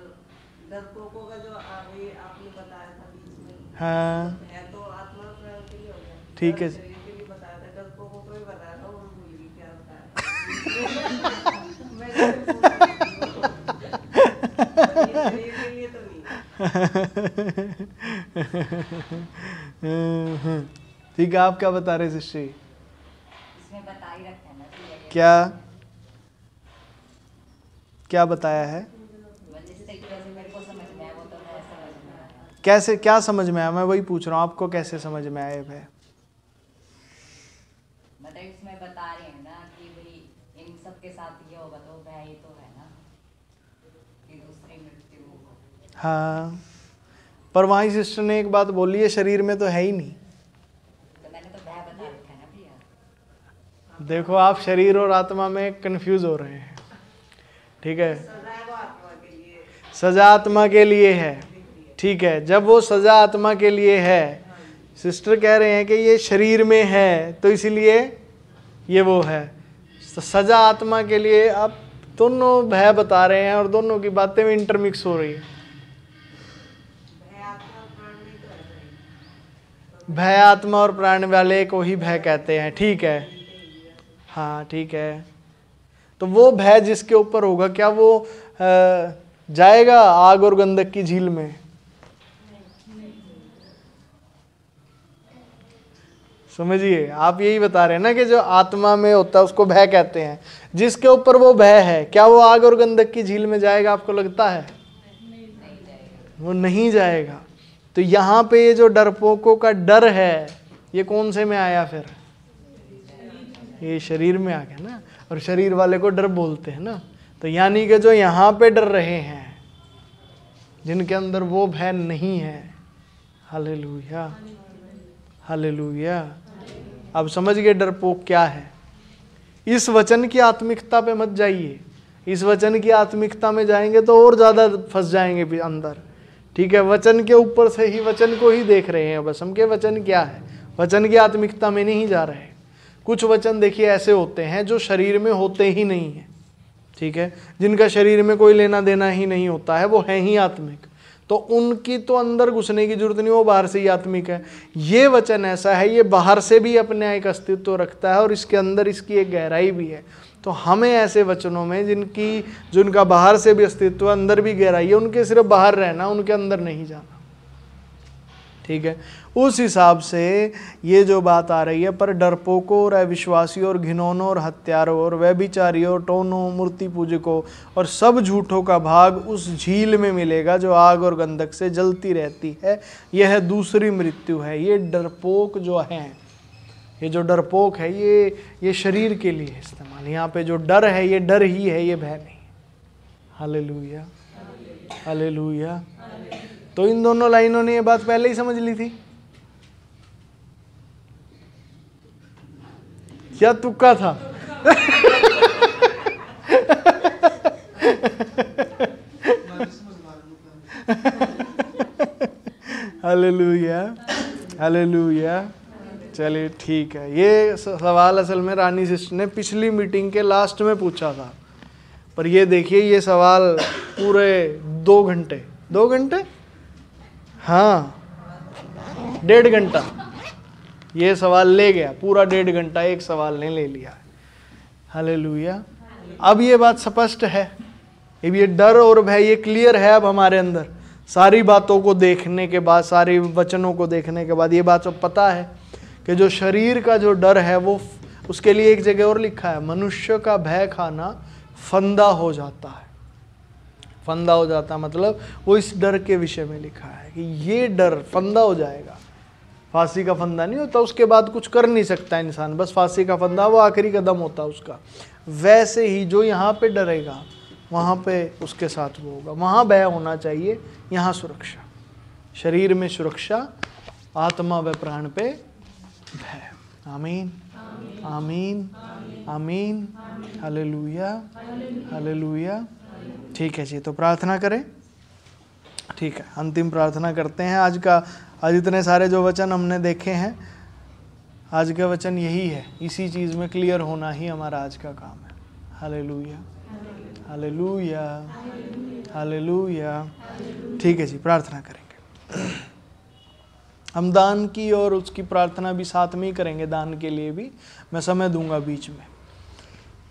डरपोकों का जो अभी आपने बताया था बीच में, हाँ है तो आत्मा प्राण के लिए हो गया। ठीक है। डर शरीर के लिए बताया था, डरपोकों को भी बताया था, वो भूल गई क्या बताया। ये शरीर के लिए तो नहीं। ठीक है, आप क्या बता रहे शिष्य? इसमें बता ही रखा है ना कि ये क्या क्या बताया है? जिस तरीके से मेरे को समझ में आया वो तो मैं समझ में आया। कैसे, क्या समझ में आया? मैं वही पूछ रहा हूँ, आपको कैसे समझ में आया भय? मतलब इसमें बता रहे हैं ना कि भाई इन सब के साथ ये होगा तो भय ही तो है ना कि दूसरी मृत्यु होगी। हाँ, पर वहाँ सिस्टर ने एक बात बोली है, शरीर में तो है ही नहीं। तो मैंने तो भय बता रखा है ना भैया। देखो आप शरीर और आत्मा में कंफ्यूज हो रहे हैं। ठीक है, सजा आत्मा के लिए है। ठीक है, जब वो सजा आत्मा के लिए है, सिस्टर कह रहे हैं कि ये शरीर में है तो इसीलिए ये वो है। सजा आत्मा के लिए आप दोनों भय बता रहे हैं और दोनों की बातें में इंटरमिक्स हो रही है। भय आत्मा और प्राण वाले को ही भय कहते हैं। ठीक है, हाँ ठीक है। तो वो भय जिसके ऊपर होगा, क्या वो जाएगा आग और गंधक की झील में? समझिए, आप यही बता रहे हैं ना कि जो आत्मा में होता है उसको भय कहते हैं। जिसके ऊपर वो भय है, क्या वो आग और गंधक की झील में जाएगा? आपको लगता है वो नहीं जाएगा। तो यहाँ पे ये जो डरपोकों का डर है, ये कौन से में आया? फिर ये शरीर में आ गया ना, और शरीर वाले को डर बोलते हैं ना। तो यानी कि जो यहाँ पे डर रहे हैं, जिनके अंदर वो भय नहीं है। Hallelujah hallelujah. अब समझ गए डरपोक क्या है? इस वचन की आत्मिकता पे मत जाइए। इस वचन की आत्मिकता में जाएंगे तो और ज़्यादा फंस जाएंगे भी अंदर। ठीक है, वचन के ऊपर से ही वचन को ही देख रहे हैं बस। हम के वचन क्या है, वचन की आत्मिकता में नहीं जा रहे। कुछ वचन देखिए ऐसे होते हैं जो शरीर में होते ही नहीं है। ठीक है, जिनका शरीर में कोई लेना देना ही नहीं होता है, वो है ही आत्मिक। तो उनकी तो अंदर घुसने की जरूरत नहीं, वो बाहर से ही आत्मिक है। ये वचन ऐसा है, ये बाहर से भी अपने एक अस्तित्व रखता है और इसके अंदर इसकी एक गहराई भी है। तो हमें ऐसे वचनों में जिनका बाहर से भी अस्तित्व, अंदर भी गहराई है, उनके सिर्फ बाहर रहना, उनके अंदर नहीं जाना। ठीक है, उस हिसाब से ये जो बात आ रही है, पर डरपोकों और अविश्वासियों और घिनौनों और हत्यारों और व्यभिचारियों, टोनों, मूर्ति पूजकों और सब झूठों का भाग उस झील में मिलेगा जो आग और गंधक से जलती रहती है। यह दूसरी मृत्यु है। ये डरपोक जो हैं, ये जो डरपोक है, ये शरीर के लिए इस्तेमाल। यहाँ पे जो डर है, ये डर ही है, ये भय नहीं। Hallelujah hallelujah. तो इन दोनों लाइनों ने ये बात पहले ही समझ ली थी, क्या तुक्का था? Hallelujah hallelujah. चलिए ठीक है। ये सवाल असल में रानी सिस्टर ने पिछली मीटिंग के लास्ट में पूछा था, पर ये देखिए ये सवाल पूरे 2 घंटे, हाँ 1.5 घंटा ये सवाल ले गया। पूरा 1.5 घंटा एक सवाल ने ले लिया। हालेलुया। अब ये बात स्पष्ट है, अब ये डर और भय ये क्लियर है अब हमारे अंदर। सारी बातों को देखने के बाद, सारे वचनों को देखने के बाद ये बात सब पता है कि जो शरीर का जो डर है वो, उसके लिए एक जगह और लिखा है, मनुष्य का भय खाना फंदा हो जाता है। फंदा हो जाता मतलब वो इस डर के विषय में लिखा है कि ये डर फंदा हो जाएगा। फांसी का फंदा नहीं होता, उसके बाद कुछ कर नहीं सकता इंसान, बस फांसी का फंदा वो आखिरी कदम होता है उसका। वैसे ही जो यहाँ पे डरेगा वहाँ पे उसके साथ वो होगा। वहाँ भय होना चाहिए, यहाँ सुरक्षा। शरीर में सुरक्षा, आत्मा व प्राण पे भय। आमीन आमीन आमीन। Hallelujah hallelujah. ठीक है जी, तो प्रार्थना करें। ठीक है, अंतिम प्रार्थना करते हैं। आज इतने सारे जो वचन हमने देखे हैं, आज का वचन यही है, इसी चीज़ में क्लियर होना ही हमारा आज का काम है। Hallelujah hallelujah hallelujah. ठीक है जी, प्रार्थना करेंगे। हम दान की और उसकी प्रार्थना भी साथ में ही करेंगे, दान के लिए भी मैं समय दूंगा बीच में।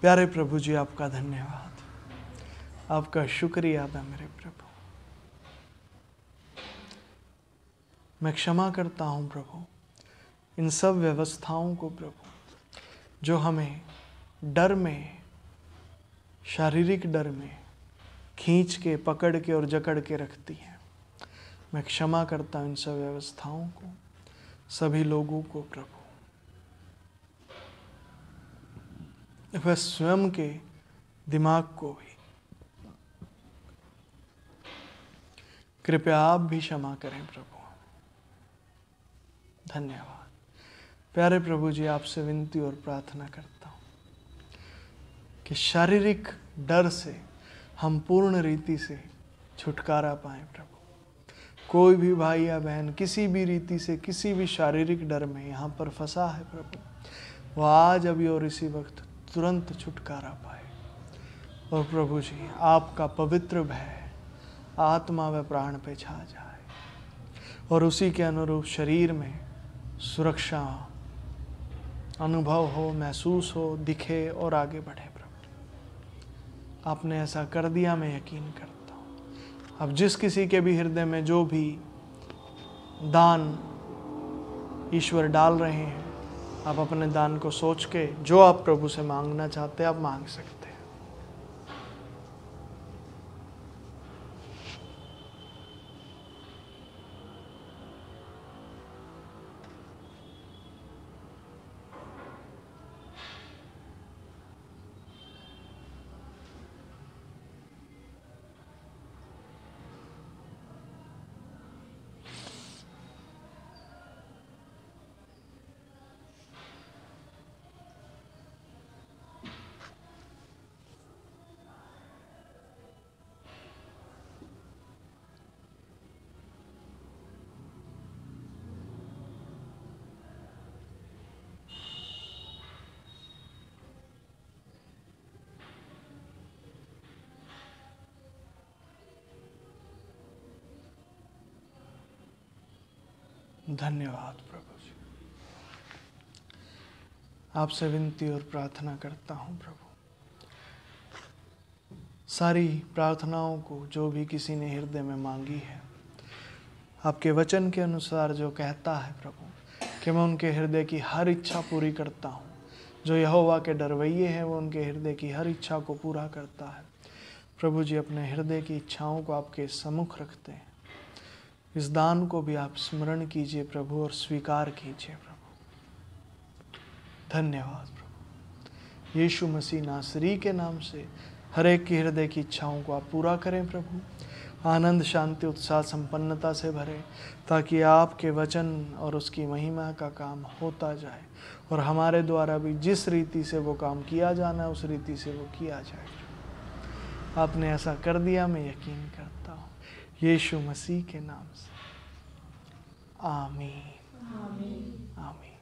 प्यारे प्रभु जी, आपका धन्यवाद, आपका शुक्रिया अदा मेरे प्रभु। मैं क्षमा करता हूँ प्रभु इन सब व्यवस्थाओं को प्रभु, जो हमें डर में, शारीरिक डर में खींच के, पकड़ के और जकड़ के रखती हैं। मैं क्षमा करता हूँ इन सब व्यवस्थाओं को, सभी लोगों को प्रभु। वह स्वयं के दिमाग को भी कृपया आप भी क्षमा करें प्रभु। धन्यवाद प्यारे प्रभु जी, आपसे विनती और प्रार्थना करता हूँ कि शारीरिक डर से हम पूर्ण रीति से छुटकारा पाएं प्रभु। कोई भी भाई या बहन किसी भी रीति से, किसी भी शारीरिक डर में यहाँ पर फंसा है प्रभु, वह आज, अभी और इसी वक्त तुरंत छुटकारा पाए। और प्रभु जी, आपका पवित्र भय आत्मा व प्राण पे छा जाए और उसी के अनुरूप शरीर में सुरक्षा अनुभव हो, महसूस हो, दिखे और आगे बढ़े प्रभु। आपने ऐसा कर दिया, मैं यकीन करता हूँ। अब जिस किसी के भी हृदय में जो भी दान ईश्वर डाल रहे हैं, आप अपने दान को सोच के जो आप प्रभु से मांगना चाहते हैं आप मांग सकते हैं। धन्यवाद प्रभु जी। आपसे विनती और प्रार्थना करता हूँ प्रभु, सारी प्रार्थनाओं को जो भी किसी ने हृदय में मांगी है, आपके वचन के अनुसार जो कहता है प्रभु कि मैं उनके हृदय की हर इच्छा पूरी करता हूँ। जो यहोवा के डरवैये हैं वो उनके हृदय की हर इच्छा को पूरा करता है। प्रभु जी, अपने हृदय की इच्छाओं को आपके सम्मुख रखते हैं। इस दान को भी आप स्मरण कीजिए प्रभु और स्वीकार कीजिए प्रभु। धन्यवाद प्रभु। यीशु मसीह नासरी के नाम से हर एक की हृदय की इच्छाओं को आप पूरा करें प्रभु। आनंद, शांति, उत्साह, संपन्नता से भरे, ताकि आपके वचन और उसकी महिमा का काम होता जाए और हमारे द्वारा भी जिस रीति से वो काम किया जाना है उस रीति से वो किया जाए। आपने ऐसा कर दिया, मैं यकीन करता हूँ यीशु मसीह के नाम से। आमीन आमीन।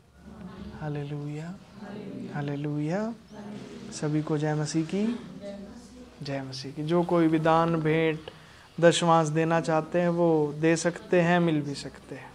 Hallelujah hallelujah. सभी को जय मसीह की, जय मसीह की। जो कोई भी दान, भेंट, दशमांश देना चाहते हैं वो दे सकते हैं, मिल भी सकते हैं।